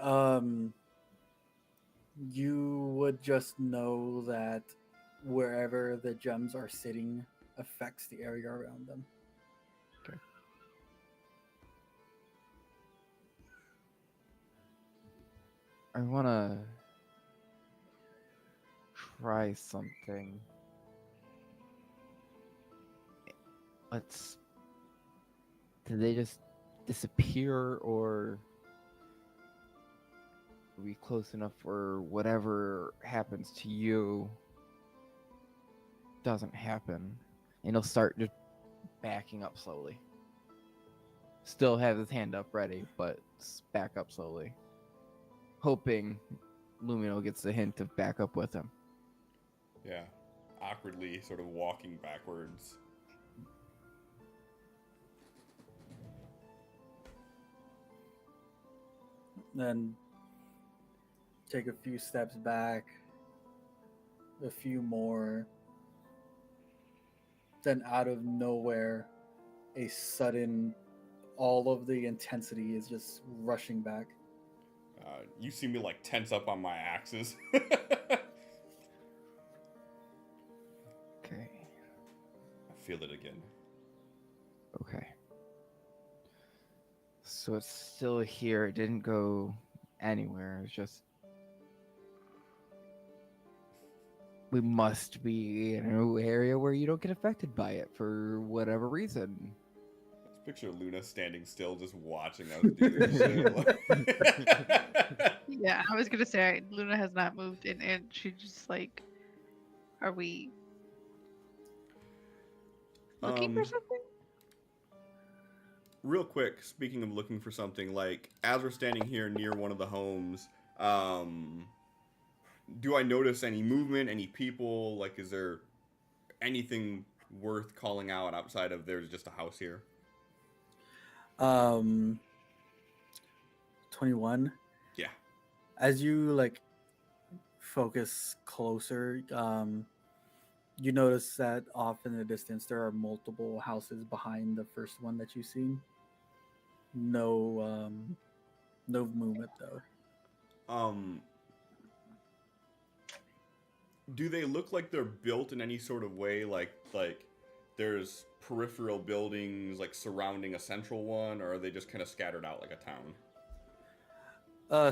of? You would just know that wherever the gems are sitting affects the area around them. Okay. I want to try something. Did they just disappear, or are we close enough where whatever happens to you doesn't happen? And he'll start just backing up slowly. Still have his hand up ready, but back up slowly. Hoping Lumino gets the hint of back up with him. Yeah. Awkwardly sort of walking backwards. Then take a few steps back, a few more. Then out of nowhere, a sudden, all of the intensity is just rushing back. You see me like tense up on my axes. Okay. I feel it again. Okay. So it's still here. It didn't go anywhere. It's just we must be in an area where you don't get affected by it for whatever reason. Let's picture Luna standing still, just watching us do this shit. Yeah, I was gonna say Luna has not moved, and she just like, are we looking for something? Real quick, speaking of looking for something, like as we're standing here near one of the homes, do I notice any movement, any people? Like, is there anything worth calling out outside of there's just a house here? 21. Yeah. As you like focus closer, you notice that off in the distance there are multiple houses behind the first one that you've seen. No movement though. do they look like they're built in any sort of way, like there's peripheral buildings like surrounding a central one, or are they just kind of scattered out like a town?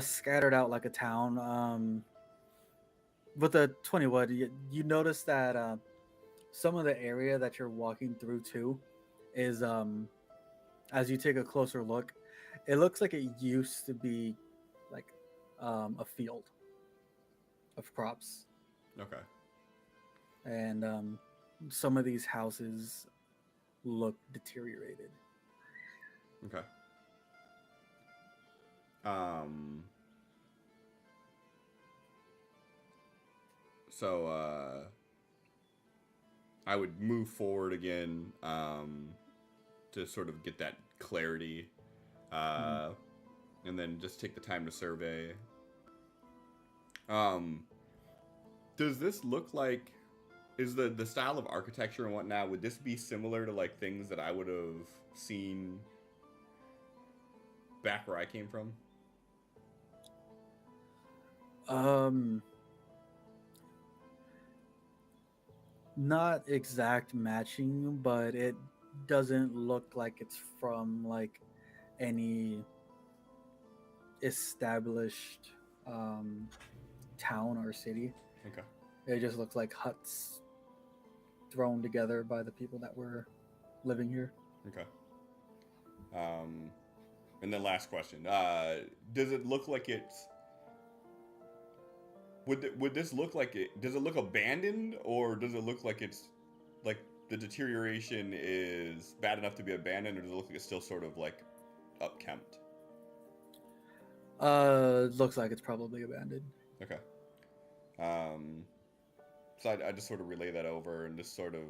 Scattered out like a town. With the 20 wood, you notice that some of the area that you're walking through too is as you take a closer look, it looks like it used to be like a field of crops, Okay. and some of these houses look deteriorated. Okay. So I would move forward again to sort of get that clarity, and then just take the time to survey. Does this look like, is the style of architecture and whatnot, would this be similar to like things that I would have seen back where I came from? Not exact matching, but it doesn't look like it's from like any established town or city. Okay. It just looks like huts thrown together by the people that were living here. Okay. And then last question. Does it look like it's... Would this look like it... Does it look abandoned, or does it look like it's... Like, the deterioration is bad enough to be abandoned, or does it look like it's still sort of, like, upkept? Looks like it's probably abandoned. Okay. So I just sort of relay that over and just sort of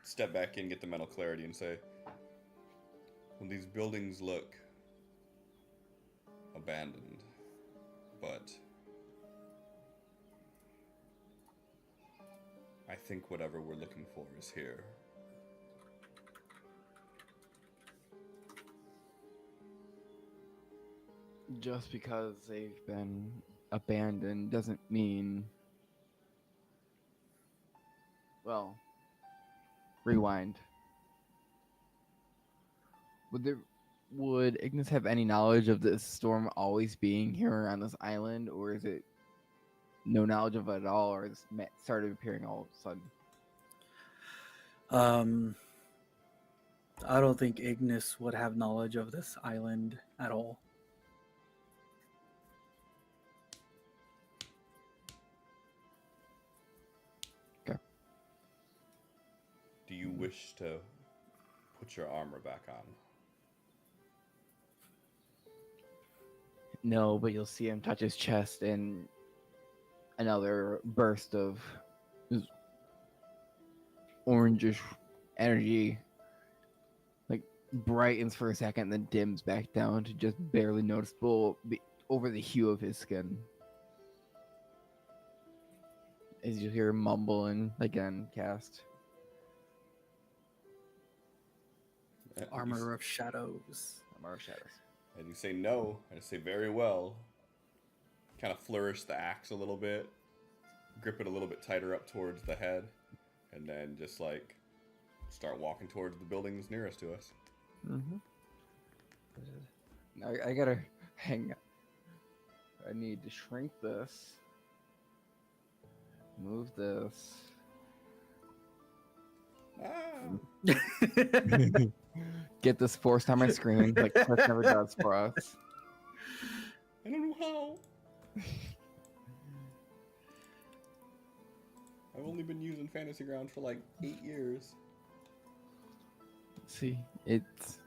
step back in, get the mental clarity, and say, well, these buildings look abandoned, but I think whatever we're looking for is here. Just because they've been abandoned doesn't mean... Well, rewind. Would Ignis have any knowledge of this storm always being here on this island, or is it no knowledge of it at all, or it's started appearing all of a sudden? I don't think Ignis would have knowledge of this island at all. Do you wish to put your armor back on? No, but you'll see him touch his chest, and another burst of orangish energy like brightens for a second, then dims back down to just barely noticeable over the hue of his skin. As you hear him mumble and again cast Armor of Shadows. Armor of Shadows. And you say no, I just say very well. Kind of flourish the axe a little bit, grip it a little bit tighter up towards the head, and then just like start walking towards the buildings nearest to us. I gotta hang. I need to shrink this. Move this. Ah. Get this forced on my screen like Cliff never does for us. I don't know how. I've only been using Fantasy Grounds for like 8 years. See, it's...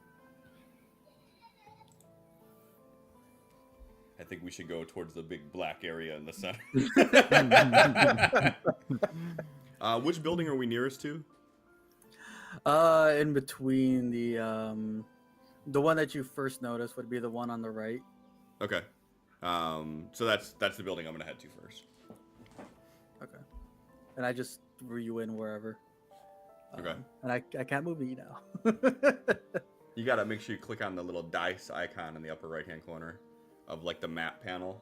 I think we should go towards the big black area in the center. Which building are we nearest to? In between the one that you first noticed would be the one on the right. Okay. So that's the building I'm gonna head to first. Okay. And I just threw you in wherever. Okay. And I can't move you now. You gotta make sure you click on the little dice icon in the upper right hand corner of like the map panel.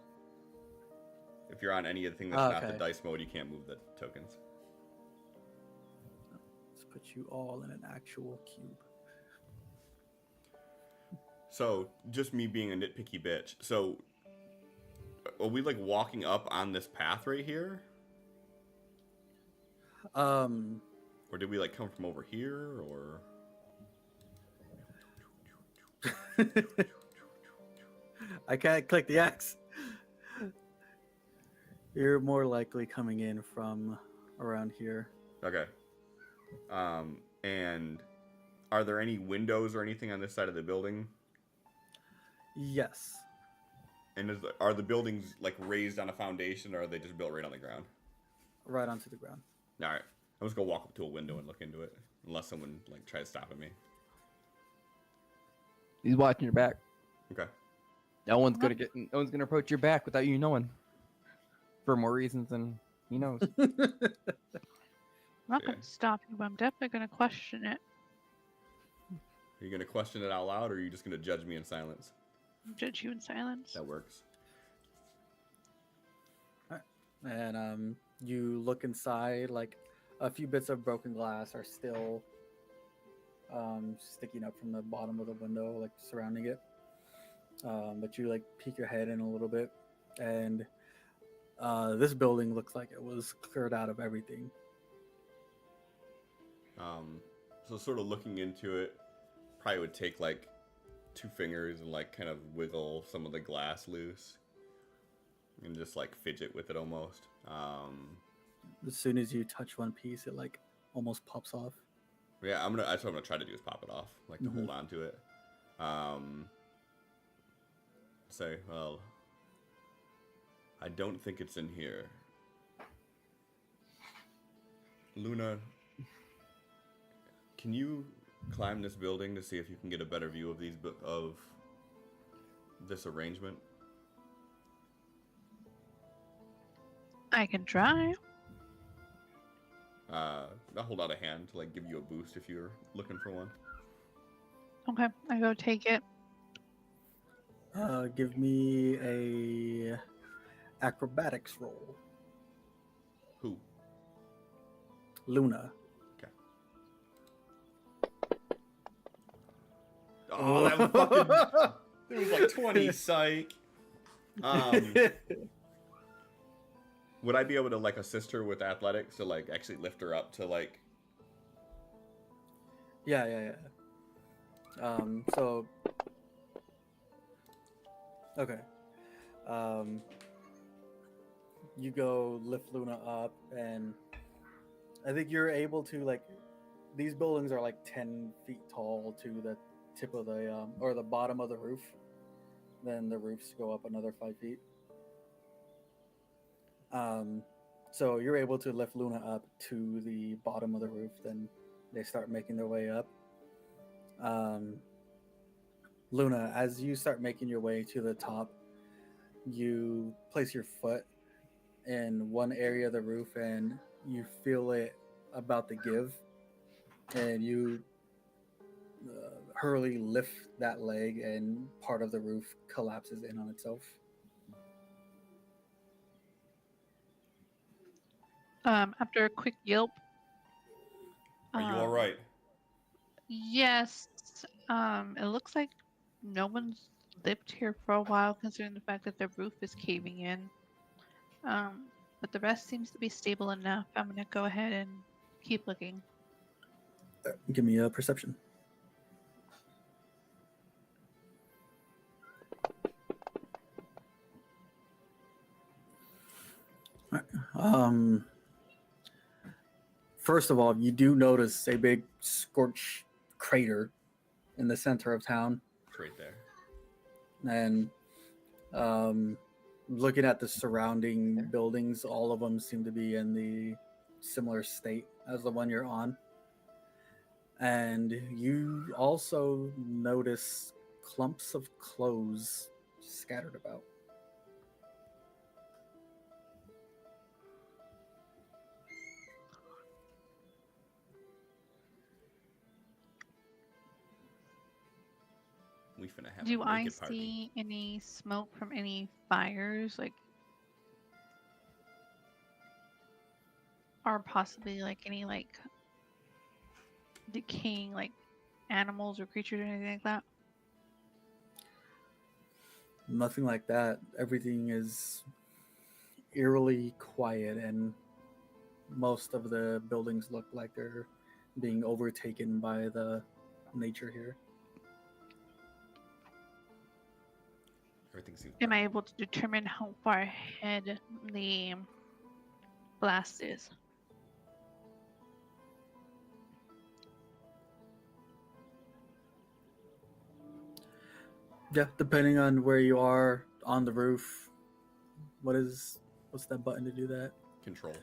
If you're on anything that's not the Okay. dice mode, you can't move the tokens. Let's put you all in an actual cube. So, just me being a nitpicky bitch. So, are we like walking up on this path right here? Or did we like come from over here? Or I can't click the X. You're more likely coming in from around here. okay. And are there any windows or anything on this side of the building? Yes. And are the buildings like raised on a foundation, or are they just built right on the ground? Right onto the ground. All right, I'm just gonna walk up to a window and look into it, unless someone like tries stopping me. He's watching your back. Okay. No one's gonna approach your back without you knowing. For more reasons than he knows. I'm not Yeah. going to stop you, but I'm definitely going to question it. Are you gonna question it out loud, or are you just gonna judge me in silence? Judge you in silence. That works. And you look inside, like a few bits of broken glass are still sticking up from the bottom of the window, like surrounding it. But you like peek your head in a little bit, and this building looks like it was cleared out of everything. So sort of looking into it, probably would take like 2 fingers and like kind of wiggle some of the glass loose, and just like fidget with it almost. As soon as you touch one piece, it like almost pops off. Yeah, that's what I'm gonna try to do is pop it off, like to hold on to it. Say, well, I don't think it's in here. Luna, can you climb this building to see if you can get a better view of this arrangement? I can try. I'll hold out a hand to like give you a boost if you're looking for one. Okay, I go take it. Give me a acrobatics roll. Who? Luna. Okay. Oh, that fucking... It was like 20, psych. Would I be able to like assist her with athletics to like actually lift her up to like... Yeah. So okay. You go lift Luna up, and I think you're able to like. These buildings are like 10 feet tall to the tip of the or the bottom of the roof. Then the roofs go up another 5 feet. So you're able to lift Luna up to the bottom of the roof. Then they start making their way up. Luna, as you start making your way to the top, you place your foot in one area of the roof, and you feel it about to give, and you hurriedly lift that leg, and part of the roof collapses in on itself. After a quick yelp. Are you all right? Yes. It looks like no one's lived here for a while, considering the fact that the roof is caving in. But the rest seems to be stable enough. I'm gonna go ahead and keep looking. Give me a perception. First of all, you do notice a big scorched crater in the center of town. It's right there. And looking at the surrounding buildings, all of them seem to be in the similar state as the one you're on. And you also notice clumps of clothes scattered about. We finna have Do a I naked party. see any smoke from any fires? Like, or possibly like any like decaying like animals or creatures or anything like that? Nothing like that. Everything is eerily quiet, and most of the buildings look like they're being overtaken by the nature here. Everything seems. Am I able to determine how far ahead the blast is? Yeah, depending on where you are on the roof. What's that button to do that? Control.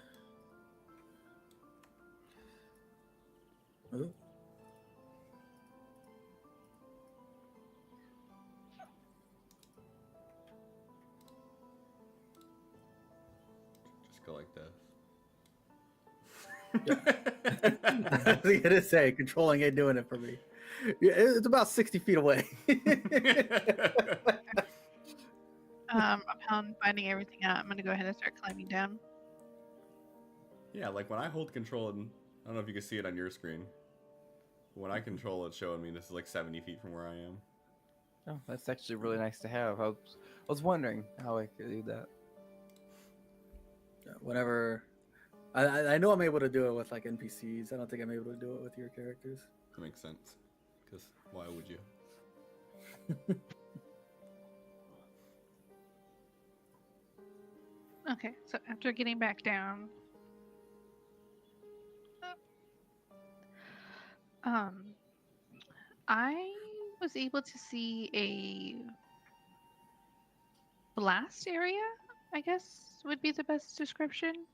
Oh. Just go like this. I was gonna say controlling ain't doing it for me. Yeah, it's about 60 feet away. Upon finding everything out, I'm gonna go ahead and start climbing down. Yeah, like when I hold control, and I don't know if you can see it on your screen. When I control, it's showing me this is like 70 feet from where I am. Oh, that's actually really nice to have. I was wondering how I could do that. Whenever I know I'm able to do it with like NPCs. I don't think I'm able to do it with your characters. That makes sense. Because why would you? Okay, so after getting back down, I was able to see a blast area, I guess would be the best description.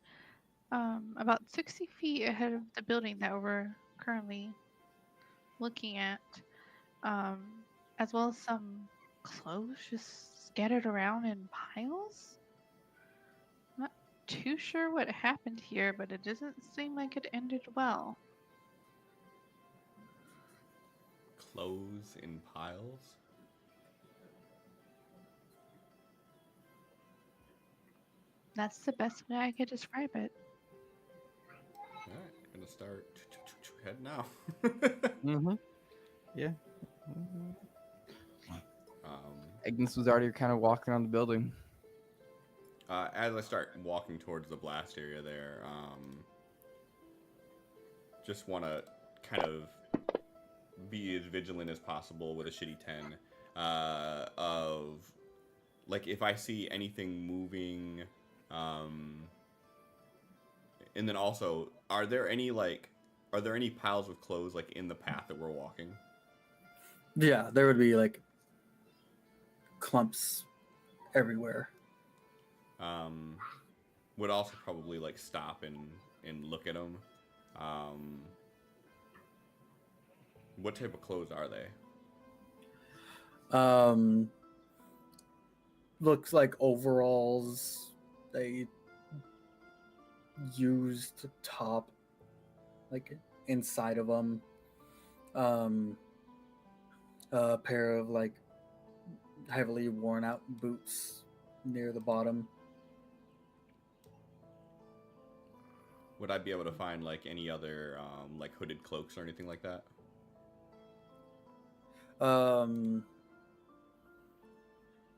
About 60 feet ahead of the building that we're currently looking at, as well as some clothes just scattered around in piles. Not too sure what happened here, but it doesn't seem like it ended well. Clothes in piles? That's the best way I could describe it. Alright, gonna start heading now. Mm-hmm. Yeah. Mm-hmm. um, Agnes was already kind of walking on the building. as I start walking towards the blast area there, just want to kind of be as vigilant as possible with a shitty 10 of like if I see anything moving, and then also are there any piles of clothes like in the path that we're walking? Yeah, there would be like clumps everywhere. Would also probably like stop and look at them. What type of clothes are they? Looks like overalls. They used top, like inside of them. A pair of like heavily worn out boots near the bottom. Would I be able to find like any other like hooded cloaks or anything like that?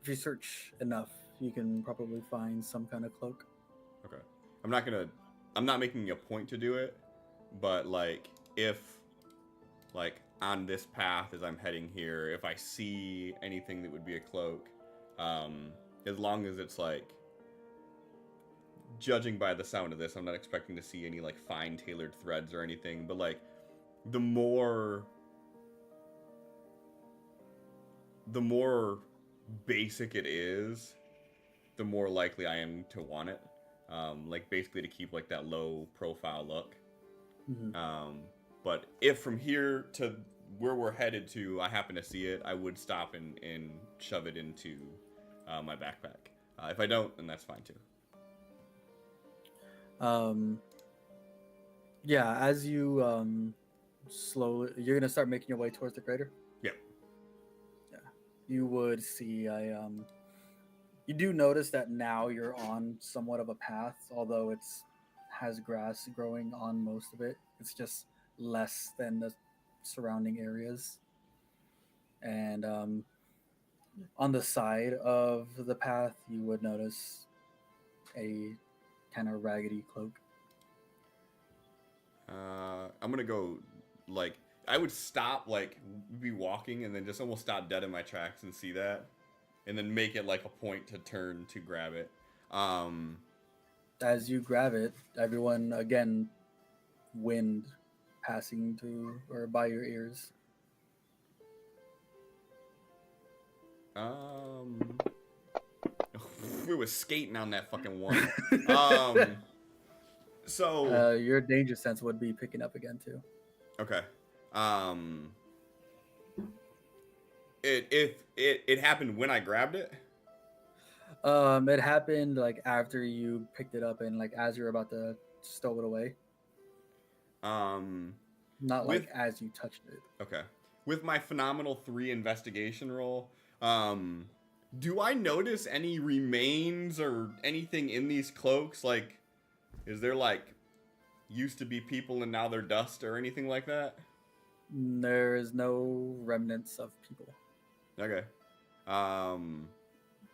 If you search enough, you can probably find some kind of cloak. Okay. I'm not making a point to do it, but like if like on this path as I'm heading here, if I see anything that would be a cloak, as long as it's like, judging by the sound of this, I'm not expecting to see any like fine tailored threads or anything, but like the more basic it is, the more likely I am to want it. Like basically to keep like that low profile look. Mm-hmm. But if from here to where we're headed to, I happen to see it, I would stop and shove it into my backpack. If I don't, then that's fine too. Yeah, as you slowly, you're gonna start making your way towards the crater. Yep. Yeah, you would see you do notice that now you're on somewhat of a path, although it's has grass growing on most of it. It's just less than the surrounding areas. And on the side of the path, you would notice a kind of raggedy cloak. I'm gonna go, like, I would stop, like, be walking and then just almost stop dead in my tracks and see that, and then make it like a point to turn to grab it. As you grab it, everyone again, wind passing through or by your ears. We was skating on that fucking one. Your danger sense would be picking up again too. Okay. It happened when I grabbed it. It happened like after you picked it up and like as you're about to stow it away. Not like as you touched it. Okay. With my phenomenal 3 investigation roll, do I notice any remains or anything in these cloaks? Like, is there like used to be people and now they're dust or anything like that? There is no remnants of people. Okay.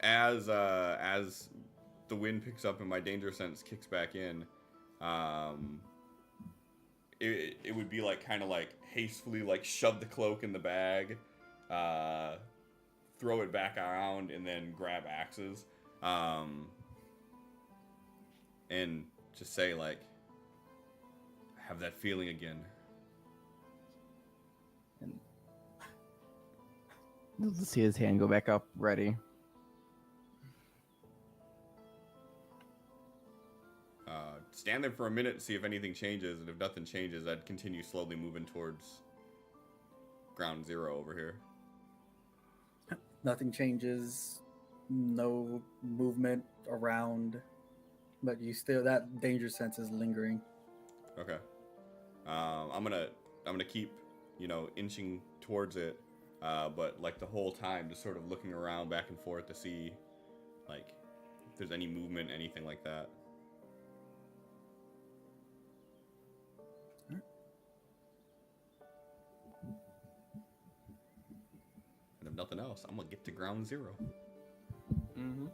As the wind picks up and my danger sense kicks back in, it would be like kind of like hastily like shove the cloak in the bag, throw it back around, and then grab axes, and just say like, I have that feeling again. And you'll just see his hand go back up, ready. Stand there for a minute, see if anything changes, and if nothing changes, I'd continue slowly moving towards ground zero over here. Nothing changes, no movement around, but you still, that danger sense is lingering. Okay. I'm gonna keep, inching towards it, but like the whole time, just sort of looking around back and forth to see, like, if there's any movement, anything like that. And if nothing else, I'm gonna get to ground zero. Mm-hmm.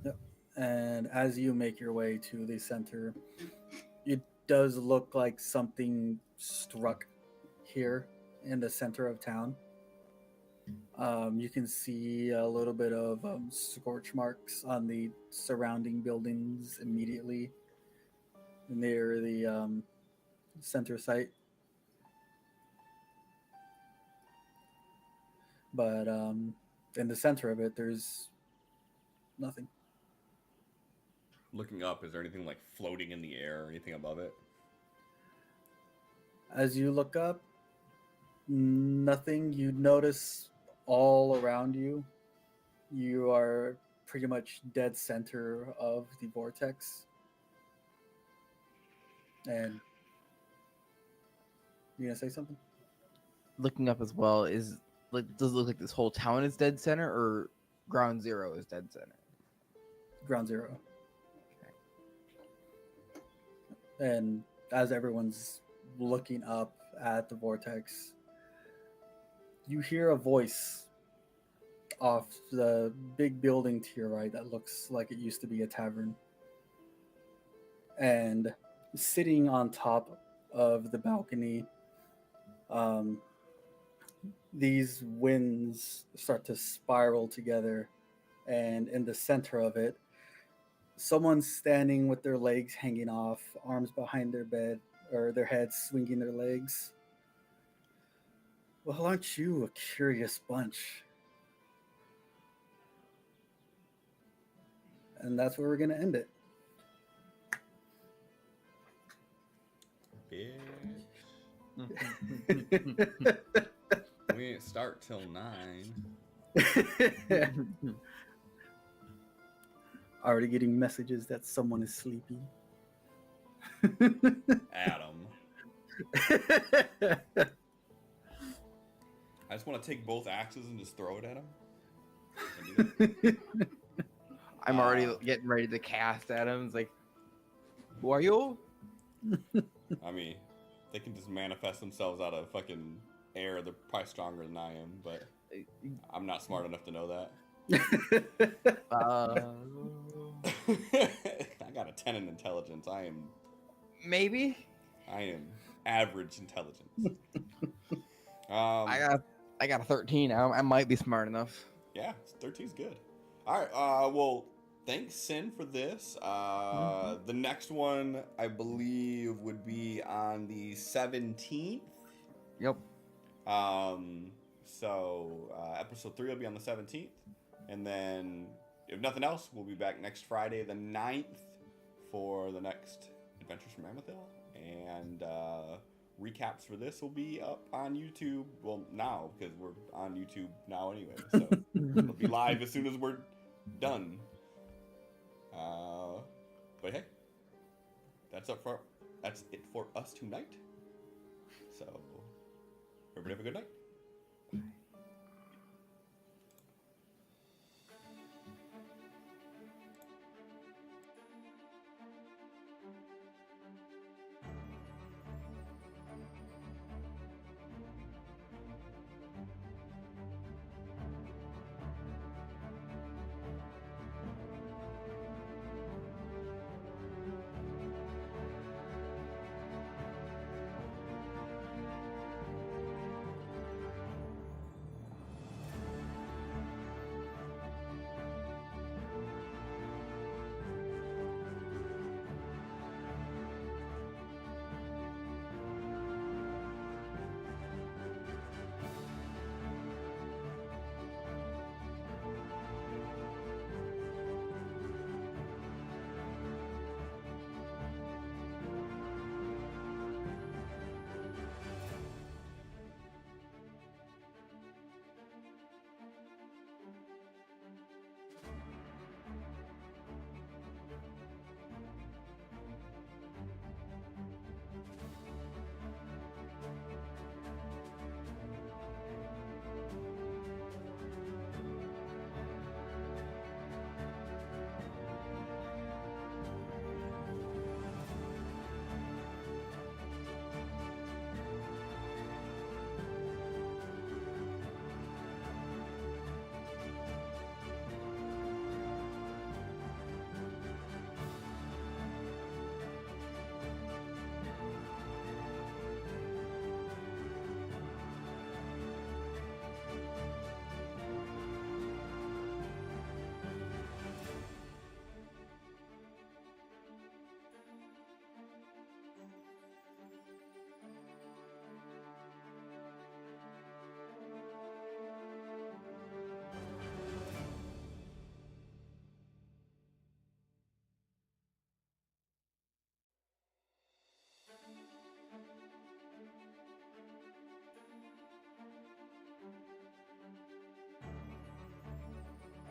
Yep. And as you make your way to the center, it does look like something struck here in the center of town. You can see a little bit of scorch marks on the surrounding buildings immediately near the center site. But in the center of it, there's nothing. Looking up, is there anything like floating in the air or anything above it? As you look up, nothing. You notice all around you, you are pretty much dead center of the vortex. And you gonna say something? Looking up as well, does it look like this whole town is dead center, or ground zero is dead center? Ground zero. And as everyone's looking up at the vortex, you hear a voice off the big building to your right that looks like it used to be a tavern. And sitting on top of the balcony, these winds start to spiral together, and in the center of it, someone's standing with their legs hanging off, arms behind their bed, or their heads swinging their legs. Well, aren't you a curious bunch? And that's where we're going to end it. Bitch. We didn't start till 9. Already getting messages that someone is sleepy. Adam. I just want to take both axes and just throw it at him. I'm already getting ready to cast at him. It's like, Who are you? I mean, they can just manifest themselves out of fucking air. They're probably stronger than I am, but I'm not smart enough to know that. I got a 10 in intelligence. Maybe. I am average intelligence. I got a 13. I might be smart enough. Yeah, 13's good. All right. Well, thanks, Sin, for this. The next one, I believe, would be on the 17th. Yep. So episode 3 will be on the 17th, and then if nothing else, we'll be back next Friday, the 9th, for the next Adventures from Amethyl, and recaps for this will be up on YouTube. Well, now, because we're on YouTube now anyway, so it'll be live as soon as we're done. But hey, that's it for us tonight. So everybody have a good night.